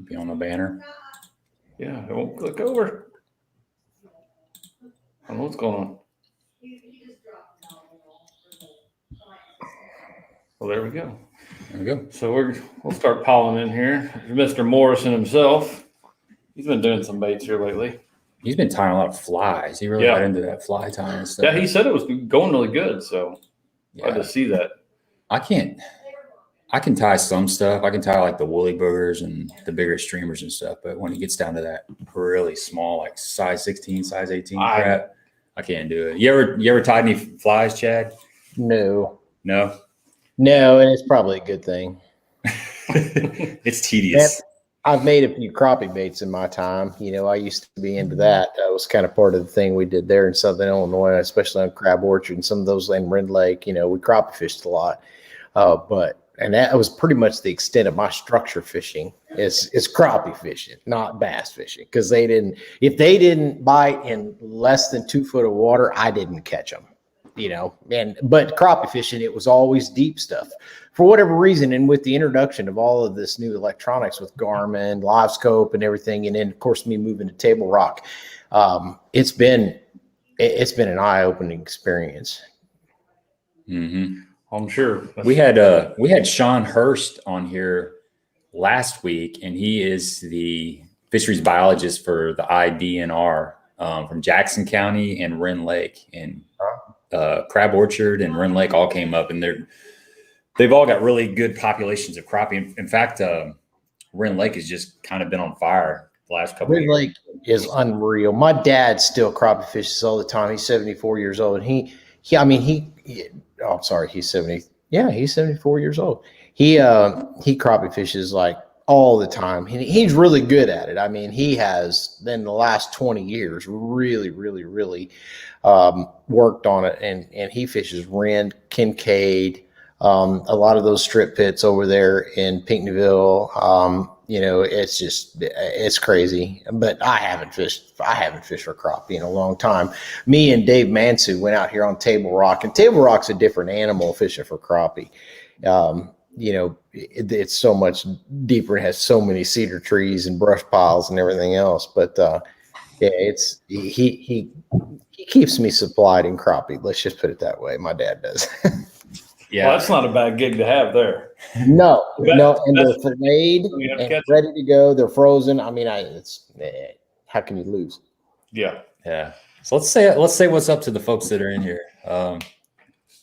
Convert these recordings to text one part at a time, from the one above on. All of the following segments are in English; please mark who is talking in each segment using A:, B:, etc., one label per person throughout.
A: Be on the banner.
B: Yeah, it won't click over. I don't know what's going on. Well, there we go.
A: There we go.
B: So we'll start piling in here. Mr. Morrison himself. He's been doing some baits here lately.
A: He's been tying a lot of flies. He really got into that fly tying and stuff.
B: Yeah, he said it was going really good. So glad to see that.
A: I can tie some stuff. I can tie like the woolly boogers and the bigger streamers and stuff. But when it gets down to that really small, like size 16, size 18 crap, I can't do it. You ever tied any flies, Chad?
C: No.
A: No?
C: No, and it's probably a good thing.
A: It's tedious.
C: I've made a few crappie baits in my time. You know, I used to be into that. That was kind of part of the thing we did there in Southern Illinois, especially on Crab Orchard and some of those in Rend Lake. You know, we crappie fished a lot. And that was pretty much the extent of my structure fishing is crappie fishing, not bass fishing. Because if they didn't bite in less than 2 foot of water, I didn't catch them. You know, but crappie fishing, it was always deep stuff for whatever reason. And with the introduction of all of this new electronics with Garmin, Live Scope, and everything, and then of course me moving to Table Rock, it's been an eye-opening experience.
A: Mm-hmm.
B: I'm sure.
A: We had Sean Hurst on here last week, and he is the fisheries biologist for the IDNR from Jackson County and Rend Lake, and Crab Orchard and Rend Lake all came up, and they've all got really good populations of crappie. In fact, Rend Lake has just kind of been on fire the last couple of years.
C: Rend Lake is unreal. My dad still crappie fishes all the time. He's 74 years old, and he's 70. Yeah, he's 74 years old. He crappie fishes like all the time. He's really good at it. I mean, he has in the last 20 years really, really, really worked on it, and he fishes Rend, Kincaid, a lot of those strip pits over there in Pinckneyville. You know, it's crazy. But I haven't fished for crappie in a long time. Me and Dave Mansu went out here on Table Rock, and Table Rock's a different animal fishing for crappie. You know, it's so much deeper. It has so many cedar trees and brush piles and everything else. But yeah, he keeps me supplied in crappie. Let's just put it that way. My dad does.
B: Yeah, well, that's not a bad gig to have there.
C: No, and they're filleted and ready to go. They're frozen. I mean, how can you lose?
B: Yeah.
A: So let's say what's up to the folks that are in here.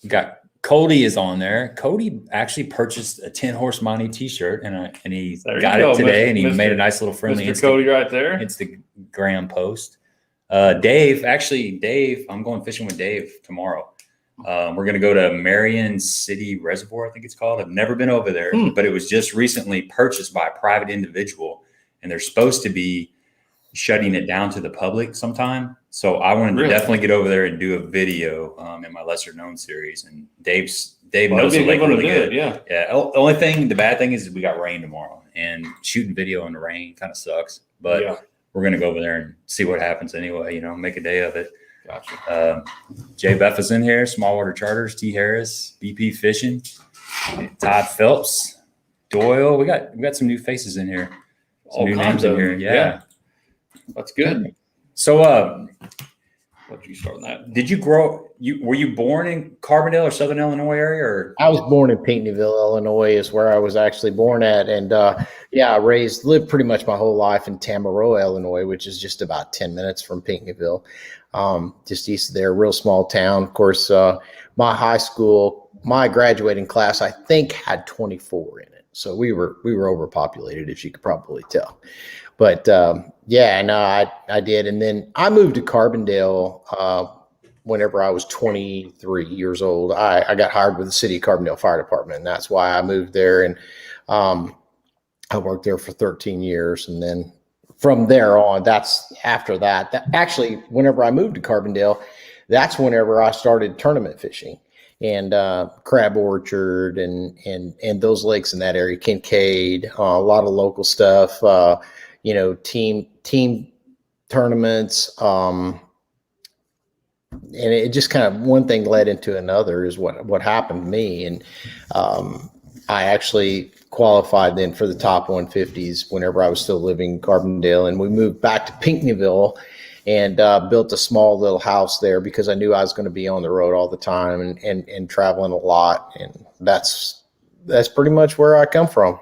A: We got Cody is on there. Cody actually purchased a Tin Horse Monty T-shirt, and he got it today, and he made a nice little friendly
B: Mr. Cody right there.
A: Instagram post. Dave, I'm going fishing with Dave tomorrow. We're going to go to Marion City Reservoir, I think it's called. I've never been over there, but it was just recently purchased by a private individual, and they're supposed to be shutting it down to the public sometime. So I wanted to definitely get over there and do a video in my lesser known series. And Dave knows the lake really good.
B: Yeah.
A: The bad thing is we got rain tomorrow, and shooting video in the rain kind of sucks. But we're going to go over there and see what happens anyway. You know, make a day of it.
B: Gotcha.
A: Jay Beff is in here. Smallwater Charters. T Harris. BP Fishing. Todd Phelps. Doyle. We got some new faces in here. Some new names in here. Yeah.
B: That's good.
A: So,
B: what did you start on that?
A: Did you were you born in Carbondale or Southern Illinois area, or?
C: I was born in Pinckneyville, Illinois, is where I was actually born at, and I lived pretty much my whole life in Tamaroa, Illinois, which is just about 10 minutes from Pinckneyville, just east of there. Real small town. Of course, my high school, my graduating class, I think had 24 in it, so we were overpopulated, as you could probably tell. But I did. And then I moved to Carbondale whenever I was 23 years old. I got hired with the City of Carbondale Fire Department, and that's why I moved there. And I worked there for 13 years. And then from there on, actually, whenever I moved to Carbondale, that's whenever I started tournament fishing. And Crab Orchard and those lakes in that area, Kincaid, a lot of local stuff. Team tournaments, and it just kind of one thing led into another is what happened to me. And I actually qualified then for the top 150s whenever I was still living in Carbondale, and we moved back to Pinckneyville and built a small little house there because I knew I was going to be on the road all the time and traveling a lot. And that's pretty much where I come from.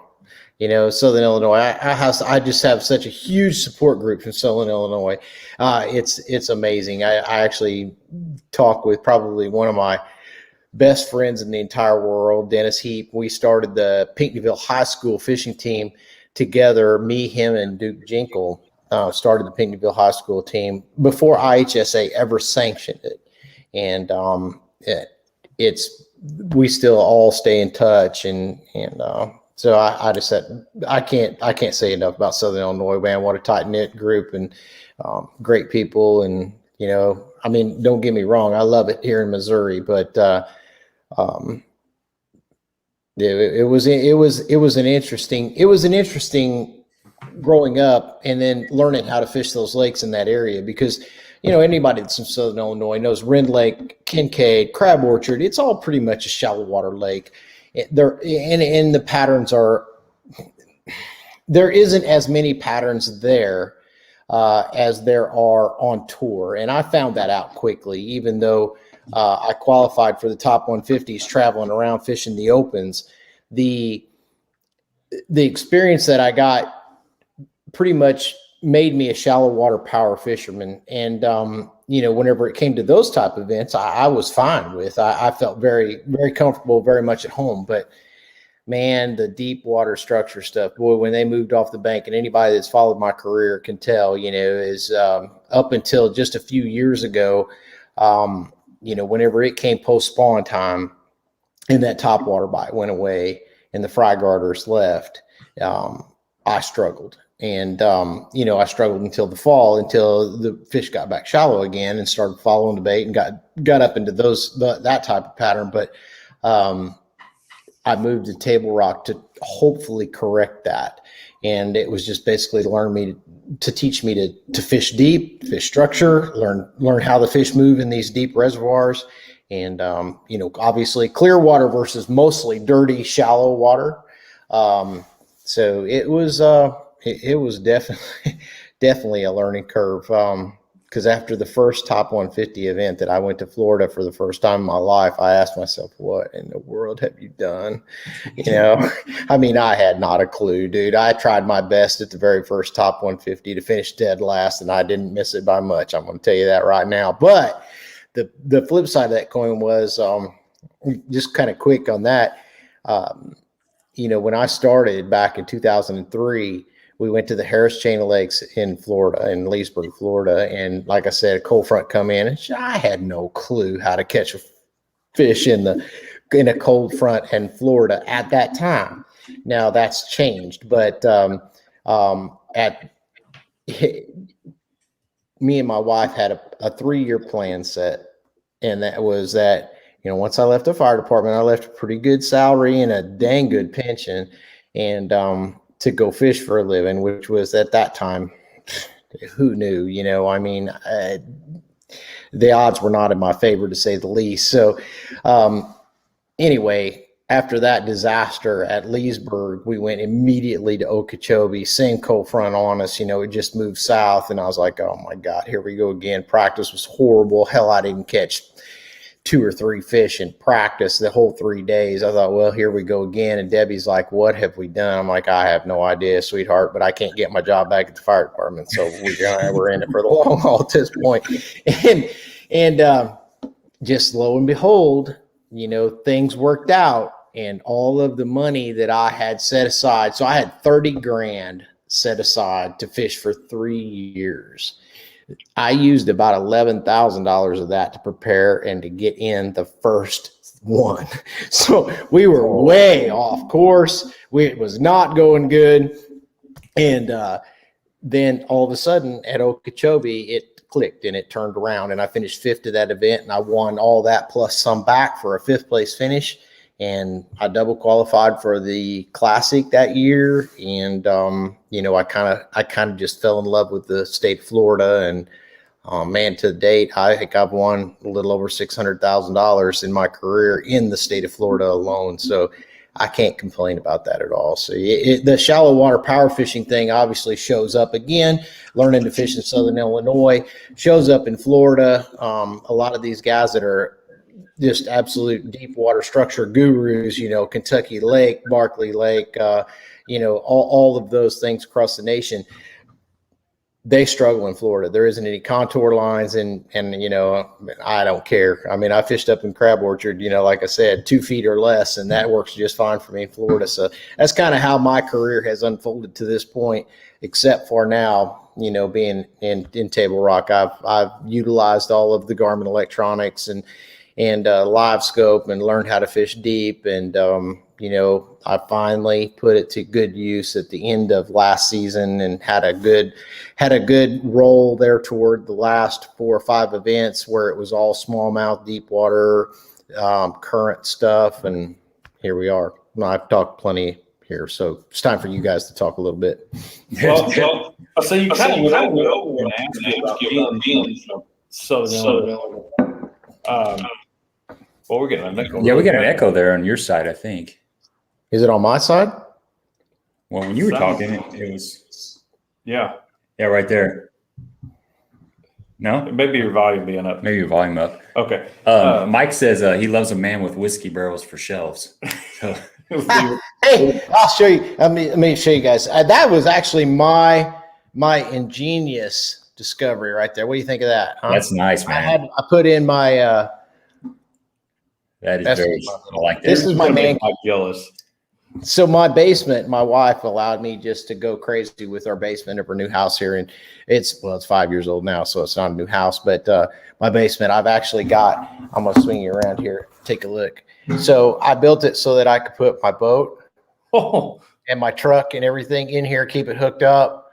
C: You know, Southern Illinois. I just have such a huge support group from Southern Illinois. It's amazing. I actually talk with probably one of my best friends in the entire world, Dennis Heap. We started the Pinckneyville High School fishing team together. Me, him, and Duke Jinkle started the Pinckneyville High School team before IHSA ever sanctioned it. And we still all stay in touch, and so I just said I can't say enough about Southern Illinois, man. What a tight knit group, and great people. And you know, I mean, don't get me wrong, I love it here in Missouri, but it was an interesting growing up and then learning how to fish those lakes in that area, because you know, anybody that's from Southern Illinois knows Rend Lake, Kincaid, Crab Orchard. It's all pretty much a shallow water lake. And the patterns there isn't as many patterns there as there are on tour. And I found that out quickly, even though I qualified for the top 150s traveling around fishing the opens. The experience that I got pretty much made me a shallow water power fisherman. And, you know, whenever it came to those type of events, I was fine with. I felt very, very comfortable, very much at home. But man, the deep water structure stuff, boy, when they moved off the bank, and anybody that's followed my career can tell, you know, is up until just a few years ago, you know, whenever it came post spawn time and that top water bite went away and the fry garters left, I struggled. And, you know, I struggled until the fall, until the fish got back shallow again and started following the bait and got up into that type of pattern. But I moved to Table Rock to hopefully correct that. And it was just basically to teach me to fish deep, fish structure, learn how the fish move in these deep reservoirs. And, you know, obviously clear water versus mostly dirty, shallow water. So it was definitely a learning curve. Because after the first top 150 event that I went to Florida for the first time in my life, I asked myself, what in the world have you done? You know, I mean, I had not a clue, dude. I tried my best at the very first top 150 to finish dead last, and I didn't miss it by much. I'm going to tell you that right now. But the flip side of that coin was just kind of quick on that. You know, when I started back in 2003, we went to the Harris Chain of Lakes in Florida, in Leesburg, Florida. And like I said, a cold front come in, and I had no clue how to catch a fish in a cold front in Florida at that time. Now that's changed, but me and my wife had a 3-year plan set. And that was that, you know, once I left the fire department, I left a pretty good salary and a dang good pension, and to go fish for a living, which was at that time, who knew, you know, I mean, the odds were not in my favor, to say the least. So anyway, after that disaster at Leesburg, we went immediately to Okeechobee, same cold front on us, you know, it just moved south. And I was like, oh my God, here we go again. Practice was horrible. Hell, I didn't catch 2 or 3 fish in practice the whole 3 days. I thought, well, here we go again. And Debbie's like, what have we done? I'm like, I have no idea, sweetheart, but I can't get my job back at the fire department. So we're in it for the long haul at this point. And just lo and behold, you know, things worked out, and all of the money that I had set aside. So I had 30 grand set aside to fish for 3 years. I used about $11,000 of that to prepare and to get in the first one. So we were way off course. It was not going good. And then all of a sudden at Okeechobee, it clicked and it turned around, and I finished 5th at that event, and I won all that plus some back for a 5th place finish. And I double qualified for the Classic that year. And, you know, I kind of just fell in love with the state of Florida. And, man, to date, I think I've won a little over $600,000 in my career in the state of Florida alone. So I can't complain about that at all. So the shallow water power fishing thing obviously shows up again. Learning to fish in Southern Illinois shows up in Florida. A lot of these guys that are just absolute deep water structure gurus, Kentucky Lake, Barkley Lake, all of those things across the nation. They struggle in Florida. There isn't any contour lines, and I don't care. I mean, I fished up in Crab Orchard, like I said, 2 feet or less, and that works just fine for me in Florida. So that's kind of how my career has unfolded to this point, except for now, being in Table Rock. I've utilized all of the Garmin electronics and live scope and learned how to fish deep, and I finally put it to good use at the end of last season and had a good roll there toward the last 4 or 5 events where it was all smallmouth, deep water, current stuff, and here we are. I've talked plenty here, so it's time for you guys to talk a little bit.
B: Well, so you kind of went over about Southern. Well, we're getting an echo.
A: Yeah, we got an echo there on your side, I think.
C: Is it on my side?
A: Well, when you were talking, it was.
B: Yeah,
A: right there. No?
B: Maybe your volume being up.
A: Maybe your volume up.
B: Okay.
A: Mike says he loves a man with whiskey barrels for shelves. So.
C: Hey, I'll show you. Let me show you guys. That was actually my ingenious discovery right there. What do you think of that? Huh?
A: That's nice, man.
C: I put in my.
A: That is very. I like that.
C: This is my man.
B: Jealous.
C: So my basement, my wife allowed me just to go crazy with our basement of our new house here, and it's 5 years old now, so it's not a new house. But my basement, I've actually got. I'm gonna swing you around here. Take a look. So I built it so that I could put my boat and my truck and everything in here, keep it hooked up.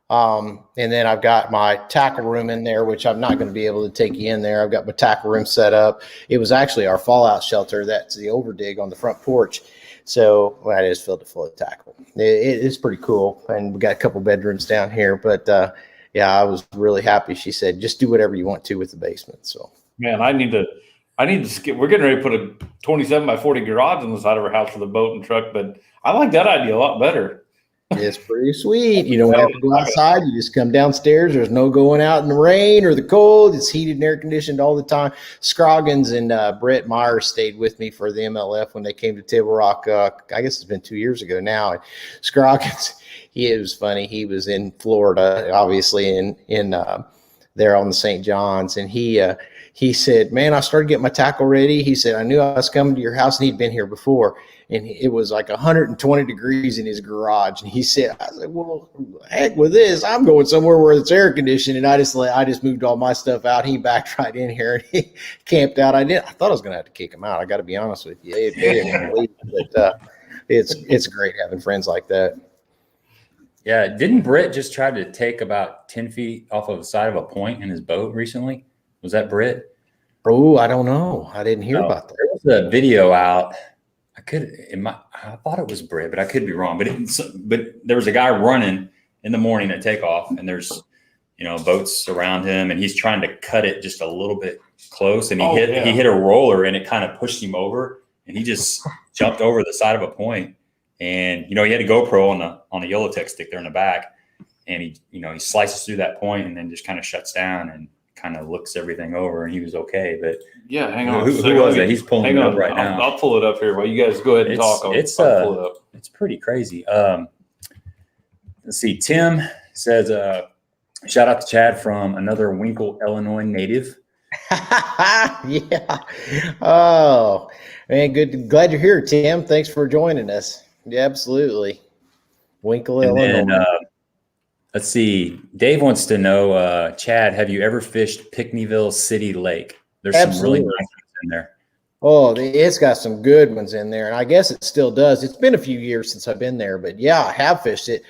C: And then I've got my tackle room in there, which I'm not going to be able to take you in there. I've got my tackle room set up. It was actually our fallout shelter. That's the overdig on the front porch. So I just filled it full of tackle. It's pretty cool. And we got a couple bedrooms down here, but I was really happy. She said, just do whatever you want to with the basement. So,
B: man, I need to skip. We're getting ready to put a 27 by 40 garage on the side of our house for the boat and truck, but I like that idea a lot better.
C: It's pretty sweet. You don't have to go outside. You just come downstairs. There's no going out in the rain or the cold. It's heated and air conditioned all the time. Scroggins and Brett Myers stayed with me for the MLF when they came to Table Rock. I guess it's been 2 years ago now. And Scroggins, it was funny. He was in Florida, obviously in there on the St. John's, and he said, man, I started getting my tackle ready. He said, I knew I was coming to your house, and he'd been here before. And it was like 120 degrees in his garage. And he said, I said, well, heck with this. I'm going somewhere where it's air conditioned. And I just moved all my stuff out. He backed right in here and he camped out. I thought I was going to have to kick him out. I got to be honest with you. But it's great having friends like that.
A: Yeah. Didn't Britt just try to take about 10 feet off of the side of a point in his boat recently? Was that Britt?
C: Oh, I don't know. I didn't hear about that.
A: There was a video out. I thought it was Britt, but I could be wrong. But there was a guy running in the morning at takeoff, and there's, boats around him, and he's trying to cut it just a little bit close, and he hit a roller, and it kind of pushed him over, and he just jumped over the side of a point, and he had a GoPro on a Yellowtech stick there in the back, and he slices through that point, and then just kind of shuts down and kind of looks everything over, and he was okay. But
B: yeah, hang on.
A: Who was that? He's pulling it up right now.
B: I'll pull it up here while you guys go ahead and talk. I'll pull it up.
A: It's pretty crazy. Let's see. Tim says, shout out to Chad from another Winkle, Illinois native.
C: Yeah. Oh, man, good. Glad you're here, Tim. Thanks for joining us. Yeah, absolutely. Winkle, Illinois.
A: Then, let's see. Dave wants to know, Chad, have you ever fished Pinckneyville City Lake? There's
C: Absolutely.
A: some really nice ones in there.
C: Oh, it's got some good ones in there, and I guess it still does. It's been a few years since I've been there, but yeah, I have fished it,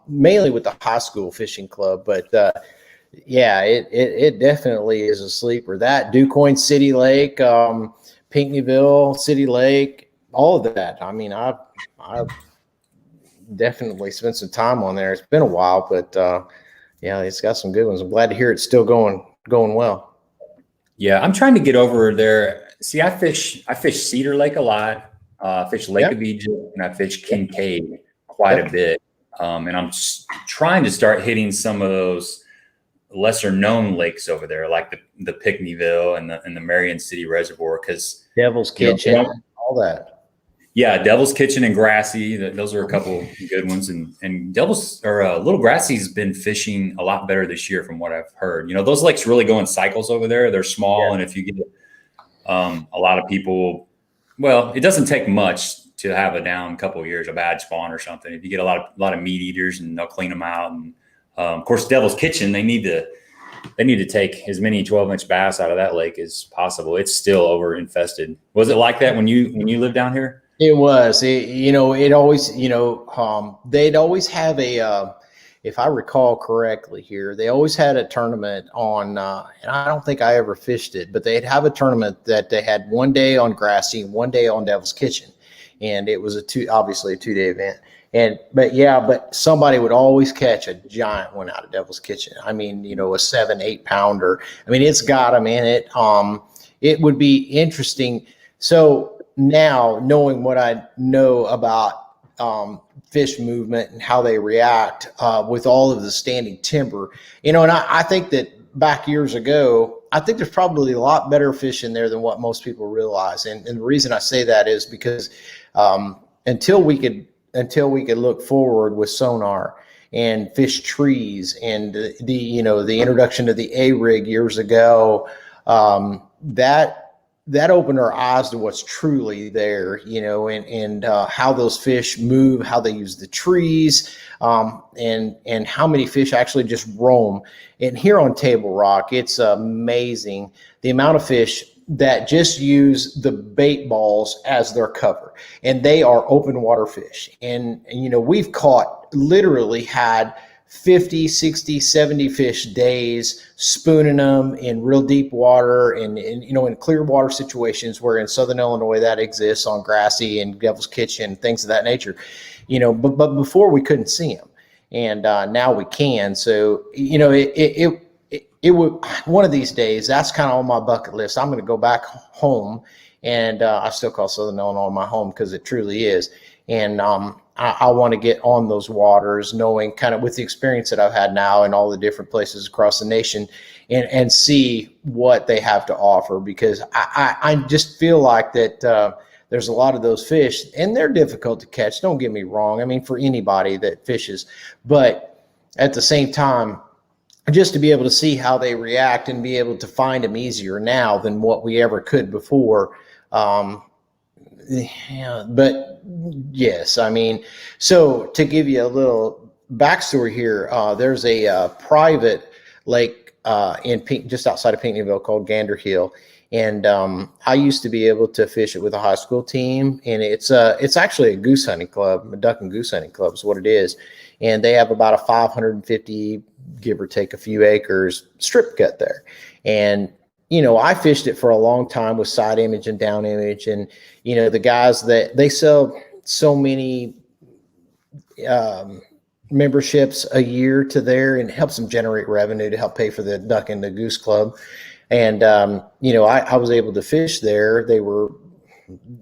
C: mainly with the high school fishing club. But yeah, it definitely is a sleeper. That DuQuoin City Lake, Pinckneyville City Lake, all of that. I mean, I've definitely spent some time on there. It's been a while, but yeah, it's got some good ones. I'm glad to hear it's still going well.
A: Yeah, I'm trying to get over there. See, I fish Cedar Lake a lot. I fish Lake of Egypt, and I fish Kincaid quite a bit. And I'm trying to start hitting some of those lesser known lakes over there, like the Pinckneyville and the Marion City Reservoir, because
C: Devil's Kitchen, all that.
A: Yeah, Devil's Kitchen and Grassy. Those are a couple good ones. And Devil's or Little Grassy's been fishing a lot better this year, from what I've heard. Those lakes really go in cycles over there. They're small, and if you get a lot of people, well, it doesn't take much to have a down couple of years, a bad spawn or something. If you get a lot of meat eaters, and they'll clean them out. And of course, Devil's Kitchen, they need to take as many 12-inch bass out of that lake as possible. It's still over infested. Was it like that when you lived down here?
C: It was. It always. They'd always have if I recall correctly here, they always had a tournament on, and I don't think I ever fished it, but they'd have a tournament that they had one day on Grassy, one day on Devil's Kitchen, and it was obviously a 2-day event. But somebody would always catch a giant one out of Devil's Kitchen. I mean, a 7-8 pounder. I mean, it's got them in it. It would be interesting. So now, knowing what I know about fish movement and how they react with all of the standing timber, and I think that back years ago, I think there's probably a lot better fish in there than what most people realize. And the reason I say that is because until we could look forward with sonar and fish trees and the introduction of the A-rig years ago, that opened our eyes to what's truly there, and how those fish move, how they use the trees, and how many fish actually just roam. And here on Table Rock, it's amazing the amount of fish that just use the bait balls as their cover, and they are open water fish. And we've literally had 50, 60, 70 fish days, spooning them in real deep water and in clear water situations where in Southern Illinois that exists on Grassy and Devil's Kitchen, things of that nature, but before we couldn't see them, and now we can. So, it would, one of these days, that's kind of on my bucket list. I'm going to go back home, and I still call Southern Illinois my home because it truly is. And I want to get on those waters, knowing kind of with the experience that I've had now in all the different places across the nation, and see what they have to offer, because I just feel like that there's a lot of those fish, and they're difficult to catch. Don't get me wrong. I mean, for anybody that fishes, but at the same time, just to be able to see how they react and be able to find them easier now than what we ever could before. But yes, I mean, so to give you a little backstory here, there's a private lake just outside of Pinckneyville called Gander Hill, and I used to be able to fish it with a high school team, and it's actually a goose hunting club, a duck and goose hunting club is what it is, and they have about a 550, give or take a few acres, strip cut there, and I fished it for a long time with side image and down image. And, the guys that they sell so many memberships a year to there, and it helps them generate revenue to help pay for the duck and the goose club. And, I was able to fish there. They were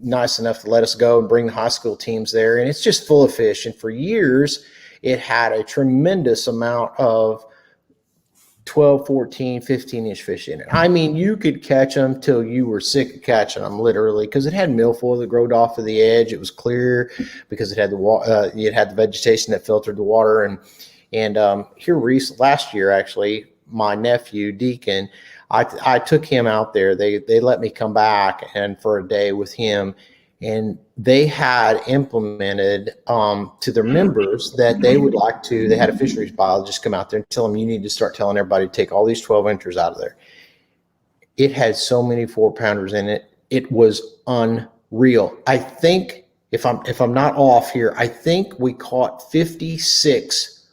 C: nice enough to let us go and bring the high school teams there. And it's just full of fish. And for years, it had a tremendous amount of 12, 14, 15-inch fish in it. I mean, you could catch them till you were sick of catching them, literally, because it had milfoil that growed off of the edge. It was clear because it had it had the vegetation that filtered the water. And last year, actually, my nephew Deacon, I took him out there. They let me come back and for a day with him. And they had implemented to their members that they had a fisheries biologist come out there and tell them, you need to start telling everybody to take all these 12-inchers out of there. It had so many 4-pounders in it. It was unreal. I think if I'm not off here, I think we caught 56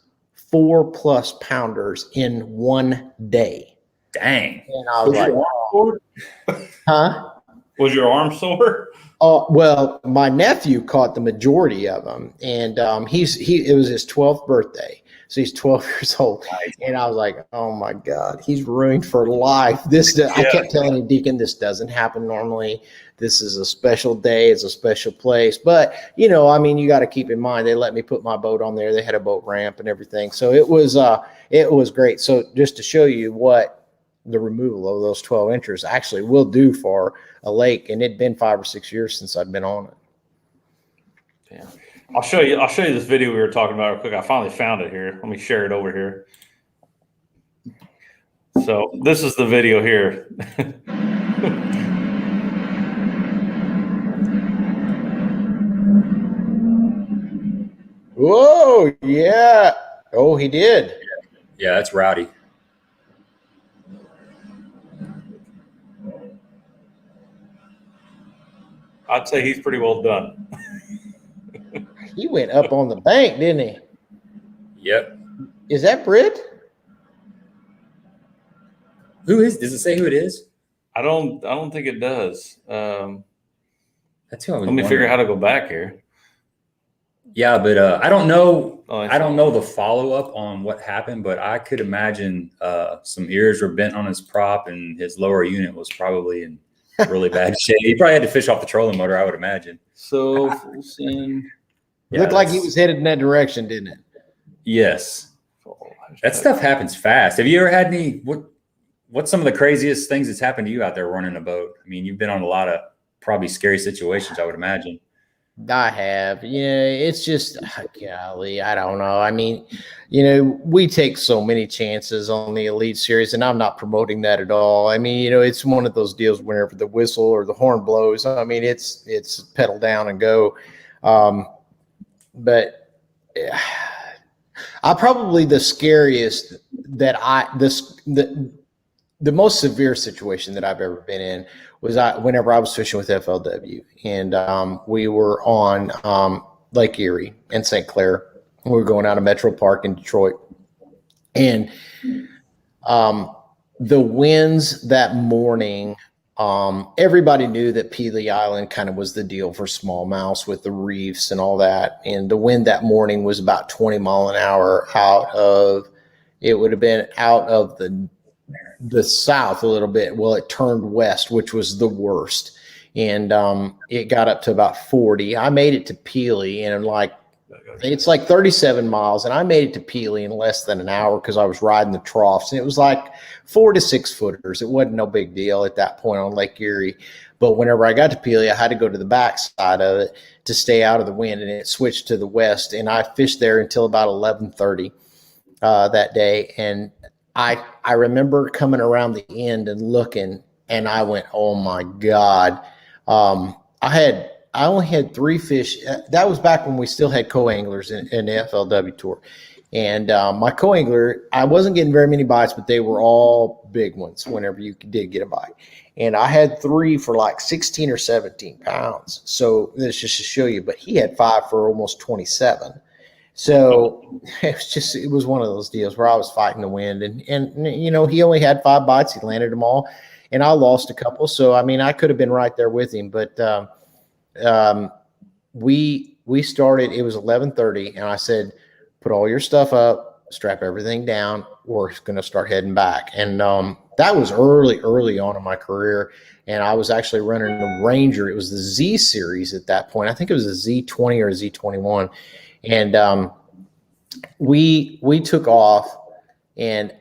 C: 4+ pounders in one day.
A: Dang.
C: And I was like, huh?
B: Was your arm sore?
C: Well, my nephew caught the majority of them, and it was his 12th birthday. So he's 12 years old. And I was like, oh my God, he's ruined for life. I kept telling him, Deacon, this doesn't happen normally. This is a special day. It's a special place. But, you know, I mean, you got to keep in mind, they let me put my boat on there. They had a boat ramp and everything. So it was great. So just to show you what the removal of those 12 inches actually will do for a lake. And it'd been 5 or 6 years since I'd been on it.
B: Yeah. I'll show you this video we were talking about real quick. I finally found it here. Let me share it over here. So this is the video here.
C: Whoa, yeah. Oh, he did.
A: Yeah, that's rowdy.
B: I'd say he's pretty well done.
C: He went up on the bank, didn't he?
A: Yep.
C: Is that Britt?
A: Does it say who it is?
B: I don't think it does.
A: That's who I was
B: Let me figure out how to go back here.
A: Yeah, but I don't know.
B: Oh,
A: I don't know the follow up on what happened, but I could imagine some ears were bent on his prop, and his lower unit was probably in really bad shape. He probably had to fish off the trolling motor, I would imagine.
B: So full send.
C: Yeah, looked like he was headed in that direction, didn't it?
A: Yes. That stuff happens fast. Have you ever had any? What's some of the craziest things that's happened to you out there running a boat? I mean, you've been on a lot of probably scary situations, I would imagine.
C: I have. Yeah, it's just, golly, I don't know. I mean, you know, we take so many chances on the Elite Series, and I'm not promoting that at all. I mean, you know, it's one of those deals whenever the whistle or the horn blows. I mean, it's pedal down and go. But I probably the scariest that the most severe situation that I've ever been in was whenever I was fishing with FLW, and we were on Lake Erie in St. Clair. We were going out of Metro Park in Detroit, and the winds that morning. Everybody knew that Peewee Island kind of was the deal for smallmouths with the reefs and all that. And the wind that morning was about 20 mile an hour it would have been out of the south a little bit. Well, it turned west, which was the worst. And it got up to about 40. I made it to Peewee, and it's like 37 miles, and I made it to Peewee in less than an hour because I was riding the troughs, and it was like 4 to 6 footers. It wasn't no big deal at that point on Lake Erie. But whenever I got to Peewee, I had to go to the back side of it to stay out of the wind, and it switched to the west. And I fished there until about 11:30 that day. And I remember coming around the end and looking, and I went, oh my God. I only had 3 fish. That was back when we still had co-anglers in the FLW tour. And my co-angler, I wasn't getting very many bites, but they were all big ones whenever you did get a bite. And I had 3 for like 16 or 17 pounds. So this just to show you, but he had 5 for almost 27. So it was one of those deals where I was fighting the wind, and you know, he only had 5 bites. He landed them all, and I lost a couple. So, I mean, I could have been right there with him, but we started, it was 11:30, and I said, put all your stuff up, strap everything down. We're going to start heading back. And that was early on in my career. And I was actually running the Ranger. It was the Z series at that point. I think it was a Z20 or a Z21. And we took off, and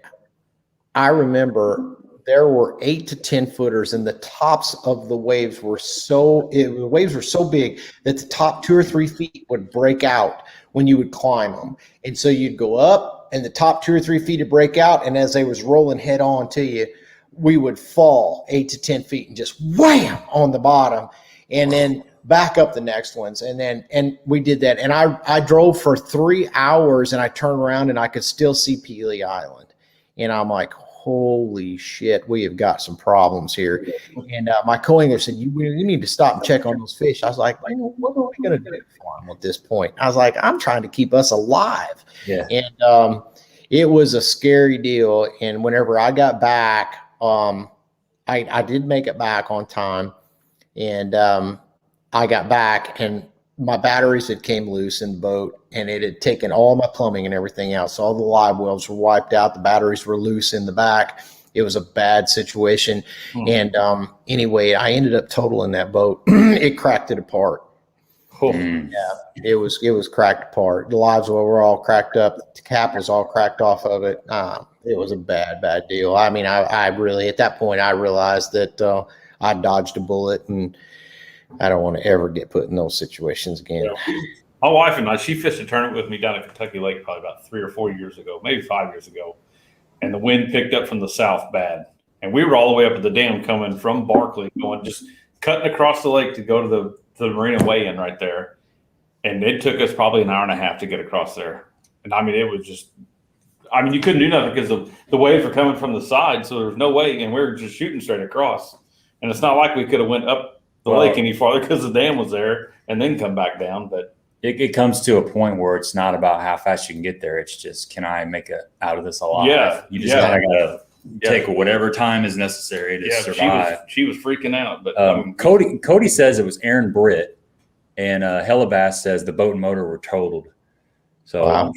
C: I remember there were 8 to 10 footers, and the tops of the waves were the waves were so big that the top 2 or 3 feet would break out when you would climb them. And so you'd go up, and the top 2 or 3 feet would break out. And as they was rolling head on to you, we would fall 8 to 10 feet and just wham on the bottom, and then back up the next ones. And we did that. And I drove for 3 hours, and I turned around and I could still see Peewee Island. And I'm like, holy shit, we have got some problems here. And my co-angler said, you need to stop and check on those fish. I was like, what are we going to do for them at this point? I was like, I'm trying to keep us alive.
A: Yeah.
C: And it was a scary deal. And whenever I got back, I did make it back on time. And I got back, and my batteries had came loose in the boat, and it had taken all my plumbing and everything out. So all the live wells were wiped out. The batteries were loose in the back. It was a bad situation. And anyway, I ended up totaling that boat. It cracked it apart. Yeah, it was cracked apart. The lives were all cracked up. The cap was all cracked off of it. It was a bad deal. I mean, I really, at that point, I realized that I dodged a bullet, and I don't want to ever get put in those situations again.
B: Yeah. My wife and I, she fished a tournament with me down at Kentucky Lake probably about 3 or 4 years ago, maybe 5 years ago. And the wind picked up from the south bad. And we were all the way up at the dam coming from Barkley, going just cutting across the lake to go to the marina weigh-in right there. And it took us probably an hour and a half to get across there. And I mean, it was just, I mean, you couldn't do nothing because the waves were coming from the side. So there was no way. And we were just shooting straight across. And it's not like we could have went up the lake any farther because the dam was there and then come back down. But
A: it comes to a point where it's not about how fast you can get there. It's just, can I make it out of this alive?
B: Yeah.
A: You just kind of got to take whatever time is necessary to survive.
B: She was freaking out. But
A: Cody says it was Aaron Britt, and Hellabass says the boat and motor were totaled. So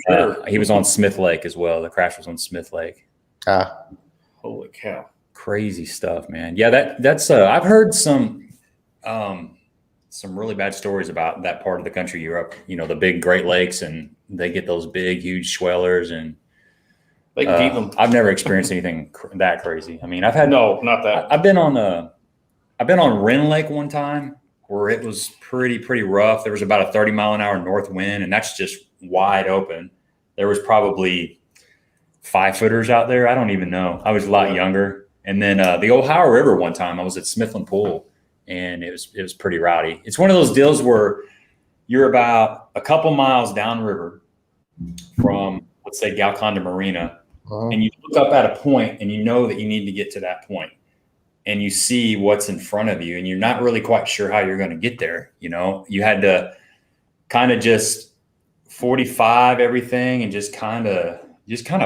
A: he was on Smith Lake as well. The crash was on Smith Lake.
B: Holy cow.
A: Crazy stuff, man. Yeah, that's I've heard some really bad stories about that part of the country. Europe, the big Great Lakes, and they get those big, huge swellers, and
B: they can keep them.
A: I've never experienced anything that crazy. I mean, I've had
B: not that.
A: I've been on Wren Lake one time where it was pretty rough. There was about a 30-mile-an-hour north wind, and that's just wide open. There was probably 5-footers out there. I don't even know. I was a lot younger. And then the Ohio River one time, I was at Smithland Pool, and it was pretty rowdy. It's one of those deals where you're about a couple miles downriver from, let's say, Galconda Marina, and you look up at a point, and you know that you need to get to that point, and you see what's in front of you, and you're not really quite sure how you're going to get there. You had to kind of just 45 everything and just kind of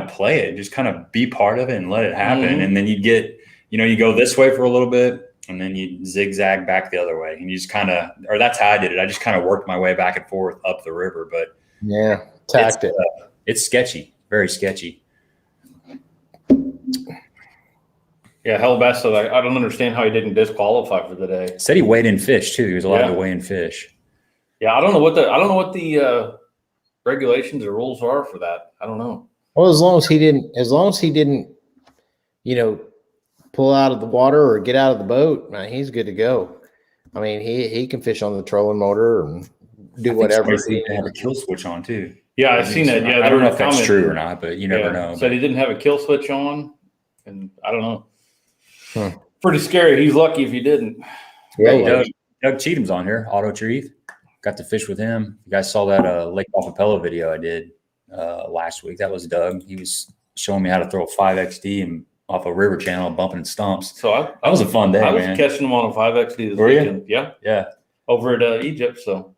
A: play it, just kind of be part of it and let it happen. And then you get, you go this way for a little bit, and then you zigzag back the other way, and you just kind of, or that's how I did it. I just kind of worked my way back and forth up the river, but it's sketchy, very sketchy.
B: Yeah, Hellabass said, I don't understand how he didn't disqualify for the day.
A: Said he weighed in fish too. He was allowed to weigh in fish.
B: Yeah, I don't know what the regulations or rules are for that. I don't know.
C: Well, as long as he didn't, pull out of the water or get out of the boat, man, he's good to go. I mean, he can fish on the trolling motor and do whatever.
A: He have a kill switch on too.
B: Yeah, I've seen that. Yeah,
A: I don't know if that's true or not, but you never know.
B: Said he didn't have a kill switch on, and I don't know. Pretty scary. He's lucky if he didn't.
A: Yeah, Doug Cheatham's on here. Auto Treat. Got to fish with him. You guys saw that Lake Waffapello video I did last week. That was Doug. He was showing me how to throw a 5XD and off a river channel, bumping stumps. So that was a fun day. I was
B: catching them on a 5XD this weekend. Yeah. Over at Egypt. So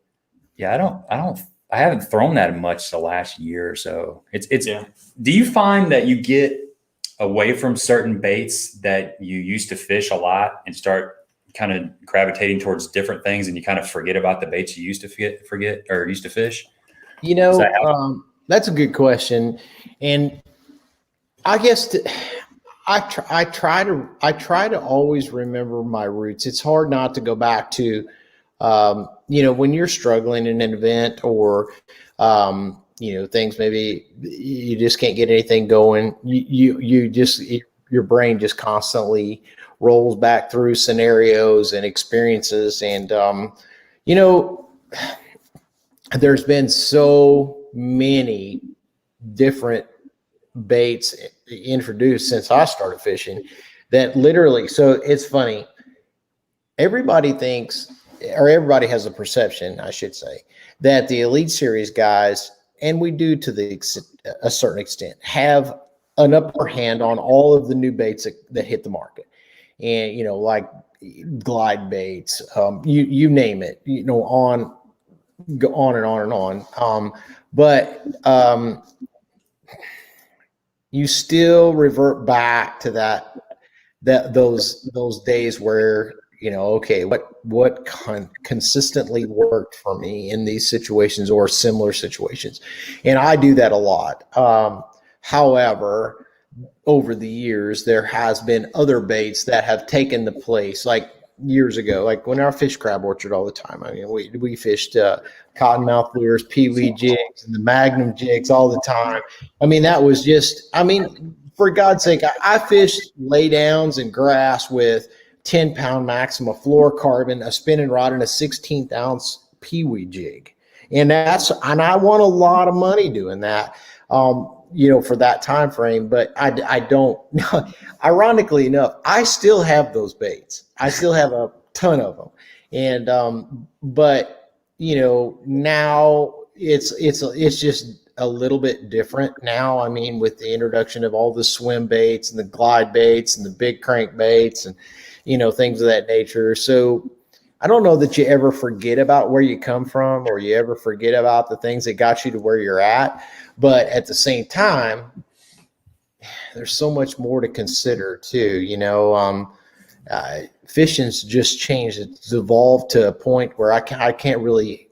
A: yeah, I haven't thrown that much the last year or so. It's Do you find that you get away from certain baits that you used to fish a lot and start kind of gravitating towards different things, and you kind of forget about the baits you used to forget or used to fish?
C: That's a good question. And I guess I try to always remember my roots. It's hard not to go back to, when you're struggling in an event or, things, maybe you just can't get anything going. Your brain just constantly rolls back through scenarios and experiences. And, there's been so many different baits introduced since I started fishing that literally, so it's funny. Everybody thinks, or everybody has a perception, I should say, that the Elite Series guys, and we do to a certain extent, have an upper hand on all of the new baits that hit the market. And, like glide baits, you name it, go on and on and on. But you still revert back to those days where, okay, what consistently worked for me in these situations or similar situations. And I do that a lot. However, over the years, there has been other baits that have taken the place, like years ago, like when I fish crab orchard all the time. I mean, we fished cottonmouth lures, Peewee jigs, and the Magnum jigs all the time. I mean, that was just, I mean, for God's sake, I fished laydowns and grass with 10-pound Maxima fluorocarbon, a spinning rod, and a 16th ounce Peewee jig. And I won a lot of money doing that. For that time frame, but I don't. Ironically enough, I still have those baits. I still have a ton of them, and but now it's just a little bit different now. I mean, with the introduction of all the swim baits and the glide baits and the big crank baits and things of that nature. So I don't know that you ever forget about where you come from or you ever forget about the things that got you to where you're at. But at the same time, there's so much more to consider too. Fishing's just changed. It's evolved to a point where I can't really.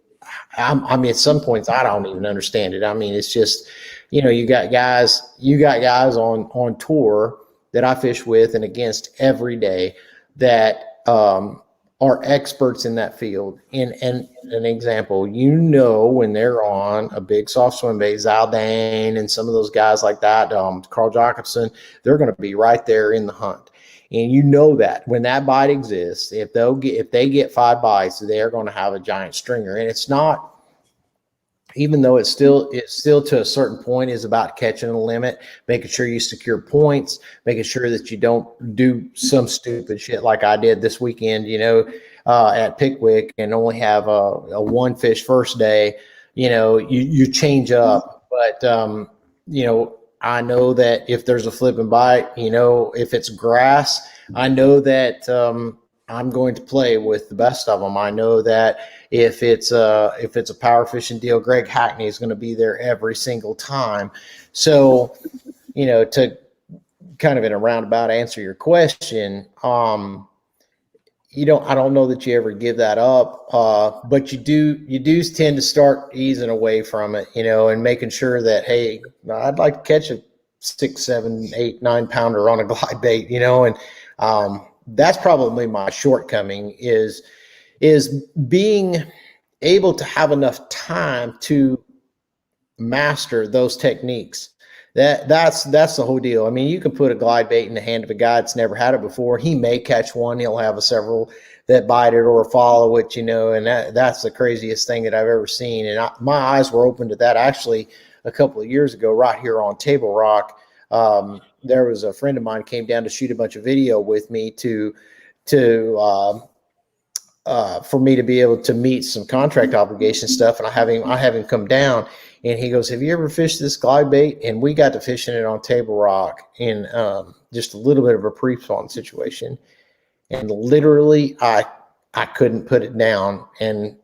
C: I mean, at some points I don't even understand it. I mean, it's just, you got guys on tour that I fish with and against every day that are experts in that field. And an example, when they're on a big soft swim bait, Zaldane and some of those guys like that, Carl Jacobson, they're going to be right there in the hunt. And that when that bite exists, if they get 5 bites, they're going to have a giant stringer. And it's not, even though it's still to a certain point is about catching a limit, making sure you secure points, making sure that you don't do some stupid shit like I did this weekend, at Pickwick and only have a 1 fish first day. You change up, but I know that if there's a flipping bite, if it's grass, I know that I'm going to play with the best of them. I know that if it's a power fishing deal, Greg Hackney is going to be there every single time. So, to kind of in a roundabout answer your question, I don't know that you ever give that up, but you do tend to start easing away from it, and making sure that, hey, I'd like to catch a 6, 7, 8, 9 pounder on a glide bait, and that's probably my shortcoming is being able to have enough time to master those techniques. That's the whole deal. I mean, you can put a glide bait in the hand of a guy that's never had it before. He may catch one. He'll have several that bite it or follow it, and that's the craziest thing that I've ever seen. And my eyes were open to that actually a couple of years ago, right here on Table Rock. There was a friend of mine came down to shoot a bunch of video with me for me to be able to meet some contract obligation stuff. And I have him come down, and he goes, "Have you ever fished this glide bait?" And we got to fishing it on Table Rock in just a little bit of a pre-spawn situation. And literally I couldn't put it down, and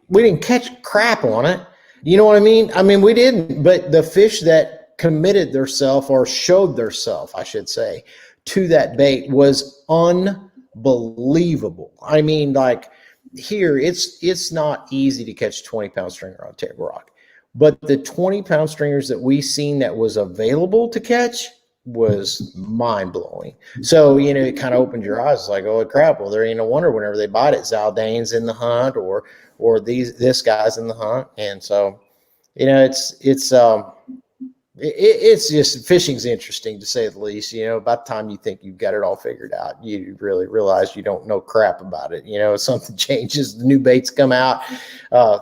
C: we didn't catch crap on it. You know what I mean? I mean, we didn't, but the fish that committed theirself, or showed theirself, I should say, to that bait was unbelievable. I mean, like here, it's not easy to catch a 20-pound stringer on Table Rock, but the 20-pound stringers that we seen that was available to catch was mind-blowing. So, it kind of opened your eyes. It's like, oh crap, well, there ain't no wonder whenever they bite it, Zaldane's in the hunt, or this guy's in the hunt. And so, it's just, fishing's interesting to say the least. By the time you think you've got it all figured out, you really realize you don't know crap about it. Something changes, the new baits come out,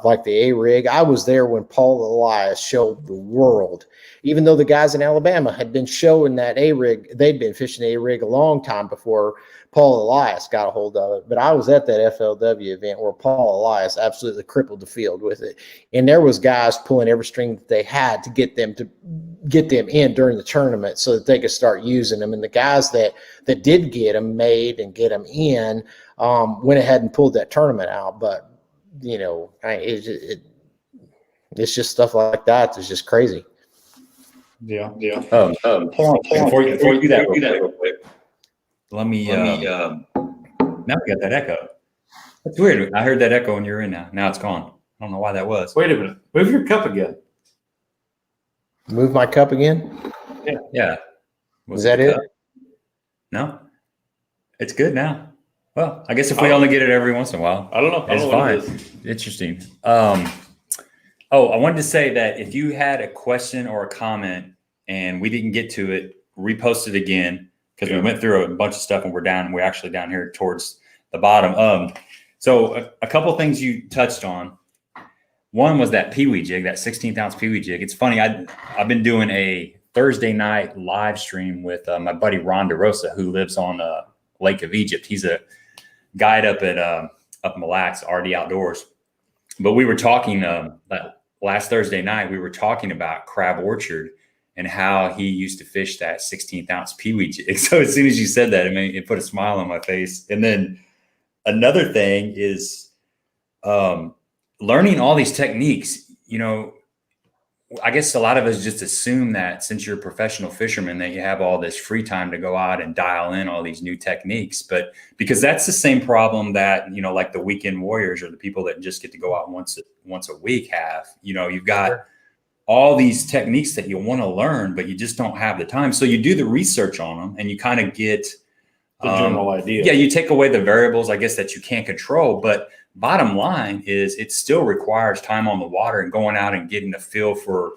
C: like the A-rig. I was there when Paul Elias showed the world, even though the guys in Alabama had been showing that A-rig. They'd been fishing A-rig a long time before Paul Elias got a hold of it. But I was at that FLW event where Paul Elias absolutely crippled the field with it. And there was guys pulling every string that they had to get them in during the tournament so that they could start using them. And the guys that did get them made and get them in went ahead and pulled that tournament out. But, it's just stuff like that. It's just crazy.
B: Yeah.
A: Hold on. Before you do that real quick, let me Now we got that echo. That's weird. I heard that echo when you were in now. Now it's gone. I don't know why that was.
B: Wait a minute. Move your cup again.
C: Move my cup again?
A: Yeah.
C: Is that it?
A: No. It's good now. Well, I guess if we only get it every once in a while.
B: I don't know.
A: It's fine. Interesting. I wanted to say that if you had a question or a comment and we didn't get to it, repost it again, because we went through a bunch of stuff and we're actually down here towards the bottom. So a couple things you touched on. One was that Peewee Jig, that 16th ounce Peewee Jig. It's funny. I've been doing a Thursday night live stream with my buddy Ron DeRosa, who lives on Lake of Egypt. He's a guide up at Mille Lacs, RD Outdoors. But we were talking last Thursday night. We were talking about Crab Orchard and how he used to fish that 16th ounce Peewee Jig. So as soon as you said that, it put a smile on my face. And then another thing is learning all these techniques. You know, I guess a lot of us just assume that since you're a professional fisherman that you have all this free time to go out and dial in all these new techniques. But because that's the same problem that, you know, like the weekend warriors or the people that just get to go out once a week have. You know, you've got all these techniques that you want to learn, but you just don't have the time. So you do the research on them and you kind of get
B: the general idea.
A: Yeah, you take away the variables, I guess, that you can't control. But bottom line is it still requires time on the water and going out and getting a feel for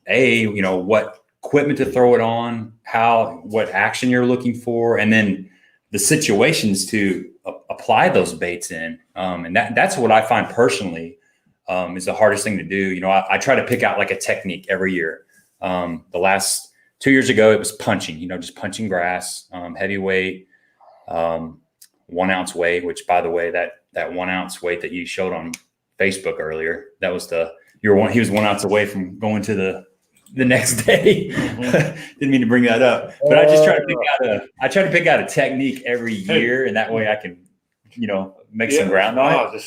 A: you know, what equipment to throw it on, what action you're looking for, and then the situations to apply those baits in. And that's what I find personally is the hardest thing to do. You know, I try to pick out like a technique every year. The last 2 years ago, it was punching, you know, just punching grass, heavyweight, 1 ounce weight, which by the way, that 1 ounce weight that you showed on Facebook earlier, that was he was 1 ounce away from going to the next day. Didn't mean to bring that up, but I just try to pick out a technique every year. And that way I can, you know, make some ground on it.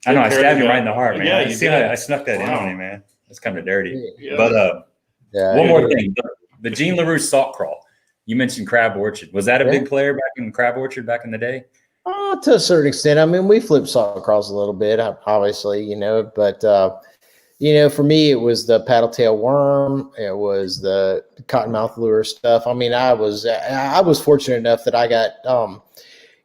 A: I know I stabbed him right in the heart, man.
B: Yeah,
A: you see how I snuck that in on him, man. That's kind of dirty.
B: Yeah.
A: But one more thing, the Gene LaRue salt crawl. You mentioned Crab Orchard. Was that a big player back in Crab Orchard back in the day?
C: To a certain extent. I mean, we flipped salt crawls a little bit, obviously, you know, but, you know, for me, it was the paddle tail worm. It was the cottonmouth lure stuff. I mean, I was fortunate enough that I got,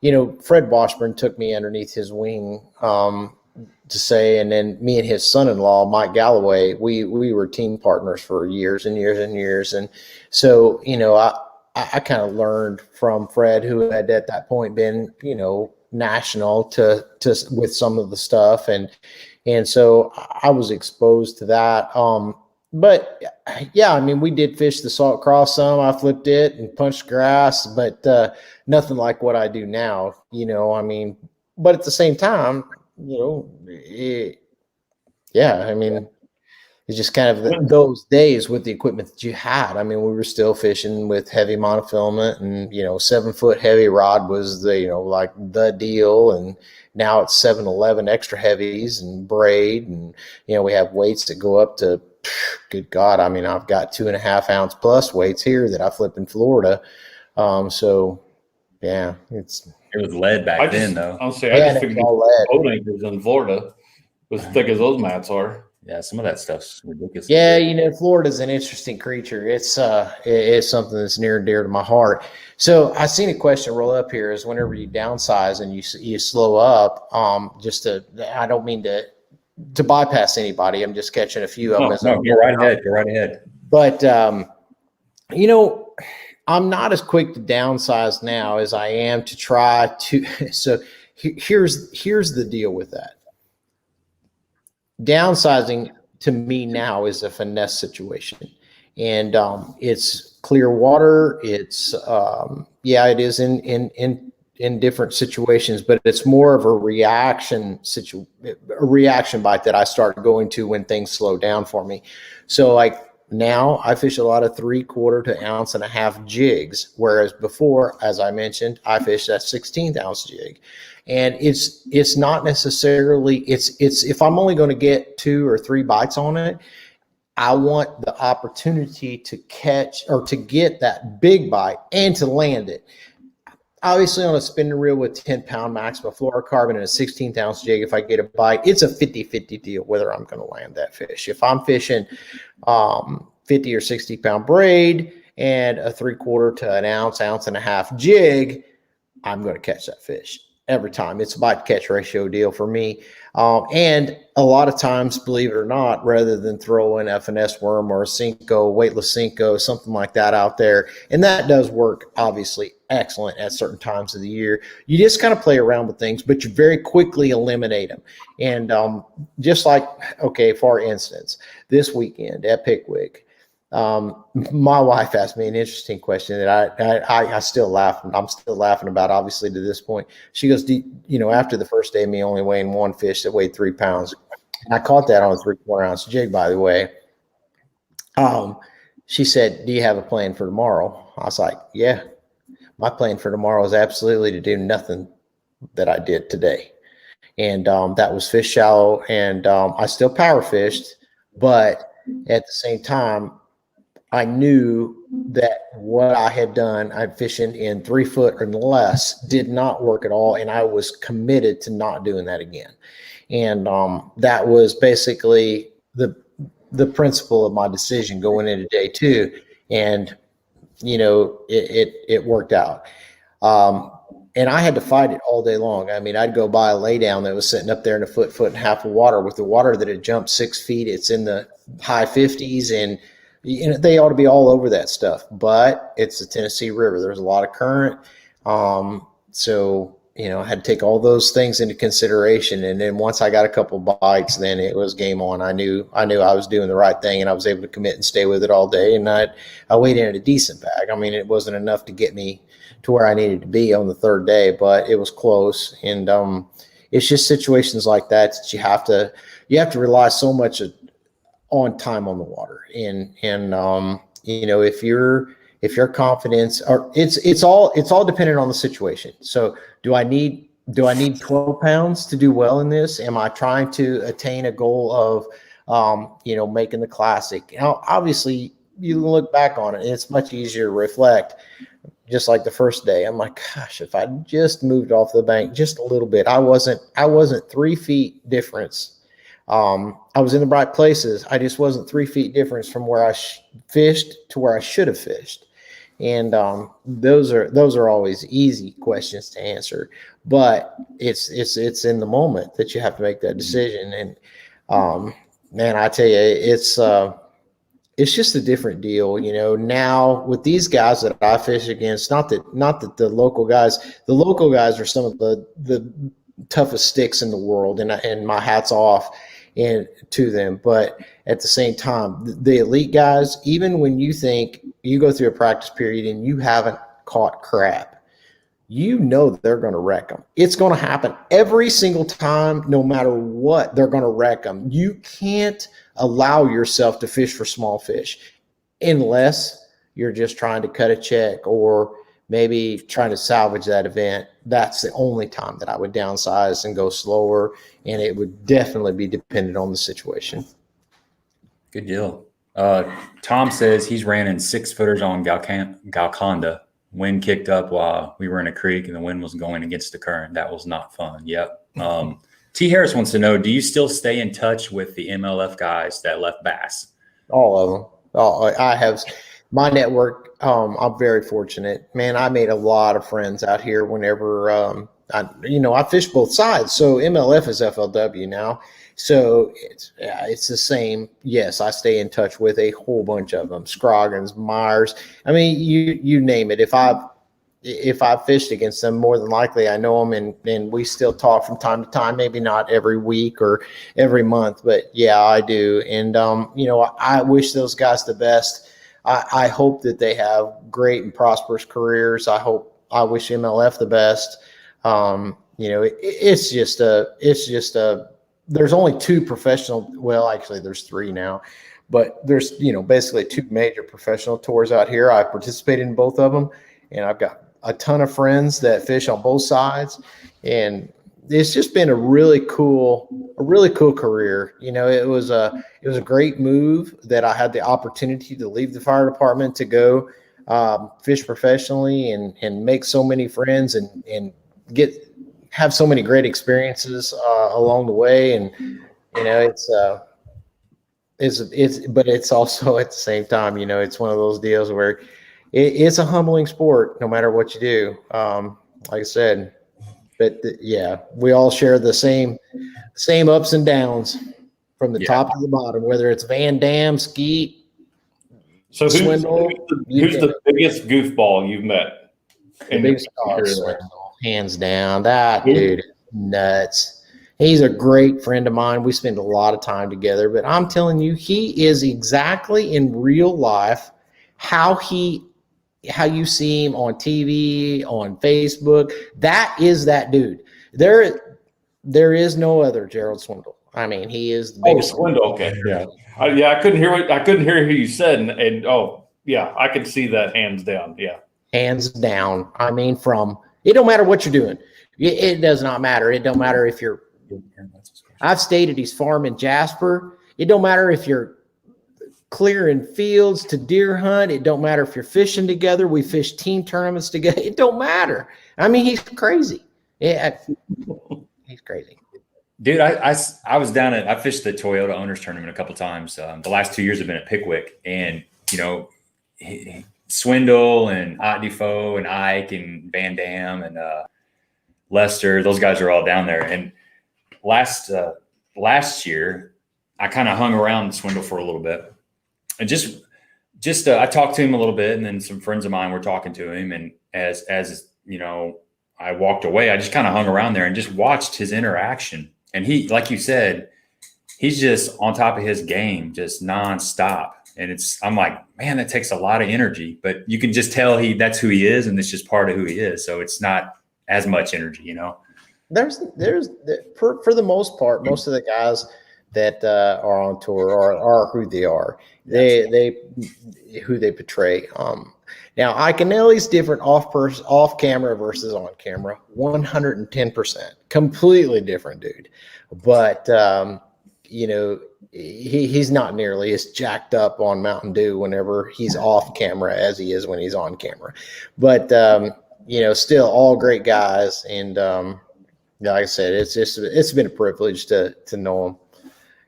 C: you know, Fred Washburn took me underneath his wing, to say, and then me and his son-in-law, Mike Galloway, we were team partners for years and years and years. And so, you know, I kind of learned from Fred, who had at that point been, you know, national to with some of the stuff. And so I was exposed to that. But yeah, I mean, we did fish the salt cross some. I flipped it and punched grass, but nothing like what I do now, you know, I mean, but at the same time, you know, yeah, I mean, it's just kind of those days with the equipment that you had. I mean, we were still fishing with heavy monofilament, and, you know, 7-foot heavy rod was the, you know, like the deal. And now it's 7-11 extra heavies and braid. And, you know, we have weights that go up to, good God. I mean, I've got 2.5 ounce plus weights here that I flip in Florida. So yeah, it
A: was lead back then though.
B: I just figured boat anchors in Florida as thick as those mats are.
A: Yeah, some of that stuff's ridiculous.
C: Yeah, you know, Florida's an interesting creature. It's something that's near and dear to my heart. So I seen a question roll up here is whenever you downsize and you slow up, I don't mean to bypass anybody. I'm just catching a few of them.
A: No, go right ahead.
C: But you know, I'm not as quick to downsize now as I am to try to. So here's the deal with that. Downsizing to me now is a finesse situation, and it's clear water. It's it is in different situations, but it's more of a reaction bite that I start going to when things slow down for me. So like now I fish a lot of 3/4 to 1.5 ounce jigs, whereas before, as I mentioned, I fished that 16th ounce jig. And it's not necessarily, it's if I'm only going to get 2 or 3 bites on it, I want the opportunity to catch or to get that big bite and to land it. obviously on a spinning reel with 10-pound maximum fluorocarbon and a 16th-ounce jig, if I get a bite, it's a 50-50 deal whether I'm going to land that fish. If I'm fishing 50 or 60-pound braid and a 3/4 to an ounce, ounce and a half jig, I'm going to catch that fish every time. It's a bite-to-catch ratio deal for me. And a lot of times, believe it or not, rather than throw an F&S worm or a Cinco, weightless Cinco, something like that out there, and that does work, obviously, excellent at certain times of the year. You just kind of play around with things, but you very quickly eliminate them. And just like, okay, for instance, this weekend at Pickwick, my wife asked me an interesting question that I still laugh. I'm still laughing about, obviously, to this point. She goes, after the first day of me only weighing one fish that weighed 3 pounds, and I caught that on a 3/4 ounce jig, by the way. She said, do you have a plan for tomorrow? I was like, yeah, my plan for tomorrow is absolutely to do nothing that I did today. And that was fish shallow, and I still power fished, but at the same time, I knew that what I had done, I'm fishing in 3 foot or less, did not work at all. And I was committed to not doing that again. And that was basically the principle of my decision going into day 2. And, it worked out. And I had to fight it all day long. I mean, I'd go by a lay down that was sitting up there in a foot and a half of water with the water that had jumped 6 feet. It's in the high 50s, and they ought to be all over that stuff, but it's the Tennessee River. There's a lot of current. So, I had to take all those things into consideration. And then once I got a couple bites, then it was game on. I knew I was doing the right thing, and I was able to commit and stay with it all day. And I weighed in at a decent bag. I mean, it wasn't enough to get me to where I needed to be on the 3rd day, but it was close. And it's just situations like that you have to rely so much on time on the water. And if your confidence, or it's all dependent on the situation. So do I need 12 pounds to do well in this? Am I trying to attain a goal of, making the classic? Now, obviously you look back on it and it's much easier to reflect. Just like the first day, I'm like, gosh, if I just moved off the bank just a little bit, I wasn't 3 feet difference. I was in the right places. I just wasn't 3 feet difference from where I fished to where I should have fished. And those are always easy questions to answer, but it's in the moment that you have to make that decision. And man, I tell you, it's just a different deal, now with these guys that I fish against, not that the local guys are some of the toughest sticks in the world, and my hat's off to them. But at the same time, the elite guys, even when you think you go through a practice period and you haven't caught crap, they're going to wreck them. It's going to happen every single time, no matter what, they're going to wreck them. You can't allow yourself to fish for small fish unless you're just trying to cut a check or maybe trying to salvage that event. That's the only time that I would downsize and go slower, and it would definitely be dependent on the situation.
A: Good deal. Tom says he's ran in 6-footers on Galconda. Wind kicked up while we were in a creek and the wind was going against the current. That was not fun. Yep. T. Harris wants to know, do you still stay in touch with the MLF guys that left Bass? All
C: of them. I have my network. I'm very fortunate, man. I made a lot of friends out here whenever, I fish both sides. So MLF is FLW now. So it's the same. Yes, I stay in touch with a whole bunch of them. Scroggins, Myers. I mean, you name it. If I fished against them, more than likely I know them, and we still talk from time to time. Maybe not every week or every month, but yeah, I do. And I wish those guys the best. I hope that they have great and prosperous careers. I wish MLF the best. It's just there's only 2 professional. Well, actually there's 3 now, but there's, basically 2 major professional tours out here. I participated in both of them, and I've got a ton of friends that fish on both sides, and it's just been a really cool career. It was a great move that I had the opportunity to leave the fire department to go fish professionally and make so many friends and have so many great experiences along the way. And but it's also at the same time, it's one of those deals where it's a humbling sport no matter what you do. Like I said, but we all share the same ups and downs from the top to the bottom, whether it's Van Dam, skeet.
B: So who's
C: Swindle,
B: the biggest goofball you've met?
C: The biggest Swindle, hands down. That dude is nuts. He's a great friend of mine. We spend a lot of time together, but I'm telling you, he is exactly in real life how you see him on TV, on Facebook. That is that dude. There is no other Gerald Swindle. I mean, he is the biggest.
B: Swindle. Okay, yeah. I couldn't hear who you said, and I could see that hands down. Yeah,
C: hands down. I mean, it don't matter what you're doing. It does not matter. It don't matter if you're. I've stayed at his farm in Jasper. It don't matter if you're clearing fields to deer hunt. It don't matter if you're fishing together. We fish team tournaments together. It don't matter. I mean, he's crazy. Yeah, he's crazy.
A: Dude, I was I fished the Toyota Owners Tournament a couple times. The last 2 years have been at Pickwick, and Swindle and Ott Defoe and Ike and Van Dam and Lester, those guys are all down there. And last year, I kind of hung around Swindle for a little bit, and just I talked to him a little bit, and then some friends of mine were talking to him, and as I walked away, I just kind of hung around there and just watched his interaction. And he, like you said, he's just on top of his game, just nonstop. And I'm like, man, that takes a lot of energy, but you can just tell that's who he is. And it's just part of who he is. So it's not as much energy,
C: There's for the most part, most of the guys that are on tour are who they are. They who they portray. Now, Iaconelli's different off camera versus on camera, 110%, completely different dude. But he's not nearly as jacked up on Mountain Dew whenever he's off camera as he is when he's on camera. But still all great guys. And like I said, it's been a privilege to know them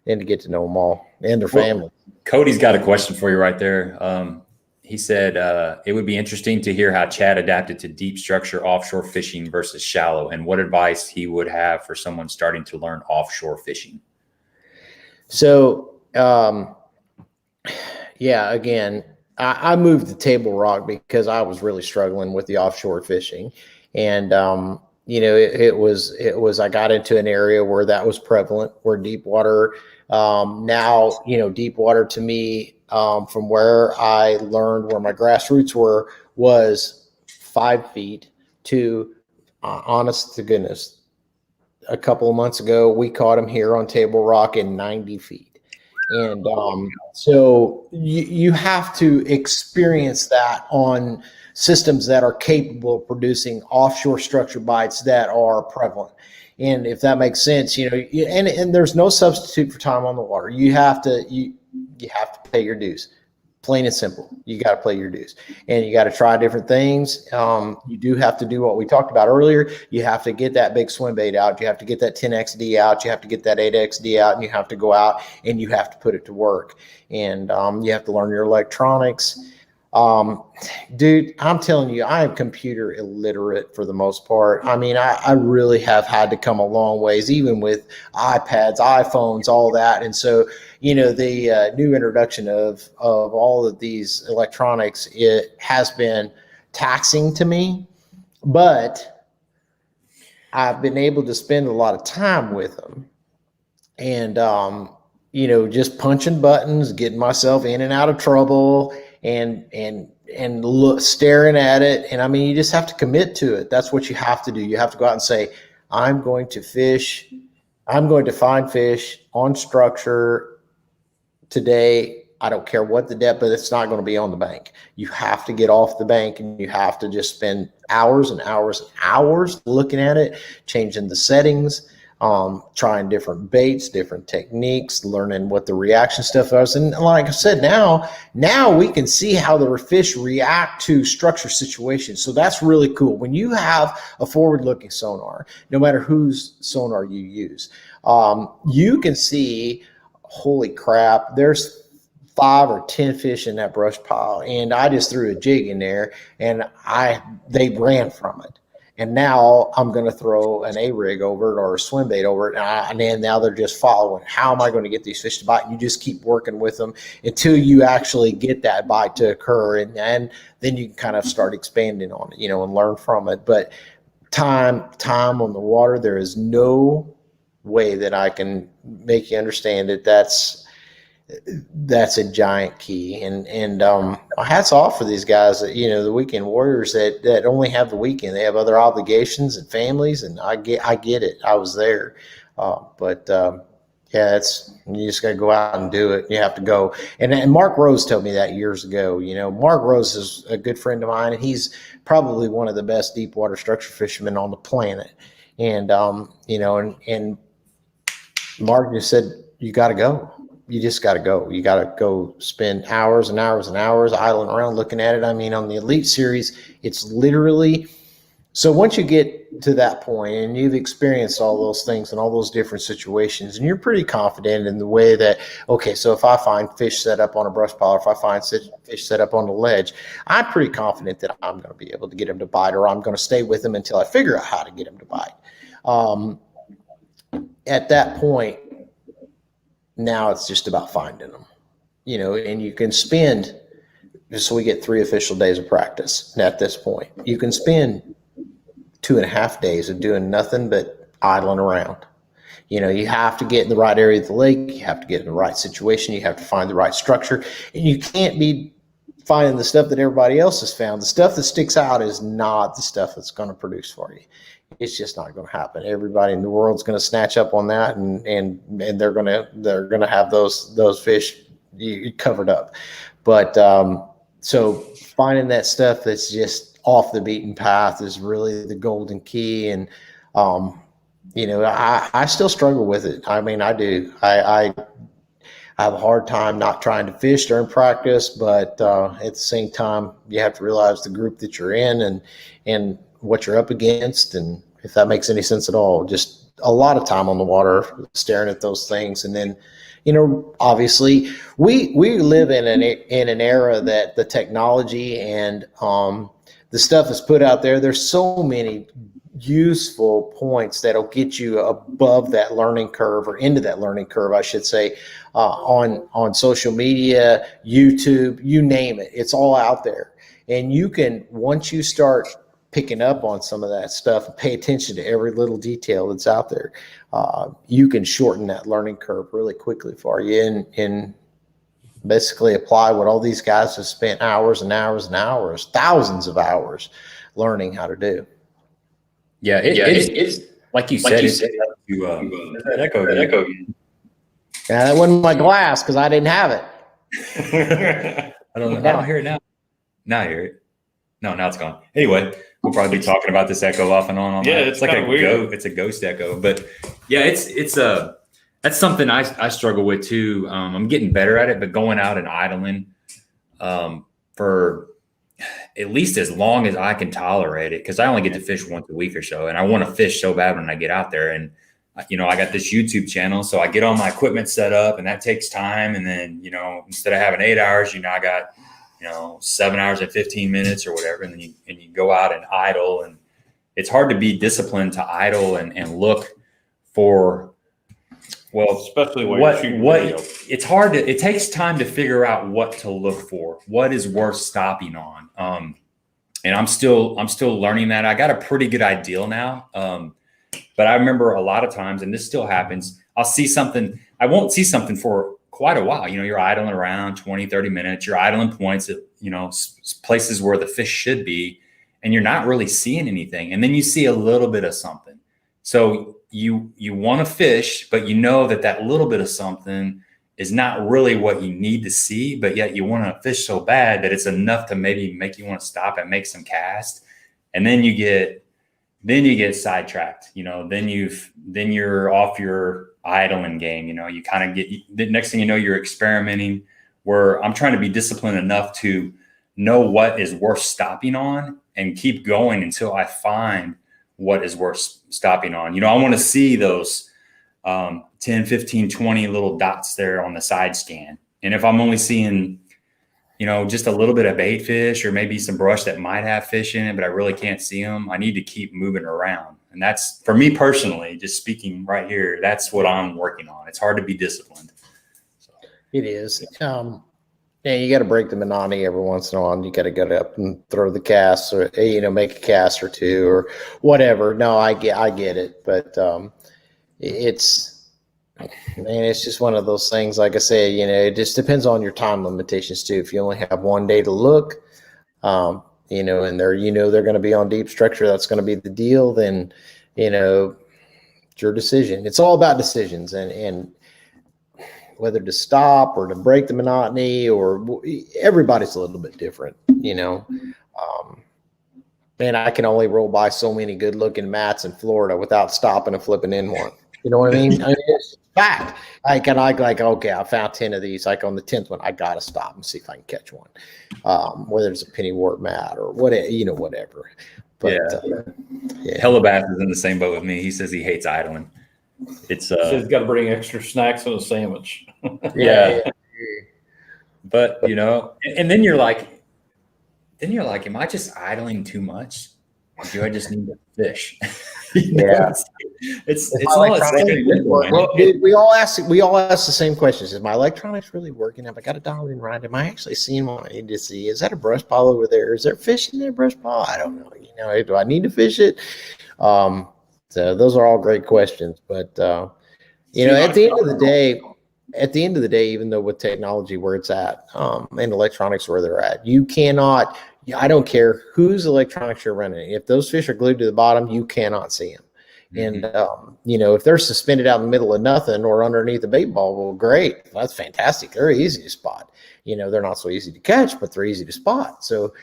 C: and to get to know them all and their family.
A: Cody's got a question for you right there. He said it would be interesting to hear how Chad adapted to deep structure offshore fishing versus shallow, and what advice he would have for someone starting to learn offshore fishing.
C: So, again, I moved to Table Rock because I was really struggling with the offshore fishing, and it was I got into an area where that was prevalent, where deep water. Now, deep water to me, from where I learned where my grassroots was 5 feet to, honest to goodness, a couple of months ago, we caught him here on Table Rock in 90 feet. And so you have to experience that on systems that are capable of producing offshore structure bites that are prevalent. And if that makes sense, and there's no substitute for time on the water. You have to pay your dues, plain and simple. You got to play your dues, and you got to try different things. You do have to do what we talked about earlier. You have to get that big swim bait out. You have to get that 10XD out. You have to get that 8XD out, and you have to go out and you have to put it to work. And you have to learn your electronics. Dude, I'm telling you, I am computer illiterate for the most part. I mean, I really have had to come a long ways, even with iPads, iPhones, all that. And so, the new introduction of all of these electronics, it has been taxing to me, but I've been able to spend a lot of time with them. And, just punching buttons, getting myself in and out of trouble, and staring at it. And I mean, you just have to commit to it. That's what you have to do. You have to go out and say, I'm going to fish. I'm going to find fish on structure today. I don't care what the depth, but it's not going to be on the bank. You have to get off the bank, and you have to just spend hours and hours and hours looking at it, changing the settings, trying different baits, different techniques, learning what the reaction stuff is. And like I said, now we can see how the fish react to structure situations. So that's really cool. When you have a forward-looking sonar, no matter whose sonar you use, you can see, holy crap, there's 5 or 10 fish in that brush pile, and I just threw a jig in there, and they ran from it. And now I'm going to throw an A-rig over it or a swim bait over it, and then now they're just following. How am I going to get these fish to bite? And you just keep working with them until you actually get that bite to occur, and then you can kind of start expanding on it, and learn from it. But time on the water, there is no way that I can make you understand that that's a giant key. And hats off for these guys that, the weekend warriors that only have the weekend. They have other obligations and families, and I get it. I was there. Yeah, you just got to go out and do it. You have to go. And Mark Rose told me that years ago. Mark Rose is a good friend of mine, and he's probably one of the best deep water structure fishermen on the planet. And, and Mark just said, you got to go. You just got to go. You got to go spend hours and hours and hours idling around looking at it. I mean, on the Elite Series, it's literally, so once you get to that point and you've experienced all those things and all those different situations, and you're pretty confident in the way that, okay, so if I find fish set up on a brush pile, or if I find fish set up on the ledge, I'm pretty confident that I'm going to be able to get them to bite, or I'm going to stay with them until I figure out how to get them to bite. At that point, now it's just about finding them, and you can spend, just so we get 3 official days of practice. And at this point, you can spend 2.5 days of doing nothing but idling around. You have to get in the right area of the lake. You have to get in the right situation. You have to find the right structure, and you can't be finding the stuff that everybody else has found. The stuff that sticks out is not the stuff that's going to produce for you. It's just not going to happen. Everybody in the world's going to snatch up on that, and they're going to have those fish covered up. But so finding that stuff that's just off the beaten path is really the golden key. And I still struggle with it. I mean, I do. I have a hard time not trying to fish during practice, but at the same time, you have to realize the group that you're in and what you're up against, and if that makes any sense at all. Just a lot of time on the water staring at those things. And then, obviously we live in an era that the technology and the stuff is put out there. There's so many useful points that'll get you above that learning curve, or into that learning curve, I should say, on social media, YouTube, you name it. It's all out there. And you can, once you start picking up on some of that stuff and pay attention to every little detail that's out there, you can shorten that learning curve really quickly for you, and basically apply what all these guys have spent hours and hours and hours, thousands of hours learning how to do.
A: Yeah, it's like you said, it's that echo again.
C: Yeah, that wasn't my glass because I didn't have it.
A: I don't know. I don't hear it now. Now I hear it. No, now it's gone. Anyway, we'll probably be talking about this echo off and on.
B: Yeah,
A: that.
B: it's
A: like
B: a
A: weird. It's a ghost echo, but yeah, that's something I struggle with too. I'm getting better at it, but going out and idling for at least as long as I can tolerate it, because I only get to fish once a week or so, and I want to fish so bad when I get out there. And I got this YouTube channel, so I get all my equipment set up, and that takes time. And then instead of having 8 hours, I got 7 hours and 15 minutes or whatever, and then you go out and idle, and it's hard to be disciplined to idle and look for. Well,
B: especially when you're shooting video.
A: It's hard it takes time to figure out what to look for, what is worth stopping on. And I'm still learning that. I got a pretty good idea now. But I remember a lot of times, and this still happens, I'll see something, I won't see something for quite a while. You're idling around 20, 30 minutes, you're idling points at, places where the fish should be, and you're not really seeing anything. And then you see a little bit of something. So you want to fish, but that little bit of something is not really what you need to see, but yet you want to fish so bad that it's enough to maybe make you want to stop and make some cast. And then you get then you get sidetracked, then you're off your idling game. You kind of the next thing you know, you're experimenting, where I'm trying to be disciplined enough to know what is worth stopping on and keep going until I find what is worth stopping on. I want to see those 10, 15, 20 little dots there on the side scan. And if I'm only seeing, just a little bit of bait fish or maybe some brush that might have fish in it, but I really can't see them, I need to keep moving around. And that's, for me personally, just speaking right here, that's what I'm working on. It's hard to be disciplined. So.
C: It is. Yeah, you got to break the monotony every once in a while. You got to get up and throw the cast, or make a cast or two or whatever. No, I get it, but it's just one of those things. Like I say, it just depends on your time limitations too. If you only have one day to look, and they're they're going to be on deep structure, that's going to be the deal. Then it's your decision. It's all about decisions and whether to stop or to break the monotony, or everybody's a little bit different, and I can only roll by so many good looking mats in Florida without stopping and flipping in one. You know what I mean? It's fact. Okay, I found 10 of these. Like on the 10th one, I got to stop and see if I can catch one. Whether it's a pennywort mat or whatever. But
A: Hellabath is in the same boat with me. He says he hates idling. It's
B: he's got to bring extra snacks and a sandwich.
A: Yeah. But and then you're like, am I just idling too much? Or do I just need to fish? It's all
C: we all ask the same questions. Is my electronics really working? Have I got it dialed in right? Am I actually seeing what I need to see? Is that a brush pile over there? Is there fish in that brush pile? I don't know. Do I need to fish it? So those are all great questions, but at the end of the day, even though with technology where it's at, and electronics where they're at, you cannot. I don't care whose electronics you're running. If those fish are glued to the bottom, you cannot see them. Mm-hmm. And if they're suspended out in the middle of nothing or underneath the bait ball, well, great, that's fantastic. They're easy to spot. They're not so easy to catch, but they're easy to spot. So.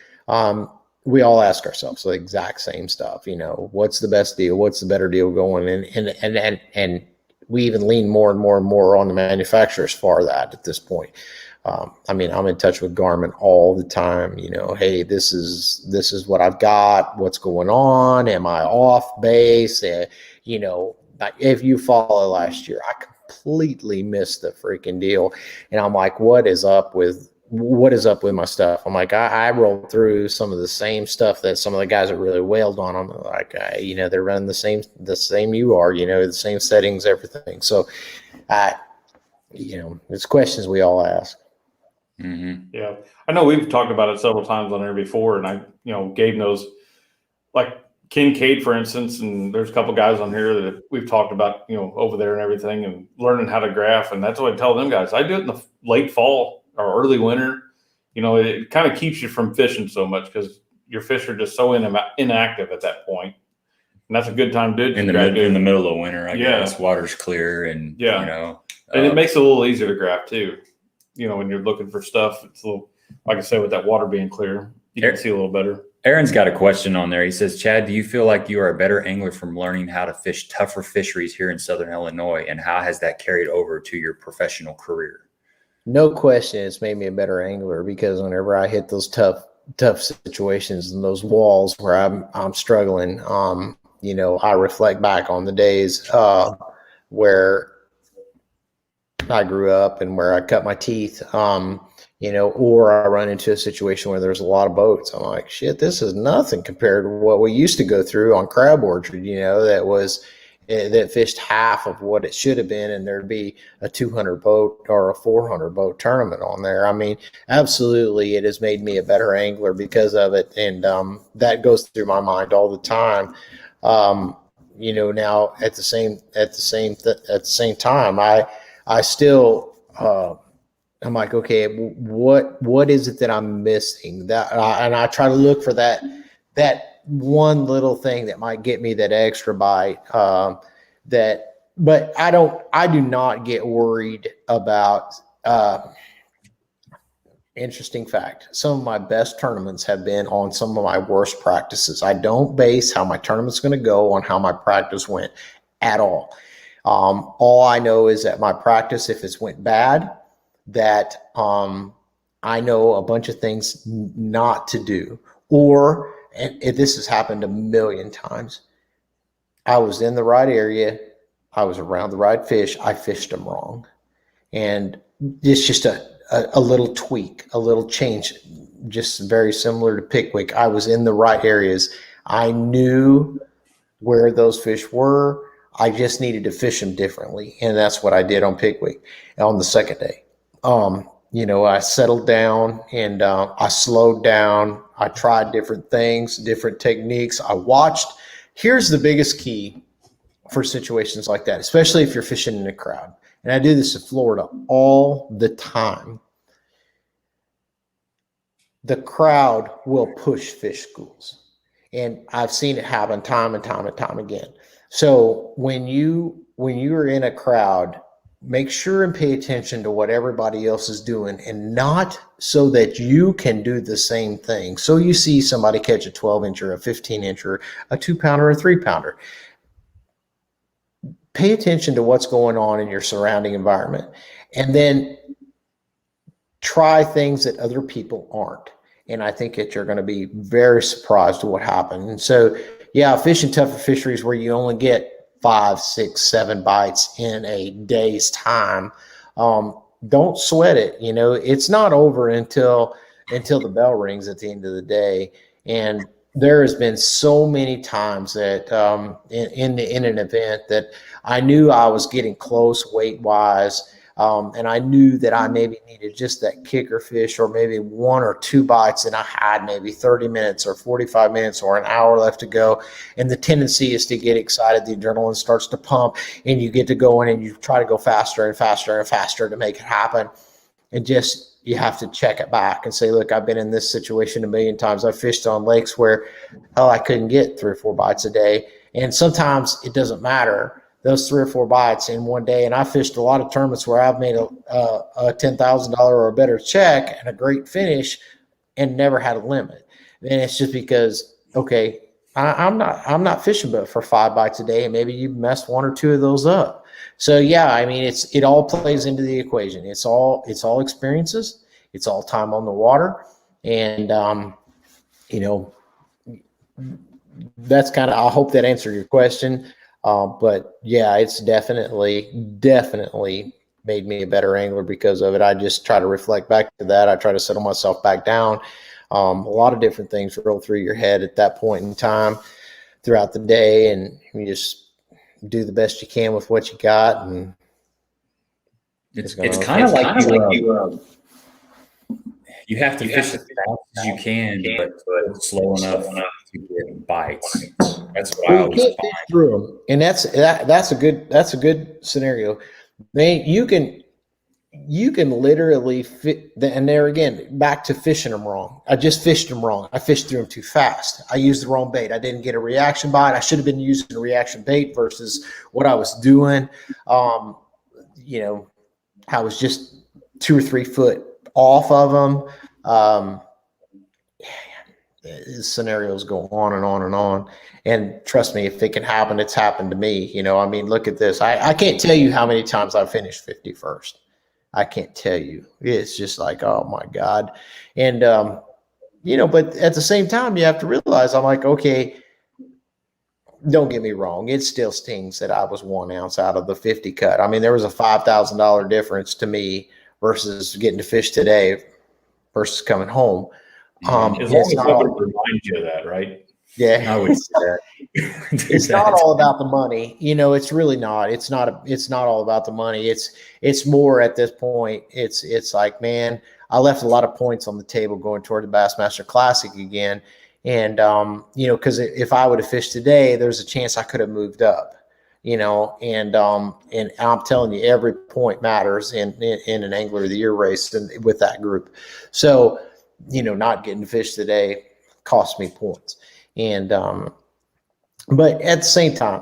C: We all ask ourselves the exact same stuff. What's the best deal? What's the better deal going? And we even lean more and more and more on the manufacturers for that at this point. I'm in touch with Garmin all the time. Hey, this is what I've got. What's going on? Am I off base? If you follow last year, I completely missed the freaking deal, and I'm like, what is up with my stuff? I'm like, I rolled through some of the same stuff that some of the guys that really wailed on them. Like, they're running the same you are, the same settings, everything. So, it's questions we all ask.
A: Mm-hmm.
B: Yeah. I know we've talked about it several times on there before, and Gabe knows, like Kincaid, for instance, and there's a couple guys on here that we've talked about, over there and everything, and learning how to graph. And that's what I tell them guys. I do it in the late fall or early winter. It kind of keeps you from fishing so much because your fish are just so inactive at that point. And that's a good time to do it.
A: In the middle of winter, I guess. Water's clear and,
B: and it makes it a little easier to graph too. When you're looking for stuff, it's a little, like I said, with that water being clear, you can see a little better.
A: Aaron's got a question on there. He says, Chad, do you feel like you are a better angler from learning how to fish tougher fisheries here in Southern Illinois? And how has that carried over to your professional career?
C: No question, it's made me a better angler because whenever I hit those tough situations and those walls where I'm struggling, I reflect back on the days where I grew up and where I cut my teeth, or I run into a situation where there's a lot of boats. I'm like, shit, this is nothing compared to what we used to go through on Crab Orchard, that fished half of what it should have been, and there'd be a 200 boat or a 400 boat tournament on there. Absolutely, it has made me a better angler because of it, and that goes through my mind all the time. Now at the same time, I still I'm like, okay, what is it that I'm missing? And I try to look for that one little thing that might get me that extra bite. But I do not get worried about Interesting fact. Some of my best tournaments have been on some of my worst practices. I don't base how my tournament's going to go on how my practice went at all. All I know is that my practice, if it's went bad, that I know a bunch of things not to do. Or, and this has happened a million times, I was in the right area, I was around the right fish, I fished them wrong. And it's just a little tweak, a little change, just very similar to Pickwick. I was in the right areas. I knew where those fish were. I just needed to fish them differently. And that's what I did on Pickwick on the second day. I settled down and I slowed down. I tried different things, different techniques. I watched. Here's the biggest key for situations like that, especially if you're fishing in a crowd. And I do this in Florida all the time. The crowd will push fish schools. And I've seen it happen time and time and time again. So when you're in a crowd, make sure and pay attention to what everybody else is doing, and not so that you can do the same thing. So you see somebody catch a 12-incher, a 15-incher, a 2-pounder, a 3-pounder. Pay attention to what's going on in your surrounding environment, and then try things that other people aren't. And I think that you're going to be very surprised at what happened. And so, yeah, fishing tougher fisheries where you only get 5, 6, 7 bites in a day's time. Don't sweat it. It's not over until the bell rings at the end of the day. And there has been so many times that in an event that I knew I was getting close weight wise. And I knew that I maybe needed just that kicker fish or maybe 1 or 2 bites, and I had maybe 30 minutes or 45 minutes or an hour left to go. And the tendency is to get excited. The adrenaline starts to pump, and you get to going and you try to go faster and faster and faster to make it happen. And just, you have to check it back and say, look, I've been in this situation a million times. I've fished on lakes where, I couldn't get 3 or 4 bites a day. And sometimes it doesn't matter, those 3 or 4 bites in one day. And I fished a lot of tournaments where I've made a $10,000 or a better check and a great finish and never had a limit. And it's just because, okay, I'm not fishing but for 5 bites a day, and maybe you messed 1 or 2 of those up. So yeah, I mean, it all plays into the equation. It's all experiences. It's all time on the water. And, that's kind of, I hope that answered your question. But yeah, it's definitely made me a better angler because of it. I just try to reflect back to that. I try to settle myself back down. A lot of different things roll through your head at that point in time throughout the day, and you just do the best you can with what you got. And
A: it's kind of like you have to fish as fast as you can, but slow enough to get bites. That's what I always find.
C: Through them, and that's a good scenario. You can literally fit. And there again, back to fishing them wrong. I just fished them wrong. I fished through them too fast. I used the wrong bait. I didn't get a reaction bite. I should have been using a reaction bait versus what I was doing. I was just 2 or 3 foot off of them. Scenarios go on and on and on. And trust me, if it can happen, it's happened to me. Look at this. I can't tell you how many times I finished 51st. I can't tell you. It's just like, oh my God. And, but at the same time, you have to realize, I'm like, okay, don't get me wrong. It still stings that I was 1 ounce out of the 50 cut. I mean, there was a $5,000 difference to me versus getting to fish today versus coming home.
B: As long as somebody reminds you of that, right?
C: Yeah,
A: I would say that.
C: It's not all about the money. It's really not. It's not all about the money. It's more at this point. It's like, man, I left a lot of points on the table going toward the Bassmaster Classic again. And, because if I would have fished today, there's a chance I could have moved up, and I'm telling you, every point matters in an Angler of the Year race and with that group. So, not getting to fish today cost me points. And, but at the same time,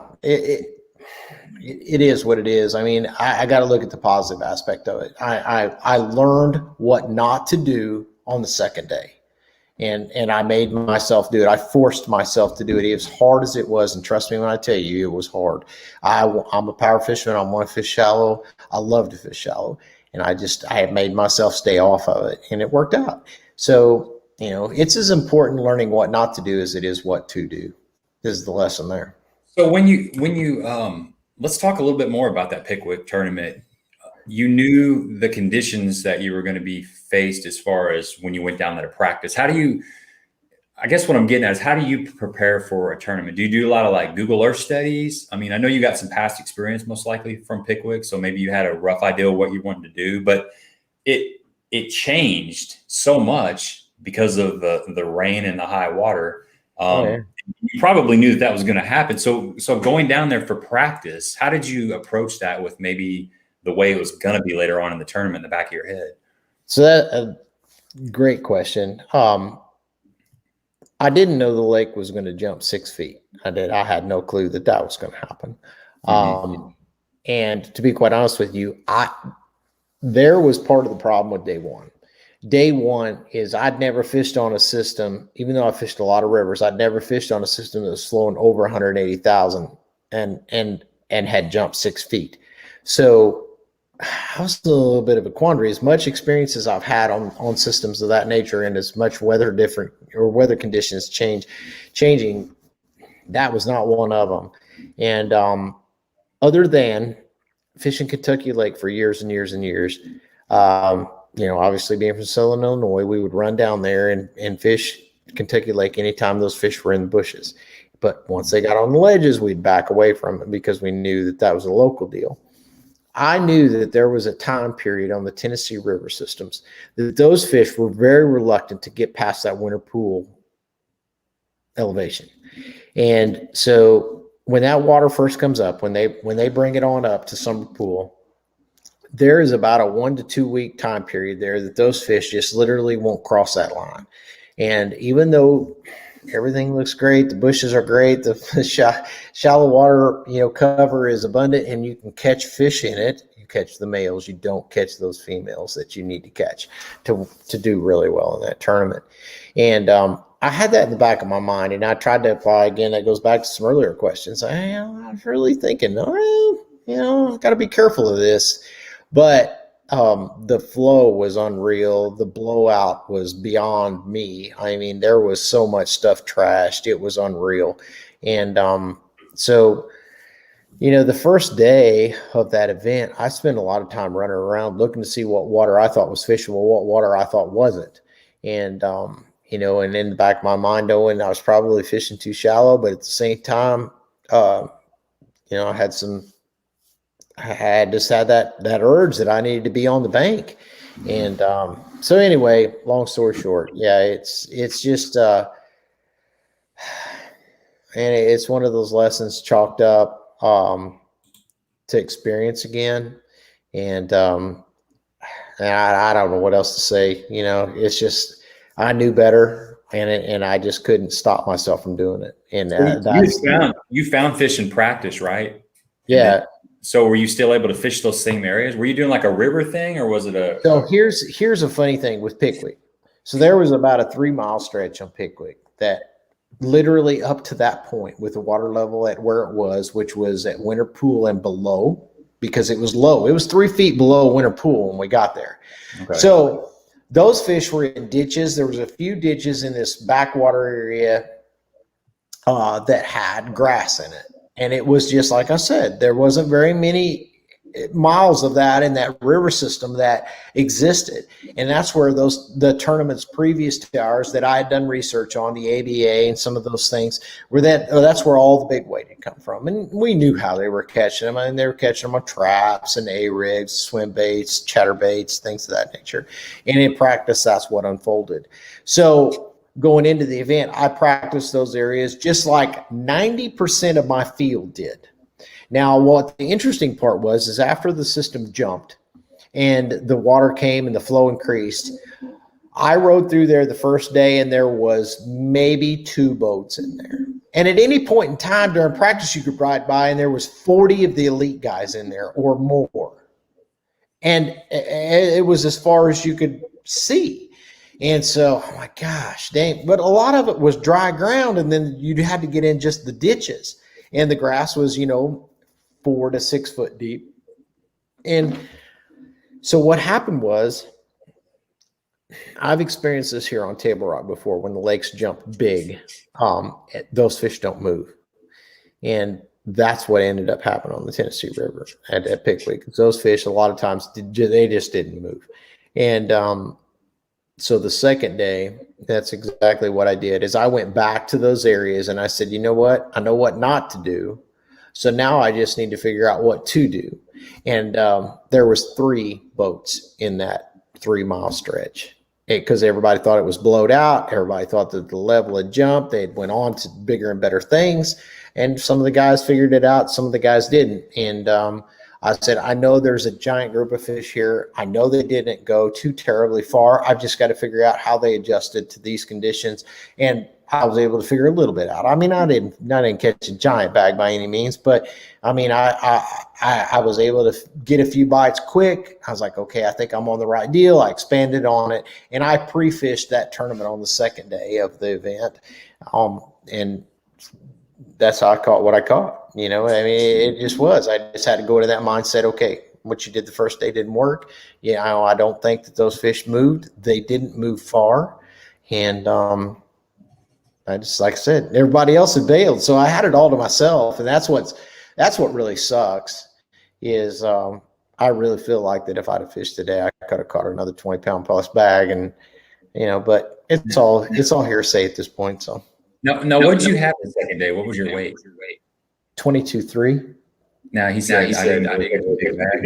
C: it is what it is. I mean, I got to look at the positive aspect of it. I learned what not to do on the second day. And I made myself do it. I forced myself to do it as hard as it was. And trust me when I tell you, it was hard. I'm a power fisherman. I want to fish shallow. I love to fish shallow. And I had made myself stay off of it. And it worked out. So, it's as important learning what not to do as it is what to do, is the lesson there.
A: So when you let's talk a little bit more about that Pickwick tournament. You knew the conditions that you were going to be faced as far as when you went down there to practice. I guess what I'm getting at is, how do you prepare for a tournament? Do you do a lot of like Google Earth studies? I mean, I know you got some past experience most likely from Pickwick, so maybe you had a rough idea of what you wanted to do, but it changed so much because of the rain and the high water. You probably knew that was going to happen. So going down there for practice, how did you approach that with maybe the way it was going to be later on in the tournament in the back of your head?
C: So that great question. I didn't know the lake was going to jump 6 feet. I had no clue that was going to happen. And to be quite honest with you, there was part of the problem with day one. Day one is I'd never fished on a system, even though I fished a lot of rivers, I'd never fished on a system that was flowing over 180,000 and had jumped 6 feet. So I was in a little bit of a quandary. As much experience as I've had on systems of that nature, and as much weather conditions changing, that was not one of them. And other than fishing Kentucky Lake for years and years and years, obviously being from Southern Illinois, we would run down there and fish Kentucky Lake anytime those fish were in the bushes. But once they got on the ledges, we'd back away from it because we knew that was a local deal. I knew that there was a time period on the Tennessee River systems that those fish were very reluctant to get past that winter pool elevation. And so when that water first comes up, when they bring it on up to summer pool, there is about a 1 to 2 week time period there that those fish just literally won't cross that line. And even though everything looks great, the bushes are great, the shallow water cover is abundant, and you can catch fish in it, you catch the males, you don't catch those females that you need to catch to do really well in that tournament. And I had that in the back of my mind, and I tried to apply again. That goes back to some earlier questions. I was really thinking, I got to be careful of this. But the flow was unreal. The blowout was beyond me. I mean, there was so much stuff trashed. It was unreal. And so the first day of that event, I spent a lot of time running around looking to see what water I thought was fishable, what water I thought wasn't. And, and in the back of my mind, knowing I was probably fishing too shallow, but at the same time, I had just had that urge that I needed to be on the bank. And so anyway, long story short, yeah, it's just and it's one of those lessons chalked up to experience again. And I don't know what else to say. It's just I knew better, and I just couldn't stop myself from doing it. And
A: you found fish in practice, right?
C: Yeah.
A: So were you still able to fish those same areas? Were you doing like a river thing, or was it
C: So here's a funny thing with Pickwick. So there was about a 3 mile stretch on Pickwick that literally up to that point with the water level at where it was, which was at winter pool and below, because it was low. It was 3 feet below winter pool when we got there. Okay. So those fish were in ditches. There was a few ditches in this backwater area that had grass in it. And it was just like I said, there wasn't very many miles of that in that river system that existed. And that's where the tournaments previous to ours that I had done research on, the ABA and some of those things, that's where all the big weight had come from. And we knew how they were catching them. And they were catching them on traps and A-rigs, swim baits, chatterbaits, things of that nature. And in practice, that's what unfolded. So going into the event, I practiced those areas just like 90% of my field did. Now, what the interesting part was is after the system jumped and the water came and the flow increased, I rode through there the first day and there was maybe 2 boats in there. And at any point in time during practice, you could ride by and there was 40 of the elite guys in there or more. And it was as far as you could see. And so, oh my gosh, dang. But a lot of it was dry ground, and then you had to get in just the ditches. And the grass was, 4 to 6 foot deep. And so what happened was, I've experienced this here on Table Rock before. When the lakes jump big, those fish don't move. And that's what ended up happening on the Tennessee River at Pickwick. Those fish, a lot of times, they just didn't move. And so the second day, that's exactly what I did, is I went back to those areas and I said, you know what? I know what not to do. So now I just need to figure out what to do. And there was 3 boats in that 3-mile stretch, because everybody thought it was blowed out. Everybody thought that the level had jumped. They went on to bigger and better things. And some of the guys figured it out. Some of the guys didn't. And I said, I know there's a giant group of fish here. I know they didn't go too terribly far. I've just got to figure out how they adjusted to these conditions. And I was able to figure a little bit out. I mean, I didn't catch a giant bag by any means, but I mean, I was able to get a few bites quick. I was like, okay, I think I'm on the right deal. I expanded on it, and I pre-fished that tournament on the second day of the event. And that's how I caught what I caught. I mean, it just was. I just had to go into that mindset. Okay, what you did the first day didn't work. I don't think that those fish moved. They didn't move far, and I just, like I said, everybody else had bailed, so I had it all to myself, and that's what really sucks. Is I really feel like that if I'd have fished today, I could have caught another 20-pound plus bag, and but it's all hearsay at this point. So
A: no, what did you have the second day? What was your weight?
C: 22.3.
A: Now he said I didn't get a big bag.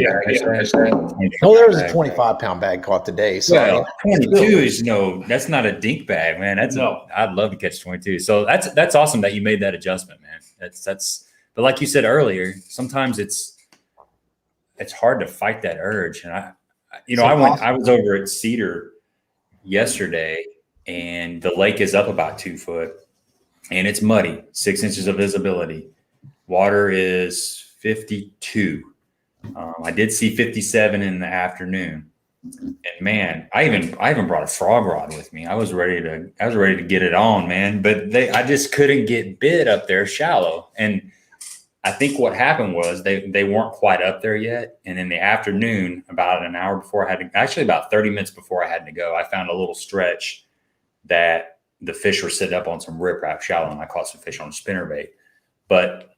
C: Well, there was a 25-pound bag caught today. So
A: well, 22 is that's not a dink bag, man. I'd love to catch 22. So that's awesome that you made that adjustment, man. That's but like you said earlier, sometimes it's hard to fight that urge. And I was over at Cedar yesterday, and the lake is up about 2 foot, and it's muddy, 6 inches of visibility. Water is 52. I did see 57 in the afternoon, and man, I even brought a frog rod with me. I was ready to get it on, man. But I just couldn't get bit up there shallow. And I think what happened was they weren't quite up there yet. And in the afternoon, about an hour before about 30 minutes before I had to go, I found a little stretch that the fish were sitting up on some riprap shallow, and I caught some fish on a spinnerbait. But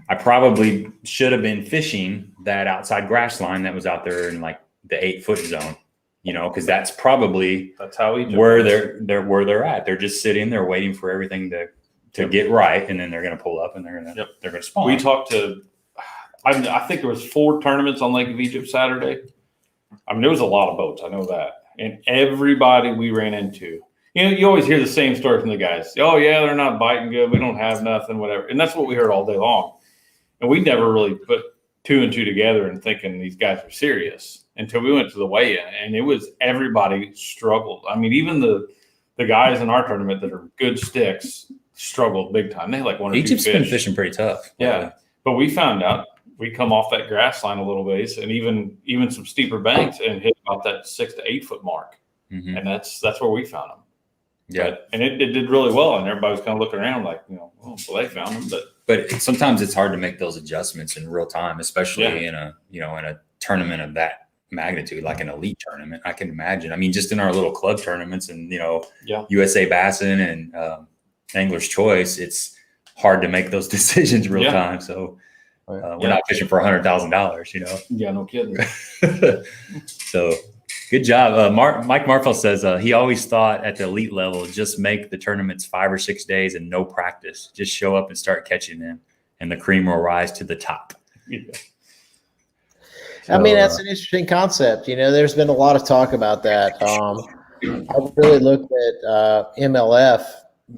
A: I probably should have been fishing that outside grass line that was out there in like the 8-foot zone, because that's how where they're at. They're just sitting there waiting for everything to get right, and then they're going to pull up and they're going to spawn.
B: We talked to, I think there was 4 tournaments on Lake of Egypt Saturday. I mean, there was a lot of boats. I know that, and everybody we ran into. You always hear the same story from the guys. Oh, yeah, they're not biting good. We don't have nothing, whatever. And that's what we heard all day long. And we never really put 2 and 2 together and thinking these guys were serious until we went to the weigh-in. And it was everybody struggled. I mean, even the guys in our tournament that are good sticks struggled big time. They had like 1 or 2 fish.
A: Egypt's been fishing pretty tough.
B: Yeah. But we found out we come off that grass line a little ways and even some steeper banks and hit about that 6 to 8 foot mark. Mm-hmm. And that's where we found them. Yeah, and it did really well, and everybody was kind of looking around like, well, they found them,
A: but sometimes it's hard to make those adjustments in real time, especially in a tournament of that magnitude, like an elite tournament. I can imagine. I mean, just in our little club tournaments, and USA Bassin and Angler's Choice, it's hard to make those decisions real time. So we're not fishing for $100,000,
B: Yeah, no kidding.
A: So. Good job. Mike Marfell says he always thought at the elite level, just make the tournaments 5 or 6 days and no practice. Just show up and start catching them, and the cream will rise to the top.
B: Yeah.
C: I mean, that's an interesting concept. There's been a lot of talk about that. I really looked at MLF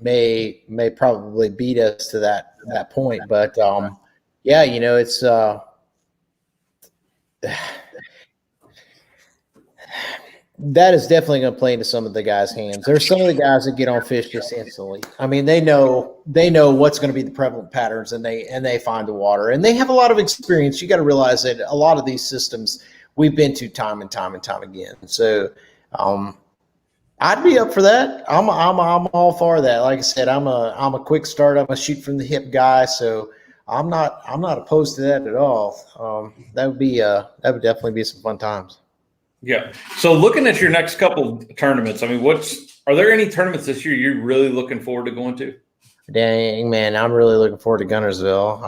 C: may probably beat us to that point, but it's that is definitely going to play into some of the guys' hands. There's some of the guys that get on fish just instantly. I mean, they know what's going to be the prevalent patterns, and they find the water, and they have a lot of experience. You got to realize that a lot of these systems we've been to time and time again. So, I'd be up for that. I'm all for that. Like I said, I'm a quick start. I'm a shoot from the hip guy, so I'm not opposed to that at all. That would definitely be some fun times.
B: Yeah. So looking at your next couple tournaments, I mean, are there any tournaments this year you're really looking forward to going to?
C: Dang, man, I'm really looking forward to Guntersville.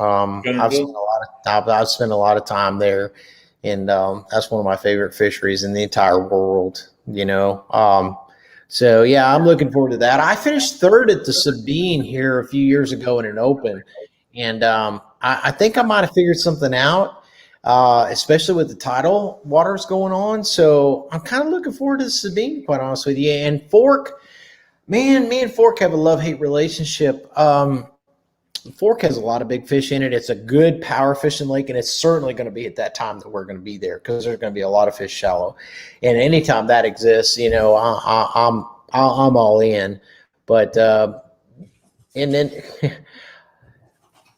C: I've spent a lot of time there, and that's one of my favorite fisheries in the entire world. So yeah, I'm looking forward to that. I finished third at the Sabine here a few years ago in an open, and I think I might have figured something out. Especially with the tidal waters going on. So I'm kind of looking forward to the Sabine, quite honest with you. And Fork, man, me and Fork have a love-hate relationship. Fork has a lot of big fish in it. It's a good power fishing lake, and it's certainly going to be at that time that we're going to be there because there's going to be a lot of fish shallow. And anytime that exists, I'm all in. But and then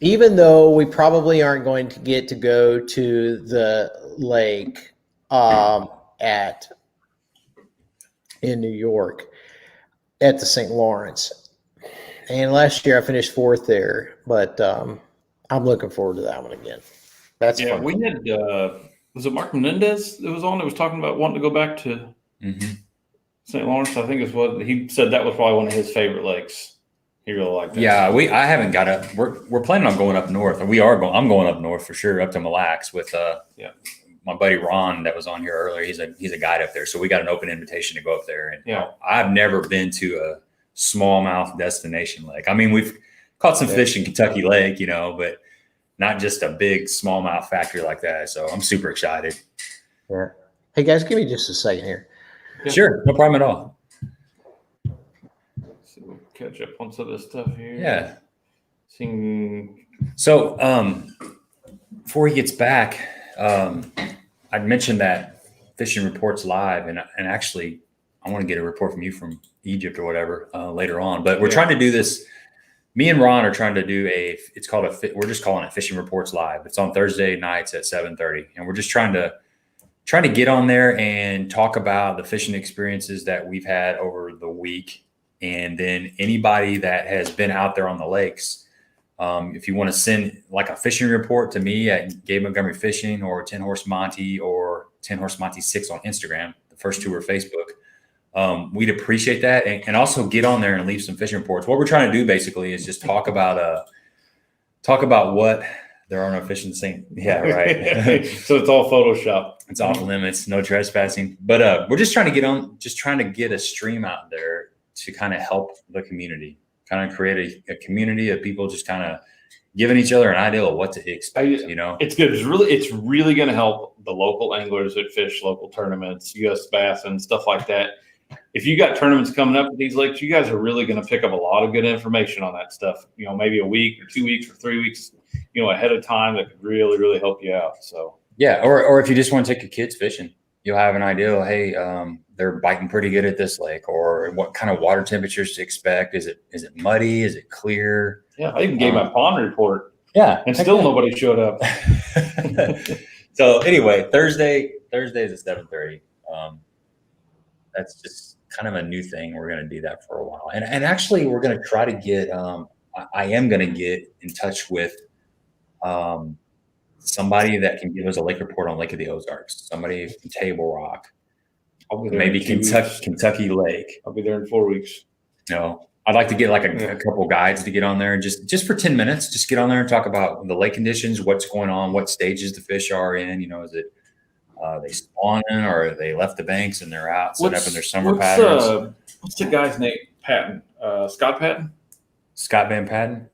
C: even though we probably aren't going to get to go to the lake in New York at the St. Lawrence. And last year I finished fourth there, but I'm looking forward to that one again. That's fun.
B: We had was it Mark Menendez that was on that was talking about wanting to go back to St. Lawrence? I think is what he said. That was probably one of his favorite lakes. He really liked that.
A: Yeah, I haven't got up. We're planning on going up north. I'm going up north for sure, up to Mille Lacs with my buddy Ron that was on here earlier. He's a guide up there, so we got an open invitation to go up there. And I've never been to a smallmouth destination lake. I mean, we've caught some fish in Kentucky Lake, but not just a big smallmouth factory like that. So I'm super excited.
C: Yeah. Hey guys, give me just a second here.
A: Sure, no problem at all.
B: Catch up on some of this stuff here.
A: Yeah.
B: So,
A: before he gets back, I'd mentioned that Fishing Reports Live, and actually, I want to get a report from you from Egypt or whatever later on. But we're trying to do this. Me and Ron are trying to do we're just calling it Fishing Reports Live. It's on Thursday nights at 7:30, and we're just trying to get on there and talk about the fishing experiences that we've had over the week. And then anybody that has been out there on the lakes, if you want to send like a fishing report to me at Gabe Montgomery Fishing or Tin Horse Monty or Tin Horse Monty 6 on Instagram, the first two are Facebook, we'd appreciate that. And also get on there and leave some fishing reports. What we're trying to do basically is just talk about what there are no fish in the sink. Yeah, right.
B: So it's all Photoshop.
A: It's off limits, no trespassing. But we're just trying to get a stream out there to kind of help the community, kind of create a community of people just kind of giving each other an idea of what to expect.
B: It's good. It's really going to help the local anglers that fish local tournaments, U.S. Bass and stuff like that. If you got tournaments coming up at these lakes, you guys are really going to pick up a lot of good information on that stuff. Maybe a week or 2 weeks or 3 weeks, ahead of time that could really, really help you out. So
A: yeah, or if you just want to take your kids fishing, you'll have an idea. Hey, they're biting pretty good at this lake, or what kind of water temperatures to expect. Is it muddy? Is it clear?
B: Yeah, I even gave my pond report.
A: Yeah,
B: and still nobody showed up.
A: So anyway, Thursday is at 7:30. That's just kind of a new thing. We're going to do that for a while, and actually, we're going to try to get. I am going to get in touch with somebody that can give us a lake report on Lake of the Ozarks. Somebody from Table Rock. Maybe Kentucky Lake.
B: I'll be there in 4 weeks.
A: I'd like to get like a couple guides to get on there and just for 10 minutes, just get on there and talk about the lake conditions, what's going on, what stages the fish are in. Is it they spawning or they left the banks and they're out set up in their summer patterns?
B: What's the guy's name? Patton. Scott Patton?
A: Scott Van Patten?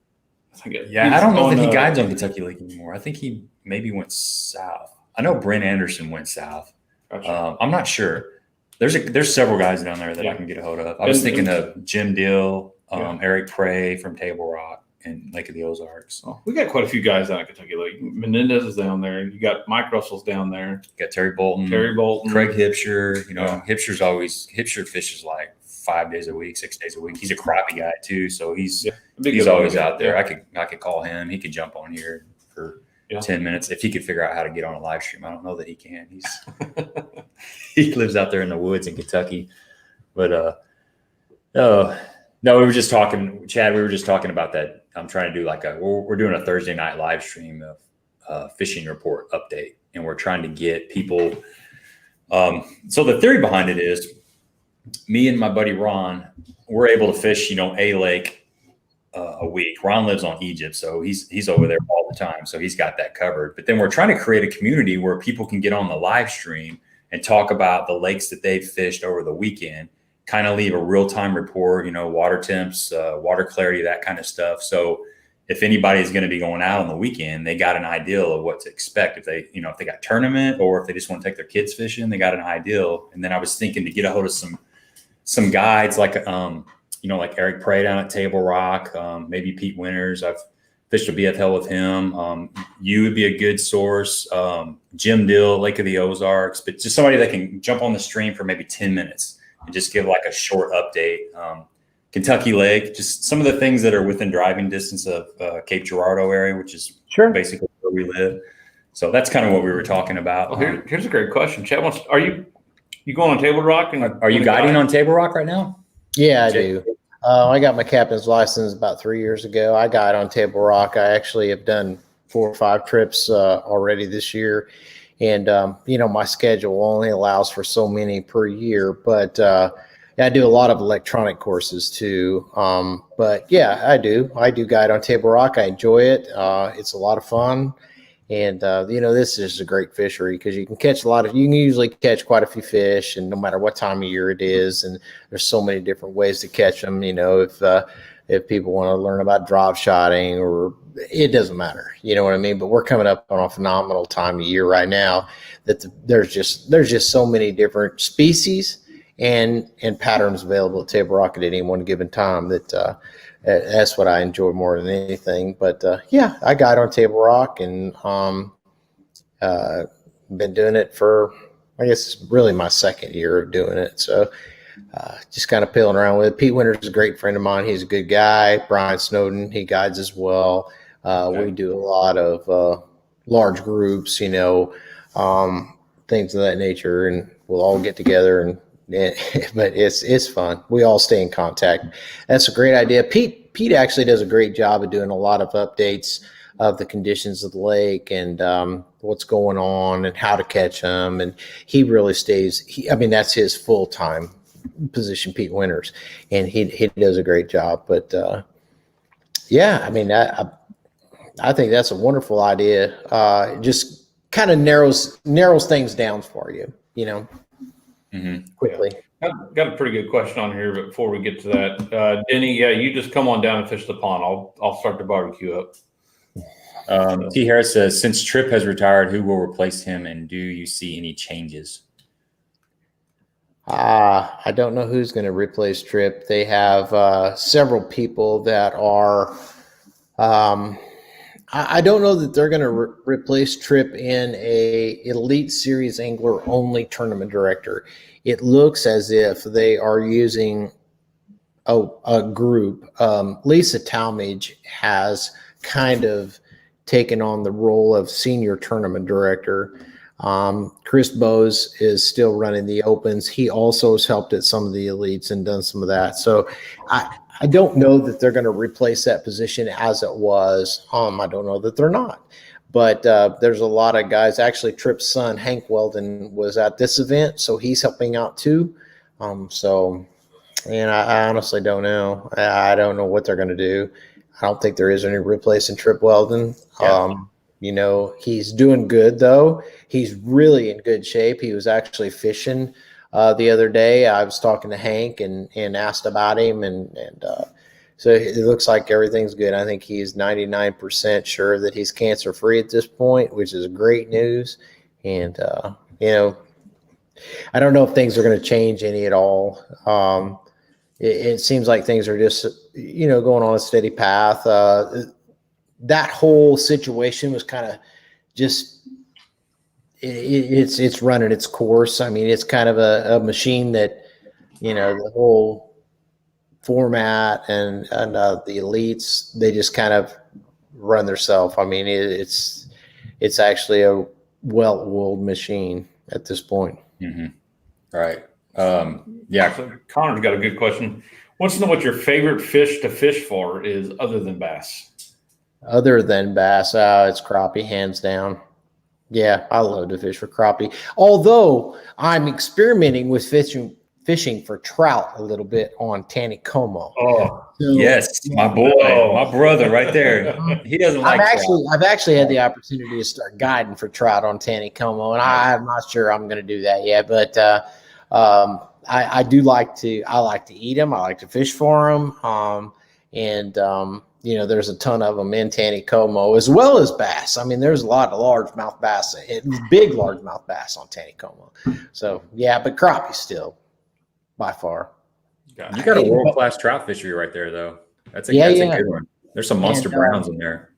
B: I
A: don't know that he guides on Kentucky Lake anymore. I think he maybe went south. I know Brent Anderson went south. Gotcha. I'm not sure. There's several guys down there that I can get a hold of. I was thinking of Jim Dill, Eric Prey from Table Rock, in Lake of the Ozarks.
B: Well, we got quite a few guys down at Kentucky Lake. Menendez is down there. You got Mike Russell's down there.
A: Got Terry Bolton, Craig Hipsher. Hipsher fishes like 5 days a week, 6 days a week. He's a crappie guy too, so he's always out there. I could call him. He could jump on here for 10 minutes if he could figure out how to get on a live stream. I don't know that he can. He lives out there in the woods in Kentucky. But no, we were just talking, Chad. We were just talking about that. I'm trying to do we're doing a Thursday night live stream of fishing report update, and we're trying to get people. So the theory behind it is, me and my buddy Ron, we're able to fish, a lake a week. Ron lives on Egypt, so he's over there all the time, so he's got that covered. But then we're trying to create a community where people can get on the live stream and talk about the lakes that they've fished over the weekend, kind of leave a real-time report, water temps, water clarity, that kind of stuff. So if anybody's going to be going out on the weekend, they got an idea of what to expect. If they, if they got tournament, or if they just want to take their kids fishing, they got an idea. And then I was thinking to get a hold of some guides like Eric Prey down at Table Rock, maybe Pete Winters. I've fished a BFL with him. You would be a good source. Jim Dill, Lake of the Ozarks, but just somebody that can jump on the stream for maybe 10 minutes and just give like a short update. Kentucky Lake, just some of the things that are within driving distance of Cape Girardeau area, which is basically where we live. So that's kind of what we were talking about.
B: Well, here's a great question. Chad wants, are you going on Table Rock? And
A: are you guiding on Table Rock right now?
C: Yeah, I do. I got my captain's license about 3 years ago. I guide on Table Rock. I actually have done 4 or 5 trips already this year. And, my schedule only allows for so many per year. But I do a lot of electronic courses too. But yeah, I do guide on Table Rock. I enjoy it. It's a lot of fun. And, this is a great fishery because you can usually catch quite a few fish, and no matter what time of year it is. And there's so many different ways to catch them. If people want to learn about drop shotting, or it doesn't matter, you know what I mean? But we're coming up on a phenomenal time of year right now that there's just so many different species and patterns available at Table Rock at any one given time that, that's what I enjoy more than anything. But I guide on Table Rock, and been doing it for, I guess it's really my second year of doing it. So just kind of pilling around with it. Pete Winters is a great friend of mine. He's a good guy. Brian Snowden, he guides as well. We do a lot of large groups, things of that nature, and we'll all get together but it's fun. We all stay in contact. That's a great idea. Pete actually does a great job of doing a lot of updates of the conditions of the lake and what's going on and how to catch them. And he really that's his full-time position, Pete Winters, and he does a great job. But I think that's a wonderful idea. Just kind of narrows things down for you, quickly.
B: I've got a pretty good question on here, but before we get to that, Denny, you just come on down and fish the pond. I'll start the barbecue up.
A: T. Harris says, since Tripp has retired, who will replace him, and do you see any changes?
C: I don't know who's going to replace Tripp. They have several people that are. I don't know that they're going to replace Tripp in a Elite Series angler only tournament director. It looks as if they are using a group. Lisa Talmadge has kind of taken on the role of senior tournament director. Chris Bowes is still running the opens. He also has helped at some of the elites and done some of that. So I don't know that they're going to replace that position as it was. I don't know that they're not. But there's a lot of guys. Actually, Tripp's son, Hank Weldon, was at this event, so he's helping out too. I honestly don't know. I don't know what they're going to do. I don't think there is any replacing Tripp Weldon. Yeah. He's doing good, though. He's really in good shape. He was actually fishing the other day. I was talking to Hank and asked about him, and so it looks like everything's good. I think he's 99% sure that he's cancer-free at this point, which is great news. And, I don't know if things are going to change any at all. it seems like things are just, going on a steady path. That whole situation was kind of just, it's running its course. I mean, it's kind of a machine that, the whole format and the elites, they just kind of run themselves. I mean, it's actually a well-oiled machine at this point.
A: Mm-hmm. Right. Yeah.
B: So Connor's got a good question. Wants to know what your favorite fish to fish for is other than bass.
C: Other than bass, it's crappie, hands down. Yeah, I love to fish for crappie. Although I'm experimenting with fishing for trout a little bit on Taneycomo.
B: Oh,
A: yes, my boy, my brother, right there. He doesn't like.
C: I've actually had the opportunity to start guiding for trout on Taneycomo, and I'm not sure I'm going to do that yet. But I do like to. I like to eat them. I like to fish for them. There's a ton of them in Taneycomo as well as bass. I mean, there's a lot of largemouth bass, big largemouth bass on Taneycomo. So yeah, but crappie still by far.
A: You got a world-class trout fishery right there, though. That's a good one. There's some monster browns in there.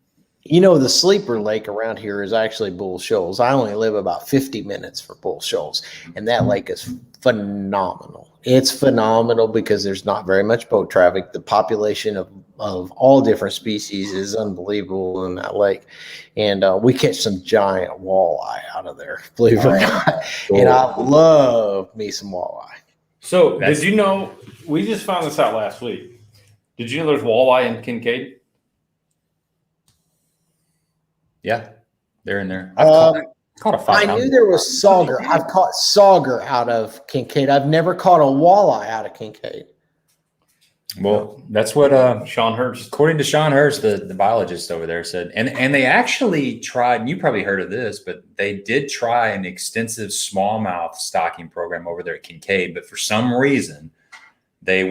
C: The sleeper lake around here is actually Bull Shoals. I only live about 50 minutes from Bull Shoals, and that lake is phenomenal. It's phenomenal because there's not very much boat traffic. The population of all different species is unbelievable in that lake. And we catch some giant walleye out of there, believe it or not. Cool. And I love me some walleye.
B: So did you know, we just found this out last week. Did you know there's walleye in Kincaid?
A: Yeah, they're in there. I've caught a 5
C: I knew there was sauger. I've caught sauger out of Kincaid. I've never caught a walleye out of Kincaid.
A: Well, that's what
B: Sean Hurst.
A: According to Sean Hurst, the biologist over there said, and they actually tried, and you probably heard of this, but they did try an extensive smallmouth stocking program over there at Kincaid, but for some reason they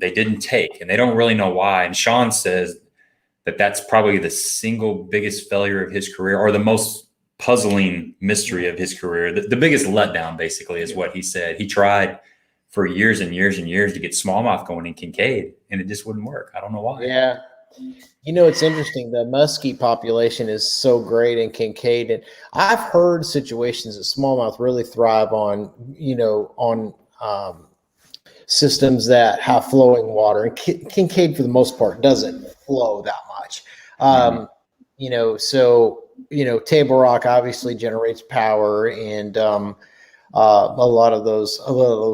A: didn't take, and they don't really know why. And Sean says that that's probably the single biggest failure of his career, or the most puzzling mystery of his career. The biggest letdown, basically, is what he said. He tried for years and years and years to get smallmouth going in Kincaid, and it just wouldn't work. I don't know why.
C: Yeah. It's interesting. The muskie population is so great in Kincaid. And I've heard situations that smallmouth really thrive on, systems that have flowing water. And Kincaid, for the most part, doesn't flow that much. Table Rock obviously generates power, and a lot of those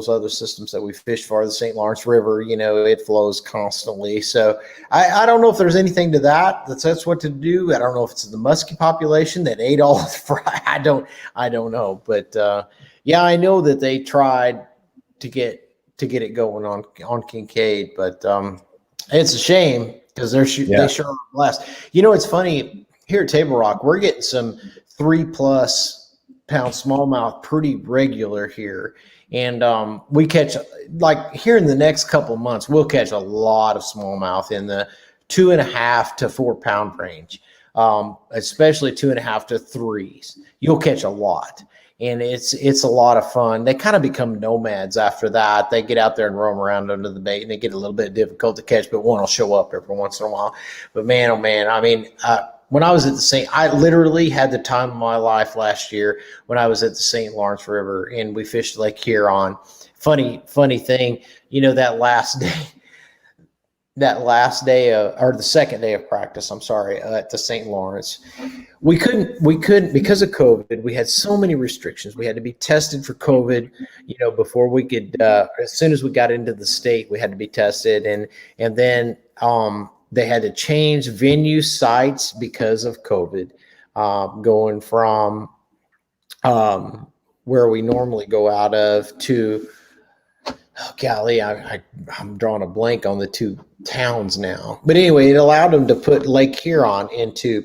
C: other systems that we fish for, the St. Lawrence River, it flows constantly. So I don't know if there's anything to that's what to do. I don't know if it's the muskie population that ate all of the fry. I don't know. But I know that they tried to get it going on Kincaid, but it's a shame because they sure are blessed. It's funny here at Table Rock, we're getting some 3+ pound smallmouth pretty regular here, and we catch, like, here in the next couple months, we'll catch a lot of smallmouth in the 2.5 to 4 pound range, especially 2.5 to 3s. You'll catch a lot, and it's a lot of fun. They kind of become nomads after that. They get out there and roam around under the bait, and they get a little bit difficult to catch, but one will show up every once in a while. But man, oh man, I mean, when I was at I literally had the time of my life last year when I was at the St. Lawrence River, and we fished Lake Huron. Funny thing, that last day or the second day of practice, at the St. Lawrence, we couldn't because of COVID. We had so many restrictions. We had to be tested for COVID, before we could. As soon as we got into the state, we had to be tested, and then they had to change venue sites because of COVID, going from where we normally go out of to, oh golly, I'm drawing a blank on the two towns now. But anyway, it allowed them to put Lake Huron into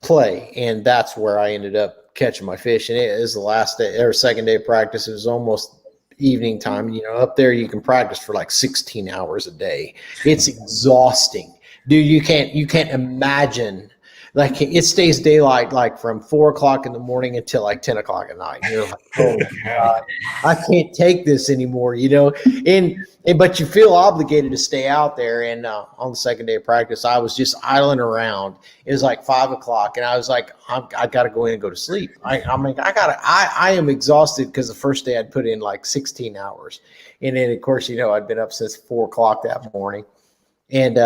C: play, and that's where I ended up catching my fish. And it was the last day or second day of practice. It was almost evening time. Up there you can practice for like 16 hours a day. It's exhausting. Dude, you can't imagine like it stays daylight like from 4 o'clock in the morning until like 10 o'clock at night. You're like, oh God, I can't take this anymore, and but you feel obligated to stay out there. And on the second day of practice, I was just idling around. It was like 5 o'clock, and I was like, I got to go in and go to sleep. I am exhausted because the first day I'd put in like 16 hours. And then, of course, I'd been up since 4 o'clock that morning. And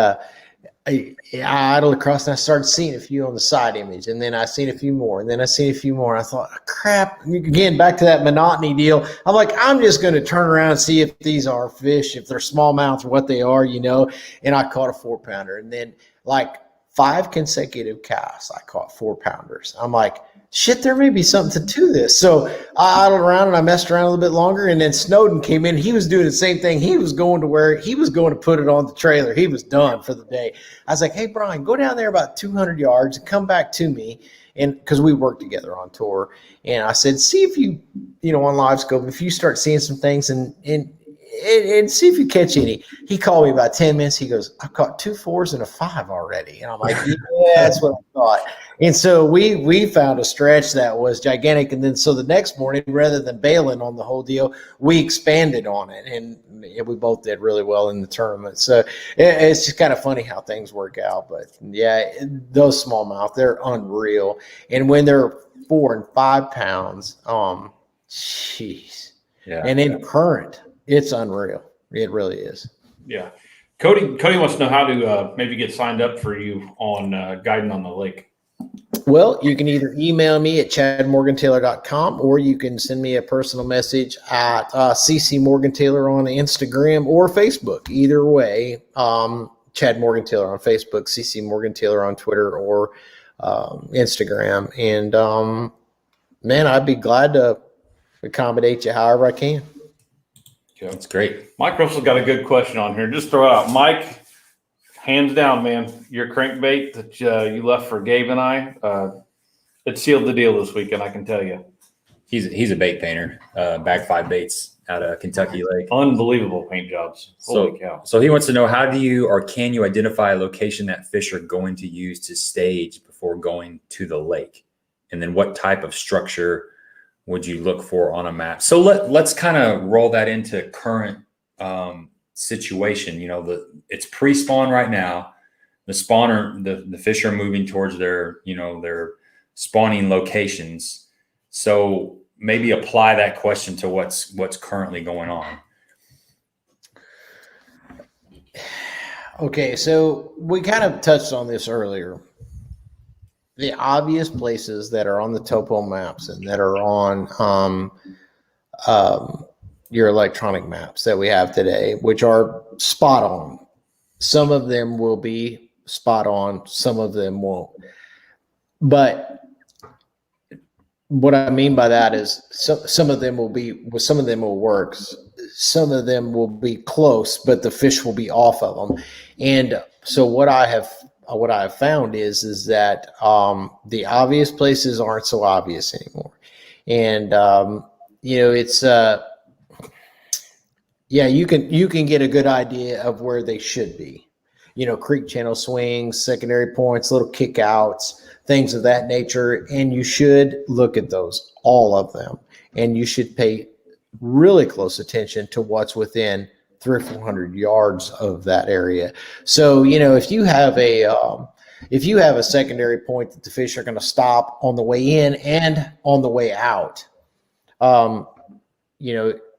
C: I idled across, and I started seeing a few on the side image. And then I seen a few more. And then I seen a few more. And I thought, crap, again, back to that monotony deal. I'm like, I'm just going to turn around and see if these are fish, if they're smallmouth or what they are, And I caught a 4-pounder. And then like 5 consecutive casts, I caught 4-pounders. I'm like, shit, there may be something to this. So I idled around and I messed around a little bit longer. And then Snowden came in. He was doing the same thing. He was going to put it on the trailer. He was done for the day. I was like, hey, Brian, go down there about 200 yards and come back to me. And because we worked together on tour. And I said, see if you, on live scope, if you start seeing some things and see if you catch any. He called me about 10 minutes. He goes, I've caught 2 4s and a 5 already. And I'm like, yeah, that's what I thought. And so we found a stretch that was gigantic. And then so the next morning, rather than bailing on the whole deal, we expanded on it. And we both did really well in the tournament. So it's just kind of funny how things work out. But yeah, those smallmouth, they're unreal. And when they're 4 and 5 pounds, jeez.
A: Yeah.
C: And in current, it's unreal. It really is.
B: Yeah. Cody wants to know how to maybe get signed up for you on guiding on the lake.
C: Well, you can either email me at chadmorgenthaler.com, or you can send me a personal message at CC Morgenthaler on Instagram or Facebook. Either way, Chad Morgenthaler on Facebook, CC Morgenthaler on Twitter or Instagram. And, man, I'd be glad to accommodate you however I can.
A: That's great.
B: Mike Russell's got a good question on here. Just throw it out. Mike, hands down, man, your crankbait that you left for Gabe and I, it sealed the deal this weekend, I can tell you.
A: He's a bait painter, Bag 5 Baits out of Kentucky Lake.
B: Unbelievable paint jobs. Holy cow.
A: So he wants to know, how do you or can you identify a location that fish are going to use to stage before going to the lake? And then what type of structure would you look for on a map? So let's kind of roll that into current situation. It's pre-spawn right now. The spawner, the fish are moving towards their spawning locations. So maybe apply that question to what's currently going on.
C: Okay, so we kind of touched on this earlier. The obvious places that are on the topo maps and that are on your electronic maps that we have today, which are spot on. Some of them will be spot on, some of them won't. But what I mean by that is some of them will work. Some of them will be close, but the fish will be off of them. And so what I have found is that the obvious places aren't so obvious anymore. And it's you can get a good idea of where they should be. Creek channel swings, secondary points, little kickouts, things of that nature. And you should look at those, all of them. And you should pay really close attention to what's within 300 or 400 yards of that area. So, if you have a secondary point that the fish are going to stop on the way in and on the way out,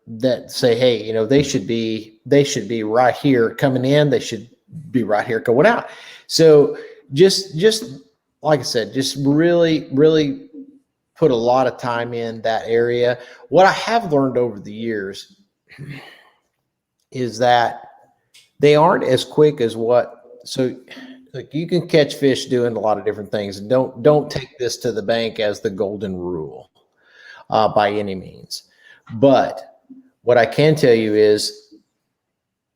C: that say, hey, they should be right here coming in. They should be right here going out. So just like I said, just really, really put a lot of time in that area. What I have learned over the years is that they aren't as quick as so like you can catch fish doing a lot of different things. Don't take this to the bank as the golden rule by any means. But what I can tell you is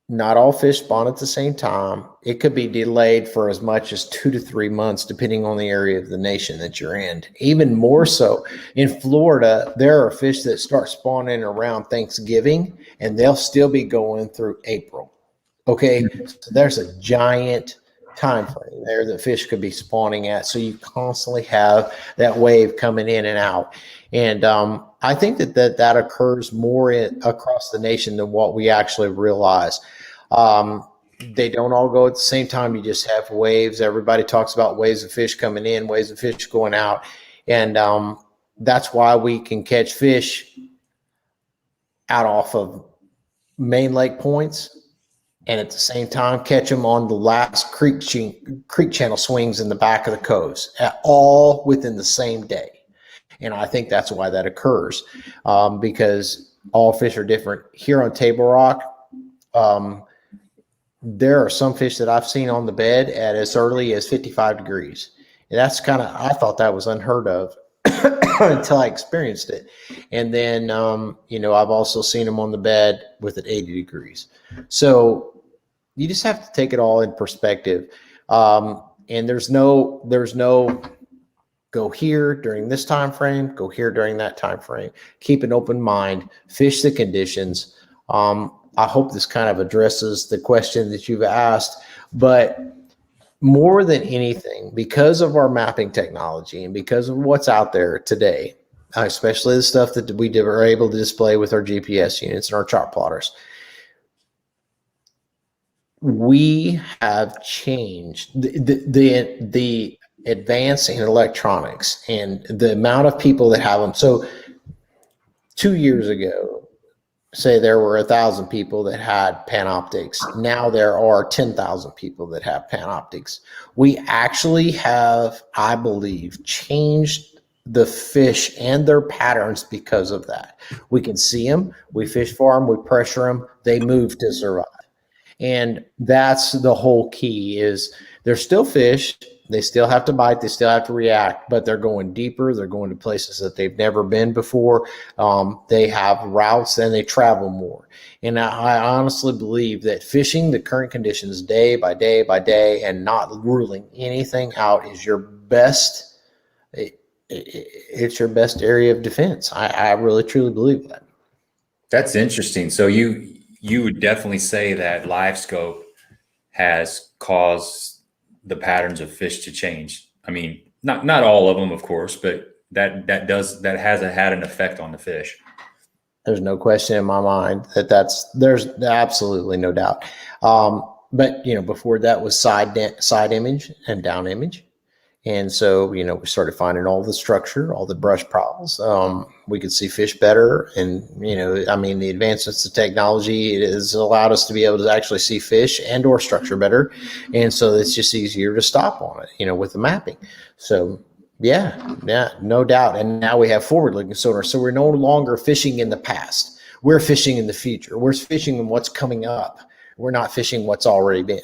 C: not all fish spawn at the same time. It could be delayed for as much as 2 to 3 months, depending on the area of the nation that you're in. Even more so in Florida, there are fish that start spawning around Thanksgiving, and they'll still be going through April. Okay, so there's a giant time frame there that fish could be spawning at. So you constantly have that wave coming in and out. And I think that occurs more across the nation than what we actually realize. They don't all go at the same time. You just have waves. Everybody talks about waves of fish coming in, waves of fish going out. And that's why we can catch fish out off of main lake points, and at the same time catch them on the last creek channel swings in the back of the coves, all within the same day. And I think that's why that occurs, because all fish are different. Here on Table Rock, there are some fish that I've seen on the bed at as early as 55 degrees. And that's I thought that was unheard of until I experienced it. And then, I've also seen them on the bed with it 80 degrees. So you just have to take it all in perspective. And there's no go here during this time frame, go here during that time frame. Keep an open mind, fish the conditions. I hope this kind of addresses the question that you've asked, but more than anything, because of our mapping technology and because of what's out there today, especially the stuff that we are able to display with our GPS units and our chart plotters, we have changed the advance in electronics and the amount of people that have them. So 2 years ago, say there were 1,000 people that had Panoptics. Now there are 10,000 people that have Panoptics. We actually have, I believe, changed the fish and their patterns because of that. We can see them, we fish for them, we pressure them, they move to survive. And that's the whole key is they're still fish. They still have to bite. They still have to react, but they're going deeper. They're going to places that they've never been before. They have routes and they travel more. And I honestly believe that fishing the current conditions day by day by day and not ruling anything out is your best. It's your best area of defense. I really truly believe that.
A: That's interesting. So you would definitely say that live scope has caused the patterns of fish to change. I mean, not all of them, of course, but that has had an effect on the fish.
C: There's no question in my mind there's absolutely no doubt. But before that was side image and down image. And so, we started finding all the structure, all the brush problems. We could see fish better. And, the advancements of technology, it has allowed us to be able to actually see fish and or structure better. And so it's just easier to stop on it, with the mapping. So, yeah, no doubt. And now we have forward-looking sonar. So we're no longer fishing in the past. We're fishing in the future. We're fishing in what's coming up. We're not fishing what's already been.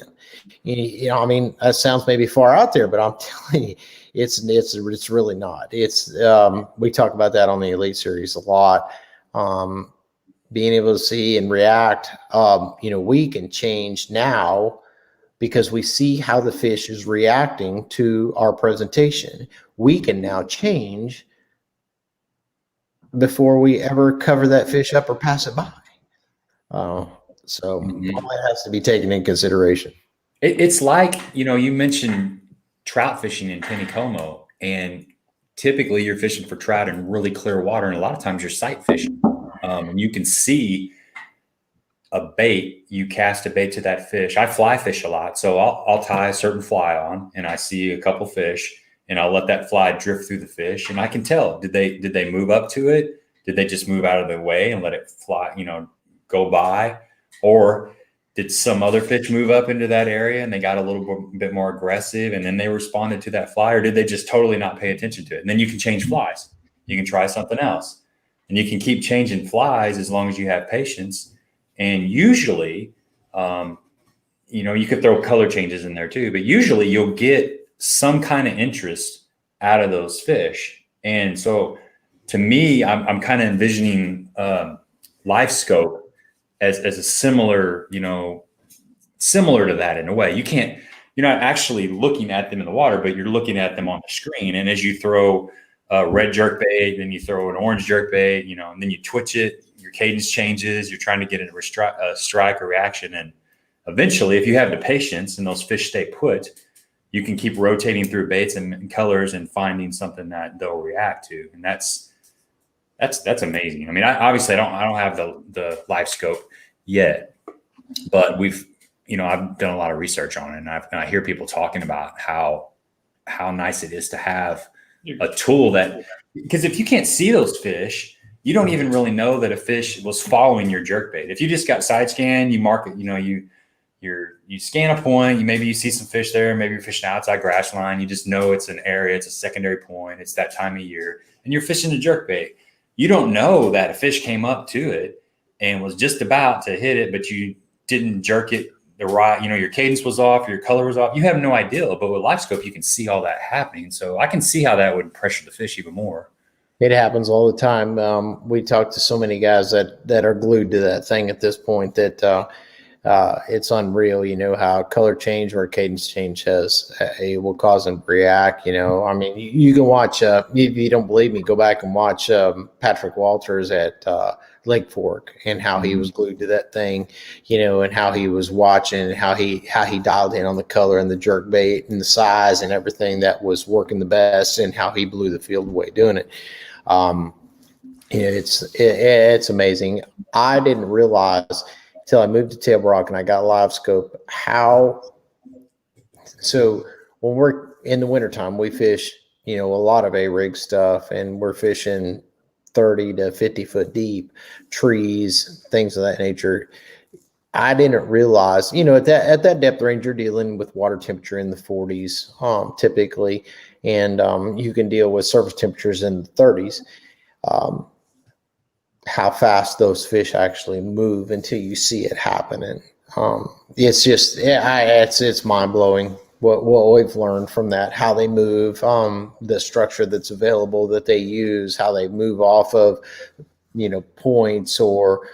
C: That sounds maybe far out there, but I'm telling you, it's really not. We talk about that on the Elite Series a lot. Being able to see and react, we can change now because we see how the fish is reacting to our presentation. We can now change before we ever cover that fish up or pass it by. So all that has to be taken in consideration.
A: It's like, you mentioned trout fishing in Tennecomo, and typically you're fishing for trout in really clear water. And a lot of times you're sight fishing. And you can see a bait, you cast a bait to that fish. I fly fish a lot. So I'll tie a certain fly on and I see a couple fish and I'll let that fly drift through the fish. And I can tell, did they move up to it? Did they just move out of the way and let it fly, go by? Or did some other fish move up into that area and they got a little bit more aggressive and then they responded to that fly? Or did they just totally not pay attention to it? And then you can change flies. You can try something else. And you can keep changing flies as long as you have patience. And usually, you could throw color changes in there too, but usually you'll get some kind of interest out of those fish. And so to me, I'm kind of envisioning live scope as a similar to that in a way. You're not actually looking at them in the water, but you're looking at them on the screen. And as you throw a red jerk bait, then you throw an orange jerk bait, and then you twitch it, your cadence changes, you're trying to get a strike or reaction. And eventually, if you have the patience and those fish stay put, you can keep rotating through baits and colors and finding something that they'll react to. And that's amazing. I mean, I obviously don't have the live scope yet, but I've done a lot of research on it, and I hear people talking about how nice it is to have a tool that, because if you can't see those fish, you don't even really know that a fish was following your jerkbait. If you just got side scan, you mark it, you scan a point, maybe you see some fish there, maybe you're fishing outside grass line, you just know it's an area, it's a secondary point, it's that time of year, and you're fishing a jerkbait. You don't know that a fish came up to it and was just about to hit it, but you didn't jerk it the right, your cadence was off, your color was off. You have no idea, but with live scope, you can see all that happening. So I can see how that would pressure the fish even more.
C: It happens all the time. We talk to so many guys that are glued to that thing at this point that it's unreal, how color change or cadence change will cause them to react. I mean, you can watch, if you don't believe me, go back and watch Patrick Walters at Lake Fork and how he was glued to that thing, and how he was watching and how he dialed in on the color and the jerk bait and the size and everything that was working the best, and how he blew the field away doing it. It's amazing. I didn't realize until I moved to Table Rock and I got live scope so when we're in the wintertime, we fish, a lot of A-rig stuff, and we're fishing 30 to 50 foot deep, trees, things of that nature. I didn't realize, at that depth range, you're dealing with water temperature in the 40s, typically, and you can deal with surface temperatures in the 30s. How fast those fish actually move until you see it happening. It's just, it's mind blowing what we've learned from that, how they move, the structure that's available that they use, how they move off of, points or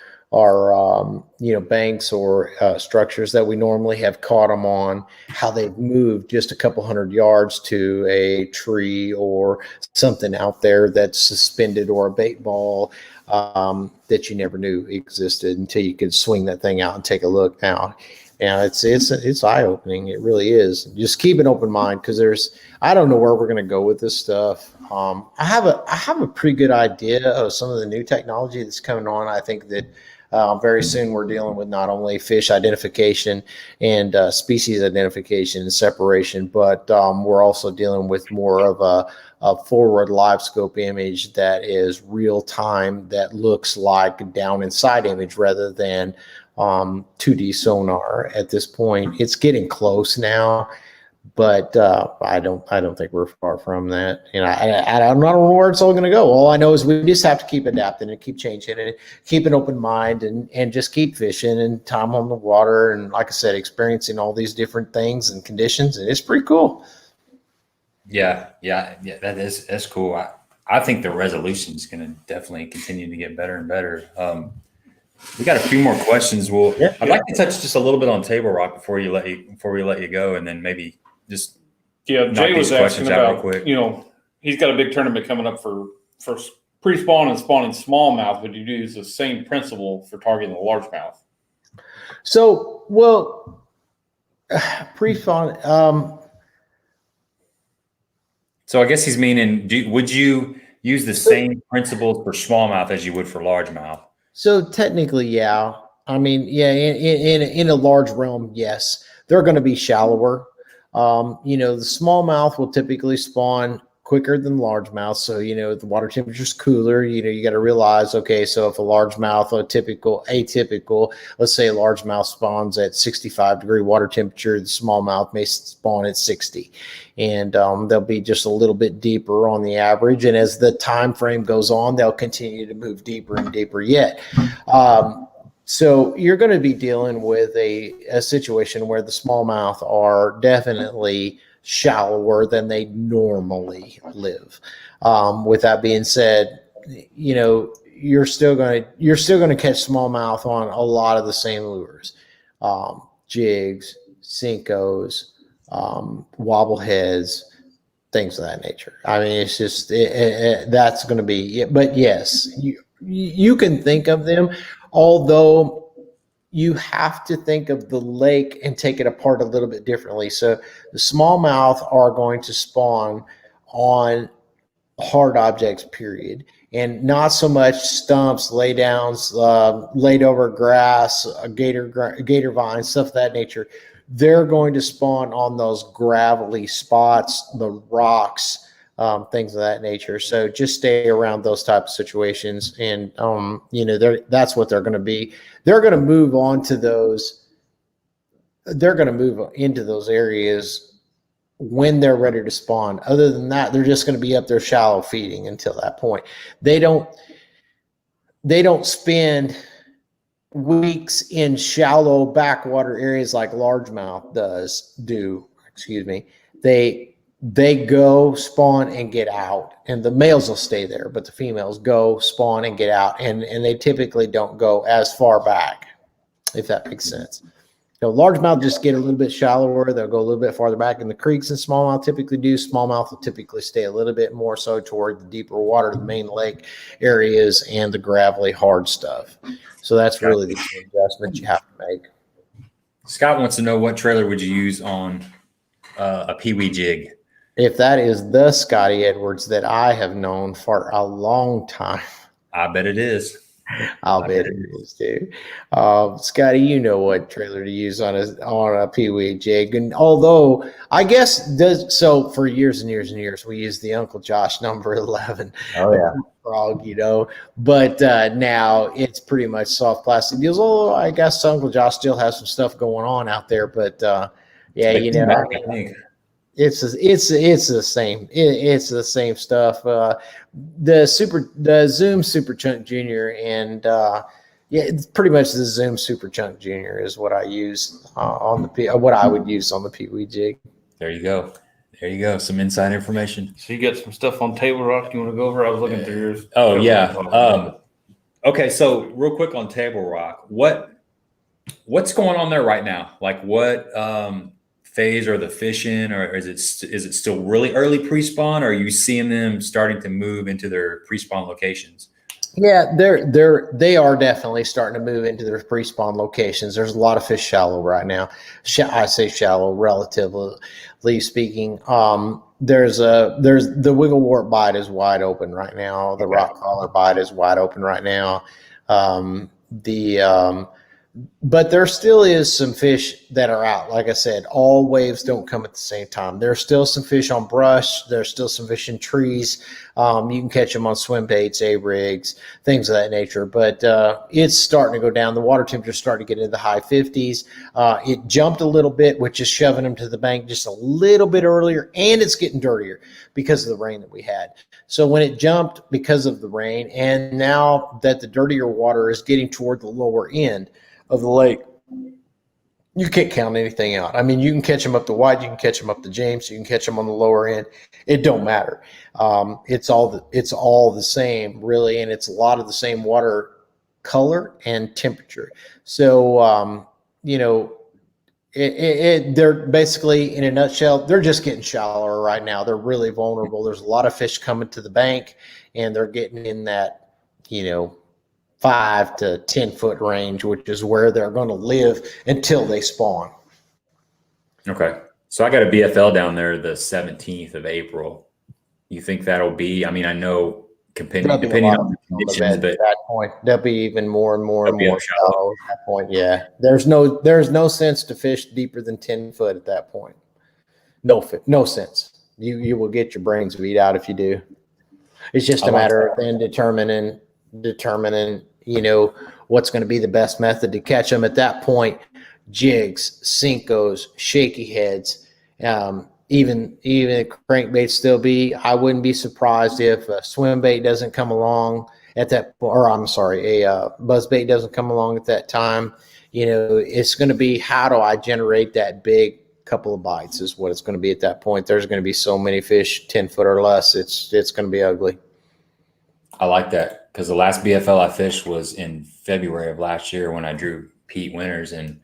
C: banks or structures that we normally have caught them on, how they've moved just a couple hundred yards to a tree or something out there that's suspended, or a bait ball that you never knew existed until you could swing that thing out and take a look now. And it's eye-opening. It really is. Just keep an open mind, because I don't know where we're going to go with this stuff. I have a pretty good idea of some of the new technology that's coming on. I think that very soon we're dealing with not only fish identification and species identification and separation, but we're also dealing with more of a forward live scope image that is real time, that looks like down inside image rather than 2D sonar at this point. It's getting close now, but I don't think we're far from that. I don't know where it's all going to go. All I know is we just have to keep adapting and keep changing and keep an open mind and just keep fishing and time on the water. And like I said, experiencing all these different things and conditions. And it's pretty cool.
A: Yeah. That's cool. I think the resolution is going to definitely continue to get better and better. We got a few more questions. I'd like to touch just a little bit on Table Rock before we let you go, and then maybe just
B: Jay was asking about, he's got a big tournament coming up for pre-spawn and spawning smallmouth. Would you use the same principle for targeting the largemouth?
C: So, pre-spawn.
A: So I guess he's meaning, would you use the same principles for smallmouth as you would for largemouth?
C: So technically, yeah. I mean, yeah, in a large realm, yes. They're going to be shallower. The smallmouth will typically spawn quicker than largemouth. So, the water temperature is cooler. You got to realize, okay, so if a largemouth, atypical, let's say a largemouth spawns at 65-degree water temperature, the smallmouth may spawn at 60. And they'll be just a little bit deeper on the average. And as the time frame goes on, they'll continue to move deeper and deeper yet. So you're going to be dealing with a situation where the smallmouth are definitely shallower than they normally live. With that being said, you're still going to catch smallmouth on a lot of the same lures, jigs, Cincos, wobbleheads, things of that nature. I mean, it's just that's going to be. But yes, you can think of them, although you have to think of the lake and take it apart a little bit differently. So the smallmouth are going to spawn on hard objects, period, and not so much stumps, laydowns, laid over grass, gator vines, stuff of that nature. They're going to spawn on those gravelly spots, the rocks, things of that nature. So just stay around those type of situations, and that's what they're going to be. They're going to move on to those. They're going to move into those areas when they're ready to spawn. Other than that, they're just going to be up there shallow feeding until that point. They don't spend weeks in shallow backwater areas like largemouth do. Excuse me. They go spawn and get out, and the males will stay there, but the females go spawn and get out, and they typically don't go as far back, if that makes sense. Largemouth just get a little bit shallower. They'll go a little bit farther back, and the creeks and smallmouth typically do. Smallmouth will typically stay a little bit more so toward the deeper water, the main lake areas, and the gravelly hard stuff. So that's really the key adjustment you have to make.
A: Scott wants to know, what trailer would you use on a Peewee Jig?
C: If that is the Scotty Edwards that I have known for a long time.
A: I bet it is.
C: I'll bet it is too. Scotty, you know what trailer to use on a Peewee Jig. And although I guess for years and years and years, we used the Uncle Josh number 11.
A: Oh yeah.
C: Frog, but now it's pretty much soft plastic deals. Although I guess Uncle Josh still has some stuff going on out there, but yeah,
A: I think.
C: It's the same. It's the same stuff. The Zoom Super Chunk Junior, and it's pretty much the Zoom Super Chunk Junior is what I use what I would use on the Peewee Jig.
A: There you go. Some inside information.
B: So you got some stuff on Table Rock you want to go over? I was looking through yours.
A: Oh yeah. Okay, so real quick on Table Rock, what's going on there right now? Like what phase are the fish in, or is it still really early pre-spawn, or are you seeing them starting to move into their pre-spawn locations?
C: Yeah, they are definitely starting to move into their pre-spawn locations. There's a lot of fish shallow right now. I say shallow, relatively speaking. There's the wiggle wart bite is wide open right now. The rock crawler bite is wide open right now. But there still is some fish that are out. Like I said, all waves don't come at the same time. There's still some fish on brush. There's still some fish in trees. You can catch them on swim baits, A-rigs, things of that nature. But it's starting to go down. The water temperature's starting to get into the high 50s. It jumped a little bit, which is shoving them to the bank just a little bit earlier, and it's getting dirtier because of the rain that we had. So when it jumped because of the rain, and now that the dirtier water is getting toward the lower end of the lake, you can't count anything out. I mean, you can catch them up the wide, you can catch them up the James, you can catch them on the lower end. It don't matter. It's all the same, really, and it's a lot of the same water color and temperature. So, they're basically, in a nutshell, they're just getting shallower right now. They're really vulnerable. There's a lot of fish coming to the bank, and they're getting in that, 5 to 10 foot range, which is where they're going to live until they spawn.
A: Okay. So I got a BFL down there the 17th of April. You think that'll be, I mean, I know depending on the conditions, but at
C: that point, there'll be even more and more and more shallow at that point. Yeah. There's no sense to fish deeper than 10 foot at that point. No sense. You will get your brains beat out if you do. It's just a matter of then determining, what's going to be the best method to catch them at that point. Jigs, Cincos, shaky heads, even crankbait still be. I wouldn't be surprised if a swim bait doesn't come along at that, or I'm sorry, a buzz bait doesn't come along at that time. It's going to be, how do I generate that big couple of bites is what it's going to be at that point. There's going to be so many fish 10 foot or less. It's going to be ugly.
A: I like that, because the last BFL I fished was in February of last year when I drew Pete Winters, and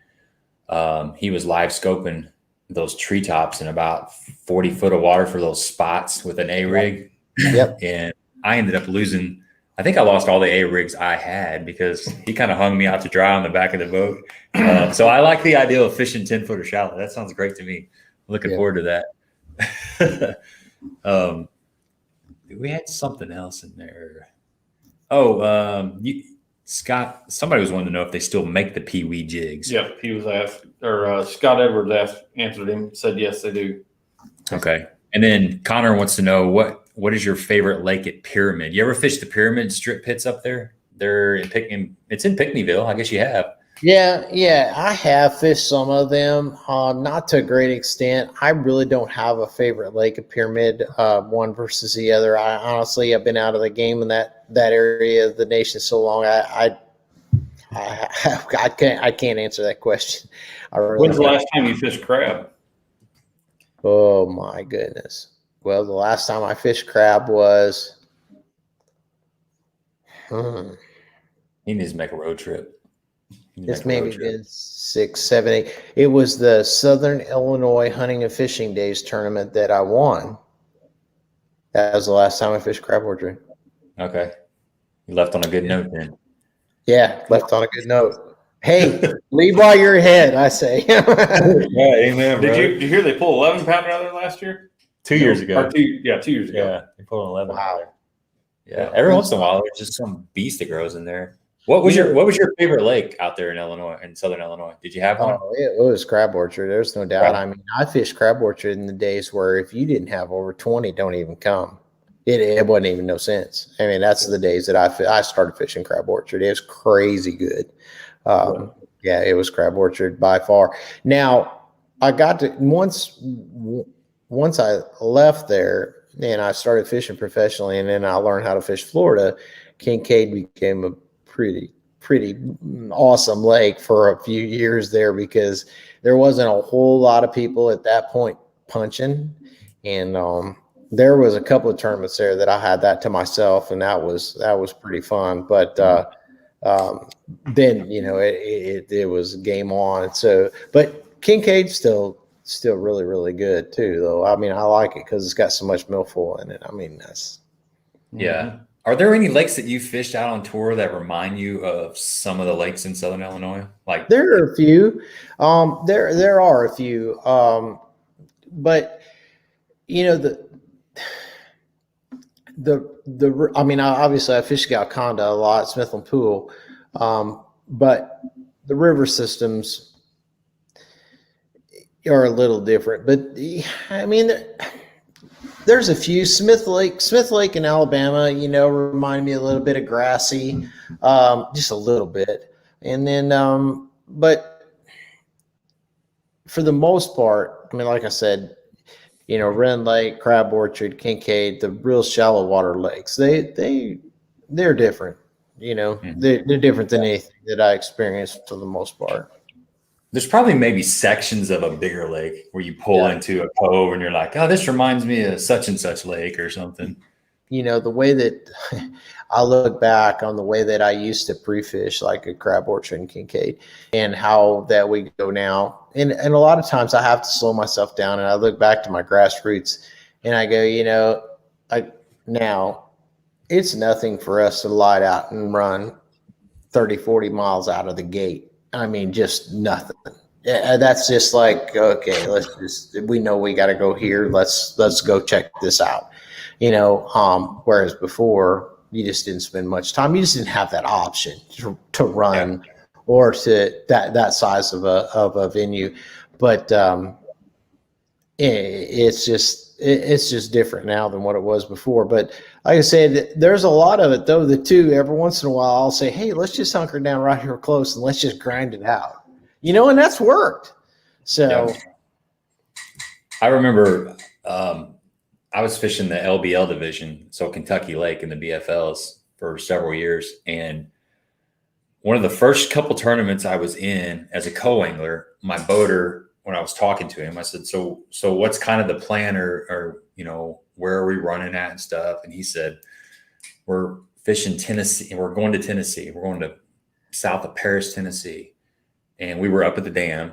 A: he was live scoping those treetops in about 40 foot of water for those spots with an A-rig.
C: Yep.
A: And I ended up losing I think I lost all the A rigs I had because he kind of hung me out to dry on the back of the boat. So I like the idea of fishing 10-foot or shallow. That sounds great to me. Looking forward to that. We had something else in there. Scott, somebody was wanting to know if they still make the Peewee jigs.
B: Yep, he was asked, or Scott Edwards answered him, said yes, they do.
A: Okay. And then Connor wants to know what is your favorite lake at Pyramid? You ever fish the Pyramid strip pits up there? It's in Pinckneyville. I guess you have.
C: Yeah, I have fished some of them, not to a great extent. I really don't have a favorite lake at Pyramid, one versus the other. I've been out of the game in that area of the nation so long. I can't answer that question.
B: When's the last time you fished crab?
C: Oh my goodness. Well, the last time I fished crab was.
A: He needs to make a road trip.
C: It's maybe been 6, 7, 8. It was the Southern Illinois Hunting and Fishing Days tournament that I won. That was the last time I fished crab orchard.
A: Okay. You left on a good note then.
C: Yeah, left on a good note. Hey, leave while you're ahead, I say.
A: Yeah, amen, bro.
B: Did you hear they pulled 11 pounder out of there last year?
A: 2 years ago.
B: Or 2 years ago.
A: Yeah, they pulled an 11 out there. Yeah,
B: Yeah.
A: every once in a while there's just some beast that grows in there. What was your favorite lake out there in Illinois, in Southern Illinois? Did you have one?
C: Oh, it was crab orchard. There's no doubt. I mean, I fished crab orchard in the days where if you didn't have over 20, don't even come. It wasn't even no sense. I mean, that's the days that I started fishing crab orchard. It was crazy good. Yeah, it was crab orchard by far. Now, I got to once I left there and I started fishing professionally, and then I learned how to fish Florida. Kincaid became a pretty awesome lake for a few years there because there wasn't a whole lot of people at that point punching, and there was a couple of tournaments there that I had that to myself, and that was pretty fun. But then it was game on. So, but Kincaid's still really, really good too, though. I mean, I like it because it's got so much milfoil in it. I mean, that's
A: yeah. Are there any lakes that you fished out on tour that remind you of some of the lakes in Southern Illinois? Like
C: there are a few. There are a few. But I mean, obviously I fished Galconda a lot, Smithland Pool, but the river systems are a little different. But I mean, there's a few. Smith Lake in Alabama, remind me a little bit of Grassy, just a little bit. And then, but for the most part, I mean, like I said, Wren Lake, Crab Orchard, Kincaid, the real shallow water lakes, they're different. They're different than anything that I experienced for the most part.
A: There's probably maybe sections of a bigger lake where you pull into a cove and you're like, oh, this reminds me of such and such lake or something.
C: The way that I look back on the way that I used to pre-fish like a Crab Orchard and Kincaid and how that we go now. And a lot of times I have to slow myself down and I look back to my grassroots and I go, now it's nothing for us to light out and run 30, 40 miles out of the gate. I mean, just nothing. Yeah, that's just like, okay, we know we got to go here. Let's go check this out. Whereas before you just didn't spend much time. You just didn't have that option to run or to that size of a venue. But it's just different now than what it was before. But like I said, there's a lot of it though. Every once in a while I'll say, hey, let's just hunker down right here close and let's just grind it out. And that's worked. So
A: I remember I was fishing the LBL division, so Kentucky Lake in the BFLs for several years. And one of the first couple tournaments I was in as a co-angler, my boater, when I was talking to him, I said, so what's kind of the plan or where are we running at and stuff? And he said, we're fishing Tennessee. We're going to Tennessee. We're going to south of Paris, Tennessee. And we were up at the dam.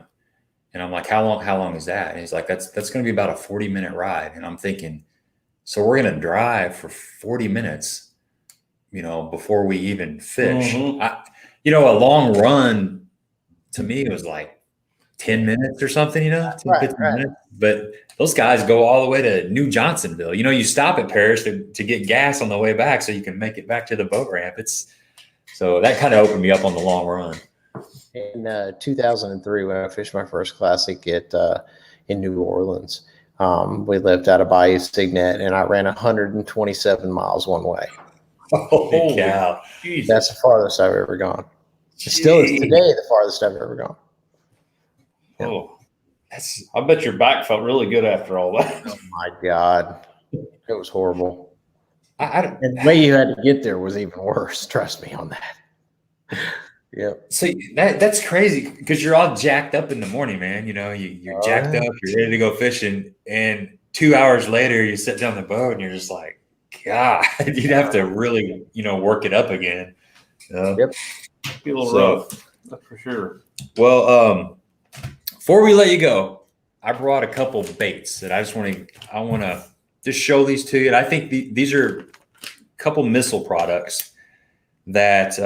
A: And I'm like, how long is that? And he's like, that's going to be about a 40-minute ride. And I'm thinking, so we're going to drive for 40 minutes, before we even fish.
B: Mhm.
A: A long run to me was like 10 minutes or something, 10,
C: Right,
A: 15
C: right.
A: minutes. But those guys go all the way to New Johnsonville. You stop at Paris to get gas on the way back so you can make it back to the boat ramp. So that kind of opened me up on the long run.
C: In 2003, when I fished my first classic in New Orleans, we lived out of Bayou Signet, and I ran 127 miles one way.
A: Holy cow.
B: Jesus.
C: That's the farthest I've ever gone. It still is today the farthest I've ever gone. Yeah.
B: Oh, I bet your back felt really good after all that.
C: Oh my God, it was horrible.
A: And
C: the way you had to get there was even worse. Trust me on that. Yep.
A: So that's crazy because you're all jacked up in the morning, man. You're jacked up, you're ready to go fishing, and 2 hours later you sit down the boat and you're just like, God, you'd have to really, work it up again.
C: Yep.
B: Be a little rough, that's for sure.
A: Well, before we let you go, I brought a couple baits that I want to just show these to you. And I think these are a couple missile products that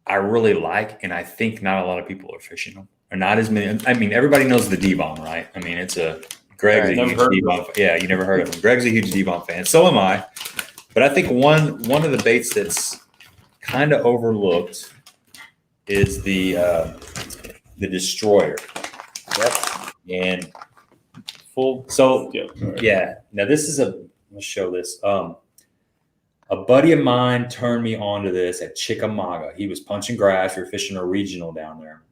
A: I really like, and I think not a lot of people are fishing them, or not as many. I mean, everybody knows the D-bomb, right? I mean, Greg's a huge D-bomb. Yeah, you never heard of him. Greg's a huge D-bomb fan. So am I. But I think one of the baits that's kind of overlooked is the Destroyer.
C: Yep.
A: And yeah. Now this is let's show this. A buddy of mine turned me onto this at Chickamauga. He was punching grass. We were fishing a regional down there.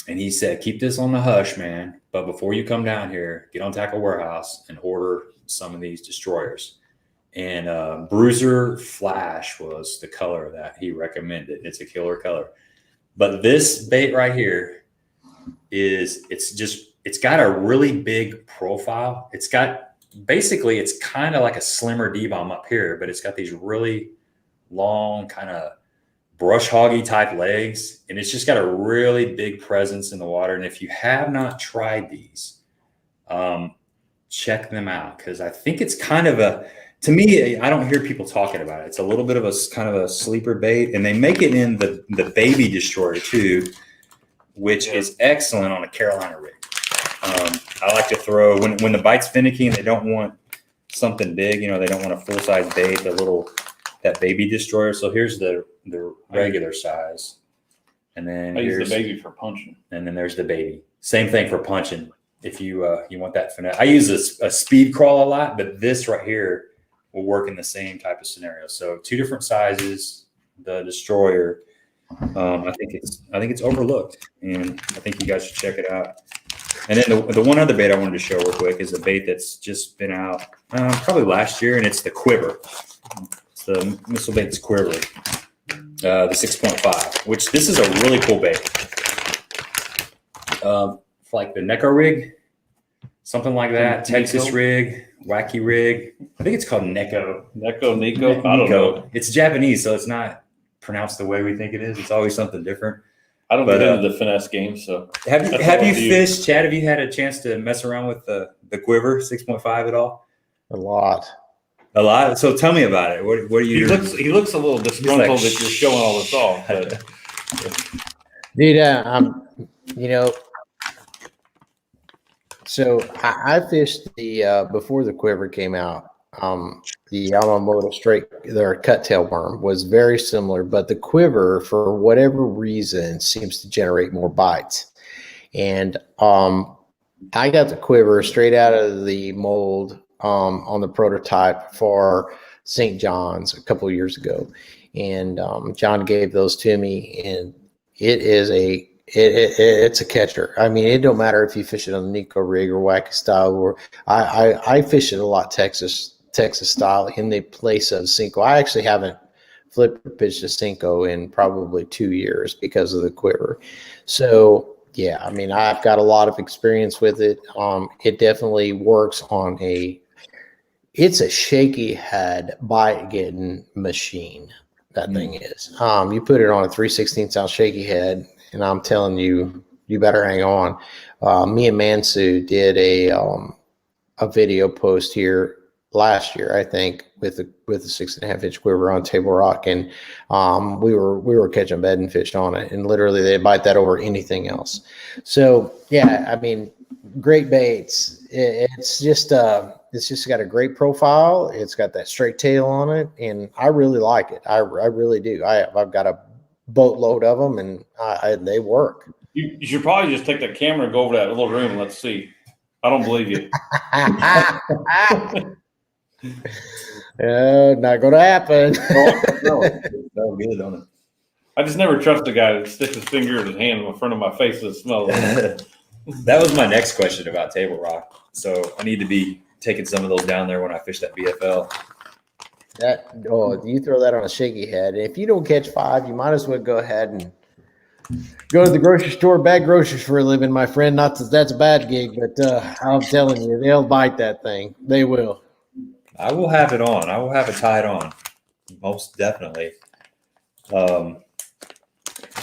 A: And he said, keep this on the hush, man. But before you come down here, get on Tackle Warehouse and order some of these Destroyers. And Bruiser Flash was the color that he recommended. It's a killer color. But this bait right here it's got a really big profile. It's kind of like a slimmer D-bomb up here, but it's got these really long kind of brush hoggy type legs. And it's just got a really big presence in the water. And if you have not tried these, check them out. Cause I think it's kind of to me, I don't hear people talking about it. It's a little bit of a kind of a sleeper bait, and they make it in the baby Destroyer too, which is excellent on a Carolina rig. I like to throw when the bite's finicky and they don't want something big, they don't want a full size bait, that baby Destroyer. So here's the regular size, and then
B: I use the baby for punching,
A: and then there's the baby. Same thing for punching. If you want that finesse, I use a speed crawl a lot, but this right here will work in the same type of scenario. So 2 different sizes. The Destroyer, I think it's overlooked, and I think you guys should check it out. And then the one other bait I wanted to show real quick is a bait that's just been out probably last year, and it's the Quiver. It's the missile bait's Quiver, the 6.5, which this is a really cool bait. Like the Neko rig, something like that. Texas rig, wacky rig. I think it's called Neko.
B: Neko. I don't know.
A: It's Japanese, so it's not pronounced the way we think it is. It's always something different.
B: I don't get into the finesse game, so
A: have you fished, Chad? Have you had a chance to mess around with the Quiver 6.5 at all?
C: A lot.
A: So tell me about it. What are you?
B: He looks a little disgruntled that you're showing all this off. But.
C: Dude, so I fished before the Quiver came out. The Yamamoto their cut-tail worm was very similar, but the Quiver, for whatever reason, seems to generate more bites. And I got the Quiver straight out of the mold on the prototype for St. John's a couple of years ago, and John gave those to me, and it's a catcher. I mean, it don't matter if you fish it on the Neko rig or wacky style, or I fish it a lot Texas style in the place of Cinco. I actually haven't flipped or pitched a Cinco in probably 2 years because of the Quiver. So yeah, I mean, I've got a lot of experience with it. It definitely works on it's a shaky head bite getting machine. That thing is. You put it on a 3/16 ounce shaky head, and I'm telling you, you better hang on. Me and Mansu did a video post here last year, I think, with a 6.5-inch quiver on Table Rock, and we were catching bedding-fish on it, and literally they bite that over anything else. So yeah, I mean, great baits. It's just got a great profile. It's got that straight tail on it, and I really like it. I really do. I've got a boatload of them, and they work.
B: You should probably just take that camera and go over to that little room and let's see. I don't believe you.
C: Not going to happen.
A: No, good on it.
B: I just never trust a guy to stick his finger in his hand in front of my face and smell it.
A: That was my next question about Table Rock. So I need to be taking some of those down there when I fish that BFL.
C: You throw that on a shaky head. If you don't catch 5, you might as well go ahead and go to the grocery store, bag groceries for a living, my friend. Not that that's a bad gig, but I'm telling you, they'll bite that thing. They will.
A: I will have it on. I will have it tied on. Most definitely. All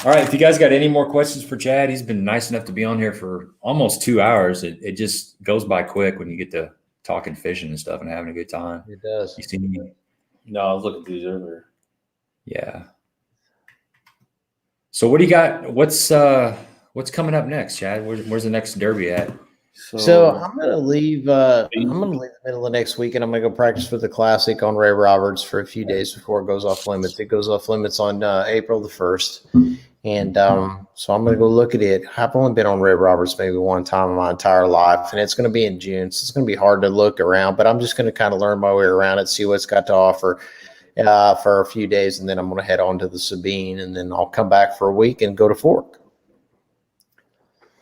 A: right. If you guys got any more questions for Chad, he's been nice enough to be on here for almost 2 hours. It just goes by quick when you get to talking fishing and stuff and having a good time.
C: It does.
A: You see me?
B: No, I was looking through these earlier.
A: Yeah. So what do you got? What's coming up next, Chad? Where's the next derby at?
C: So I'm gonna leave. I'm gonna leave the middle of next week, and I'm gonna go practice for the Classic on Ray Roberts for a few days before it goes off limits. It goes off limits on April the 1st, and so I'm gonna go look at it. I've only been on Ray Roberts maybe one time in my entire life, and it's gonna be in June, so it's gonna be hard to look around. But I'm just gonna kind of learn my way around it, see what's got to offer for a few days, and then I'm gonna head on to the Sabine, and then I'll come back for a week and go to Fork.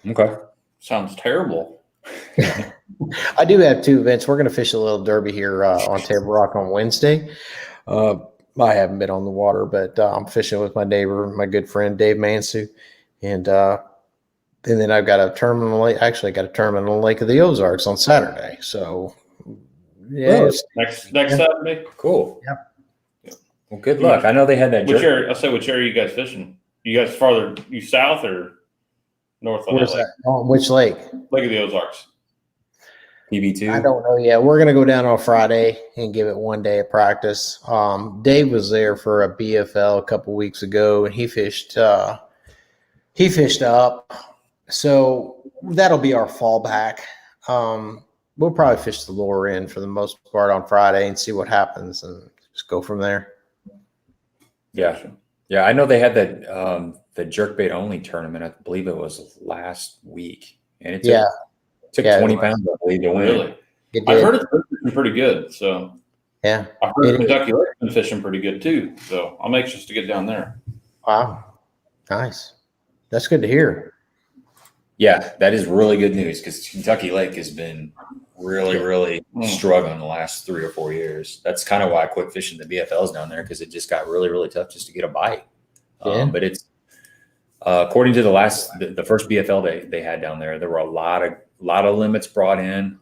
A: Okay.
B: Sounds terrible.
C: I do have 2 events. We're going to fish a little derby here on Table Rock on Wednesday. I haven't been on the water, but I'm fishing with my neighbor, my good friend Dave Mansu, and then I've got a tournament on the lake. Actually, I got a tournament on the Lake of the Ozarks on Saturday. So yeah,
B: next Saturday.
A: Cool.
C: Yep.
A: Well, good luck. I know they had that.
B: Which area? I'll say which area you guys fishing? You guys farther south or north on
C: where's
B: that lake?
C: that? On which lake?
B: Lake of the Ozarks.
A: PB2.
C: I don't know yet. We're going to go down on Friday and give it 1 day of practice. Dave was there for a BFL a couple weeks ago, and he fished up. So that'll be our fallback. We'll probably fish the lower end for the most part on Friday and see what happens and just go from there.
A: Yeah. Yeah. I know they had that the jerkbait only tournament. I believe it was last week. And it took 20 pounds, I believe, to win.
B: Really? I've heard it's pretty good. So
C: yeah.
B: I've heard Kentucky Lake's been fishing pretty good too. So I'm anxious to get down there.
C: Wow. Nice. That's good to hear.
A: Yeah, that is really good news because Kentucky Lake has been really struggling the last 3 or 4 years. That's kind of why I quit fishing the BFLs down there, because it just got really tough just to get a bite.
C: Yeah.
A: But it's according to the first BFL they had down there were a lot of limits brought in.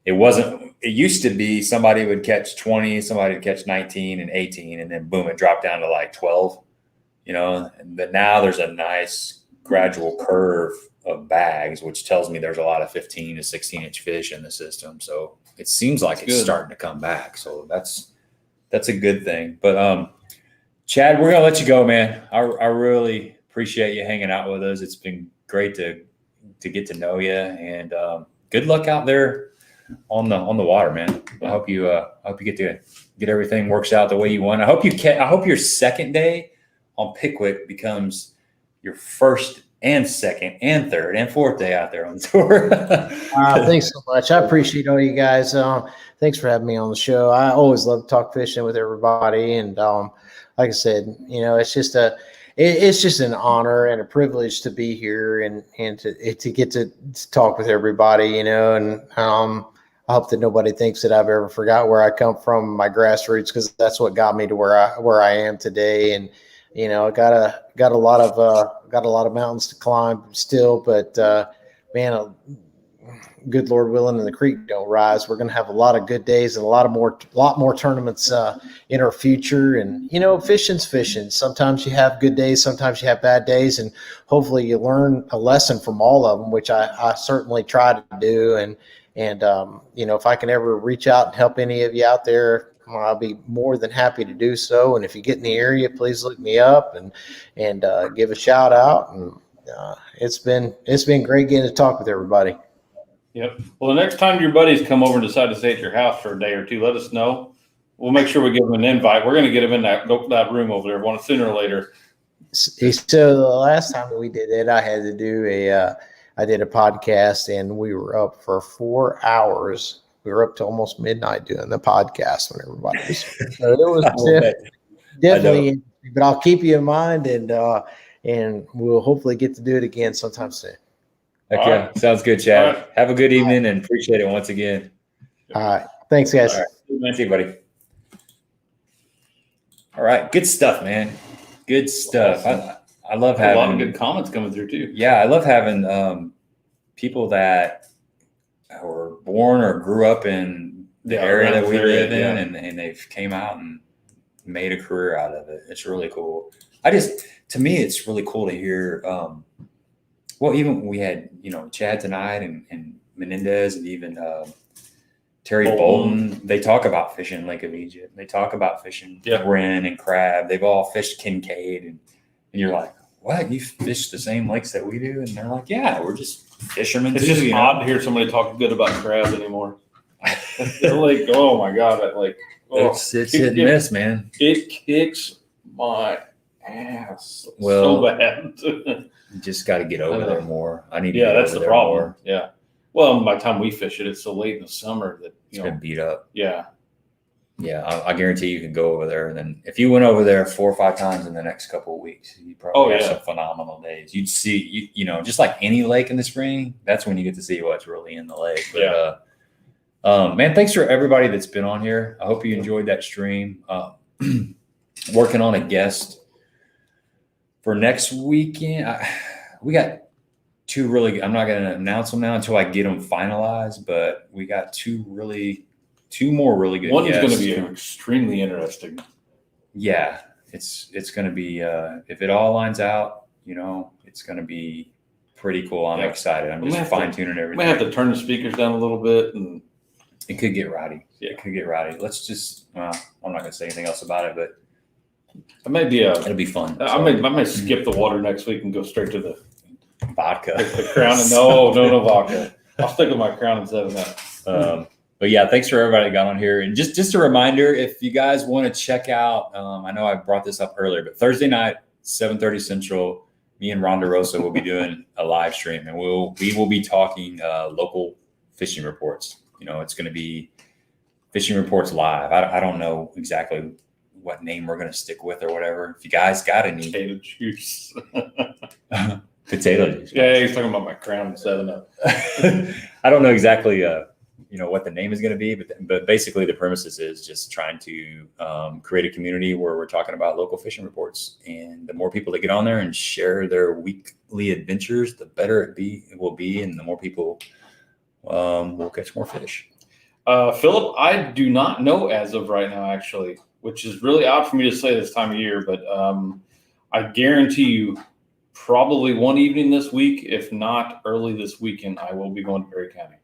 A: It used to be somebody would catch 20, somebody would catch 19 and 18, and then boom, it dropped down to like 12. But now there's a nice gradual curve of bags, which tells me there's a lot of 15 to 16-inch fish in the system. So it seems like it's starting to come back. So that's a good thing. But Chad, we're gonna let you go, man. I really appreciate you hanging out with us. It's been great to get to know you, and good luck out there on the water, man. I hope you get everything works out the way you want. I hope your second day on Pickwick becomes your first and second and third and fourth day out there on the tour.
C: Thanks so much. I appreciate all you guys. Thanks for having me on the show. I always love to talk fishing with everybody. And like I said, it's just an honor and a privilege to be here and to get to talk with everybody, and I hope that nobody thinks that I've ever forgot where I come from, my grassroots, because that's what got me to where I am today. And I got a lot of mountains to climb still, but man, good Lord willing, and the creek don't rise, we're going to have a lot of good days and a lot more tournaments in our future. And, fishing's fishing. Sometimes you have good days, sometimes you have bad days, and hopefully you learn a lesson from all of them, which I certainly try to do. And if I can ever reach out and help any of you out there, I'll be more than happy to do so. And if you get in the area, please look me up and give a shout out. And it's been great getting to talk with everybody.
B: Yep. Well, the next time your buddies come over and decide to stay at your house for a day or two, let us know. We'll make sure we give them an invite. We're going to get them in that room over there, sooner or later.
C: So the last time we did it, I had to do I did a podcast, and we were up for 4 hours. We were up to almost midnight doing the podcast when everybody was. So it was definitely. But I'll keep you in mind, and we'll hopefully get to do it again sometime soon.
A: Okay, right. Sounds good, Chad. Right. Have a good evening and appreciate it once again.
C: All right. Thanks, guys.
A: All right. See you, buddy. All right. Good stuff, man. Good stuff. I love having
B: a lot of good comments coming through too.
A: Yeah, I love having people that were born or grew up in the area that we live in, and they've came out and made a career out of it. It's really cool. To me, it's really cool to hear. Well, even we had, Chad tonight and Menendez and even Terry Bolton. They talk about fishing Lake of Egypt. They talk about fishing wren and crab. They've all fished Kincaid. And you're like, what? You fish the same lakes that we do? And they're like, yeah, we're just fishermen.
B: It's just odd to hear somebody talk good about crab anymore. They're like, oh, my God.
A: It's hit and miss, man.
B: It kicks my ass so bad.
A: You just got to get over there more. I need to
B: get that's over the problem. More. Yeah. Well, by the time we fish it, it's so late in the summer that
A: it's been beat up.
B: Yeah.
A: Yeah. I guarantee you could go over there. And then if you went over there 4 or 5 times in the next couple of weeks, you'd probably have some phenomenal days. You'd see, just like any lake in the spring, that's when you get to see what's really in the lake. But, man, thanks for everybody that's been on here. I hope you enjoyed that stream. Working on a guest for next weekend. We got 2 really. I'm not going to announce them now until I get them finalized. But we got 2 more really good.
B: One's going to be extremely interesting.
A: Yeah, it's going to be. If it all lines out, it's going to be pretty cool. I'm excited. I'm just fine tuning everything.
B: We have to turn the speakers down a little bit, and
A: it could get rowdy. Yeah, it could get rowdy. Let's just. I'm not going to say anything else about it, but.
B: It may be
A: it'll be fun.
B: I may skip the water next week and go straight to the
A: vodka.
B: The Crown and no vodka. I'll stick with my Crown and 7-Up.
A: But yeah, thanks for everybody that got on here. And just a reminder, if you guys want to check out, I know I brought this up earlier, but Thursday night, 7:30 Central, me and Rhonda Rosa will be doing a live stream, and we will be talking local fishing reports. It's going to be fishing reports live. I don't know exactly what name we're going to stick with or whatever. If you guys got any
B: potato juice,
A: potato juice.
B: Yeah, he's talking about my Crown and 7-Up.
A: I don't know exactly, what the name is going to be, but basically the premises is just trying to create a community where we're talking about local fishing reports, and the more people that get on there and share their weekly adventures, the better it will be, and the more people will catch more fish.
B: Philip, I do not know as of right now, actually, which is really odd for me to say this time of year, but I guarantee you probably one evening this week, if not early this weekend, I will be going to Perry County.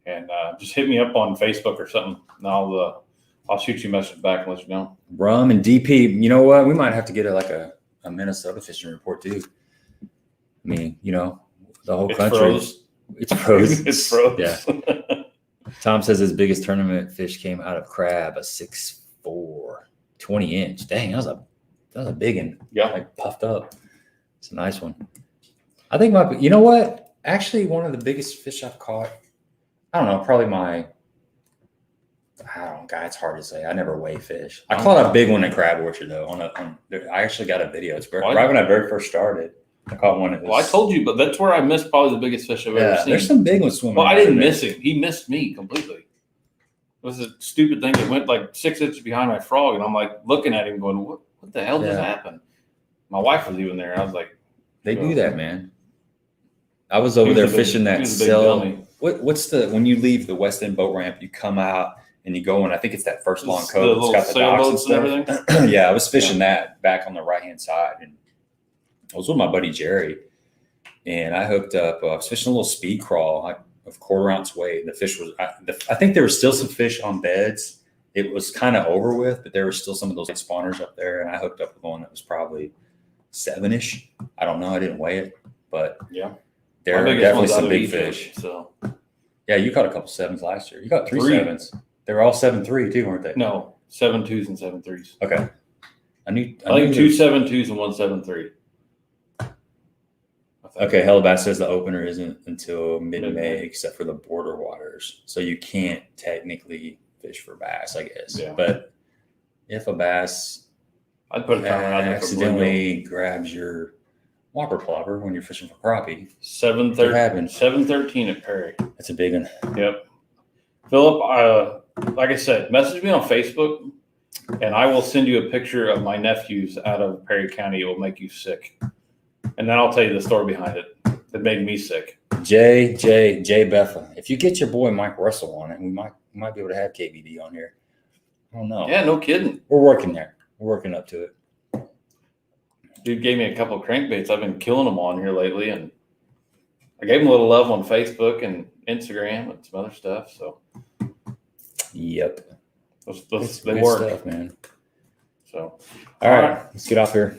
B: And just hit me up on Facebook or something, and I'll shoot you a message back and let you know.
A: Rum and DP, you know what? We might have to get a Minnesota fishing report too. I mean, the whole country.
B: Froze.
A: It's froze.
B: It's froze.
A: Yeah. Tom says his biggest tournament fish came out of crab, a 6'4", 20-inch. Dang, that was a big one.
B: Yeah.
A: Like puffed up. It's a nice one. I think you know what? Actually, one of the biggest fish I've caught, I don't know, probably it's hard to say. I never weigh fish. I caught a big one in Crab Orchard though. I actually got a video. It's right when I very first started. I caught one.
B: Well, I told you, but that's where I missed probably the biggest fish I've ever seen.
A: There's some big ones swimming.
B: Well, I didn't miss him. He missed me completely. It was a stupid thing that went like 6 inches behind my frog, and I'm like looking at him going, what the hell just happened? My wife was even there. I was like,
A: they do that, man. I was over there fishing that cell. what's the when you leave the West End boat ramp, you come out and you go in. I think it's that first long
B: The
A: cove. It's
B: little
A: got the docks and
B: sailboats
A: stuff.
B: and everything?
A: Yeah, I was fishing that back on the right hand side, and I was with my buddy Jerry, and I hooked up. I was fishing a little speed crawl of 1/4 ounce weight. The fish was. I think there were still some fish on beds. It was kind of over with, but there were still some of those spawners up there, and I hooked up with one that was probably 7-ish. I don't know. I didn't weigh it, but
B: Yeah.
A: there
B: My
A: are
B: biggest
A: definitely
B: one's out
A: some
B: of
A: big
B: Egypt,
A: fish.
B: So
A: Yeah, you caught a couple 7s last year. You caught 3
B: 3.
A: 7s. They were all 7.3 too, weren't they?
B: no, 7.2s and 7.3s.
A: Okay. I
B: I think
A: knew
B: 2 7.2s and 1 7.3.
A: Okay, Hellabass says the opener isn't until mid-May,
B: Mid-May.
A: except for the border waters. So you can't technically fish for bass, I guess.
B: Yeah.
A: But if a bass
B: I'd put a timer out there for bluegill.
A: accidentally grabs your whopper plopper when you're fishing for crappie,
B: 7.13 7.13 at Perry.
A: that's a big one.
B: Yep. Philip, like I said, message me on Facebook, and I will send you a picture of my nephews out of Perry County. It will make you sick. And then I'll tell you the story behind it that made me sick.
A: Jay Bethel. If you get your boy Mike Russell on it, we might be able to have KBD on here. I don't know.
B: Yeah, no kidding.
A: We're working there. We're working up to it.
B: Dude gave me a couple of crankbaits. I've been killing them on here lately, and I gave him a little love on Facebook and Instagram and some other stuff. So,
A: Yep.
B: they
A: Good
B: work.
A: stuff, man.
B: So,
A: All right, let's get off here.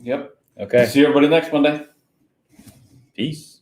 B: Yep.
A: Okay.
B: See everybody next Monday.
A: Peace.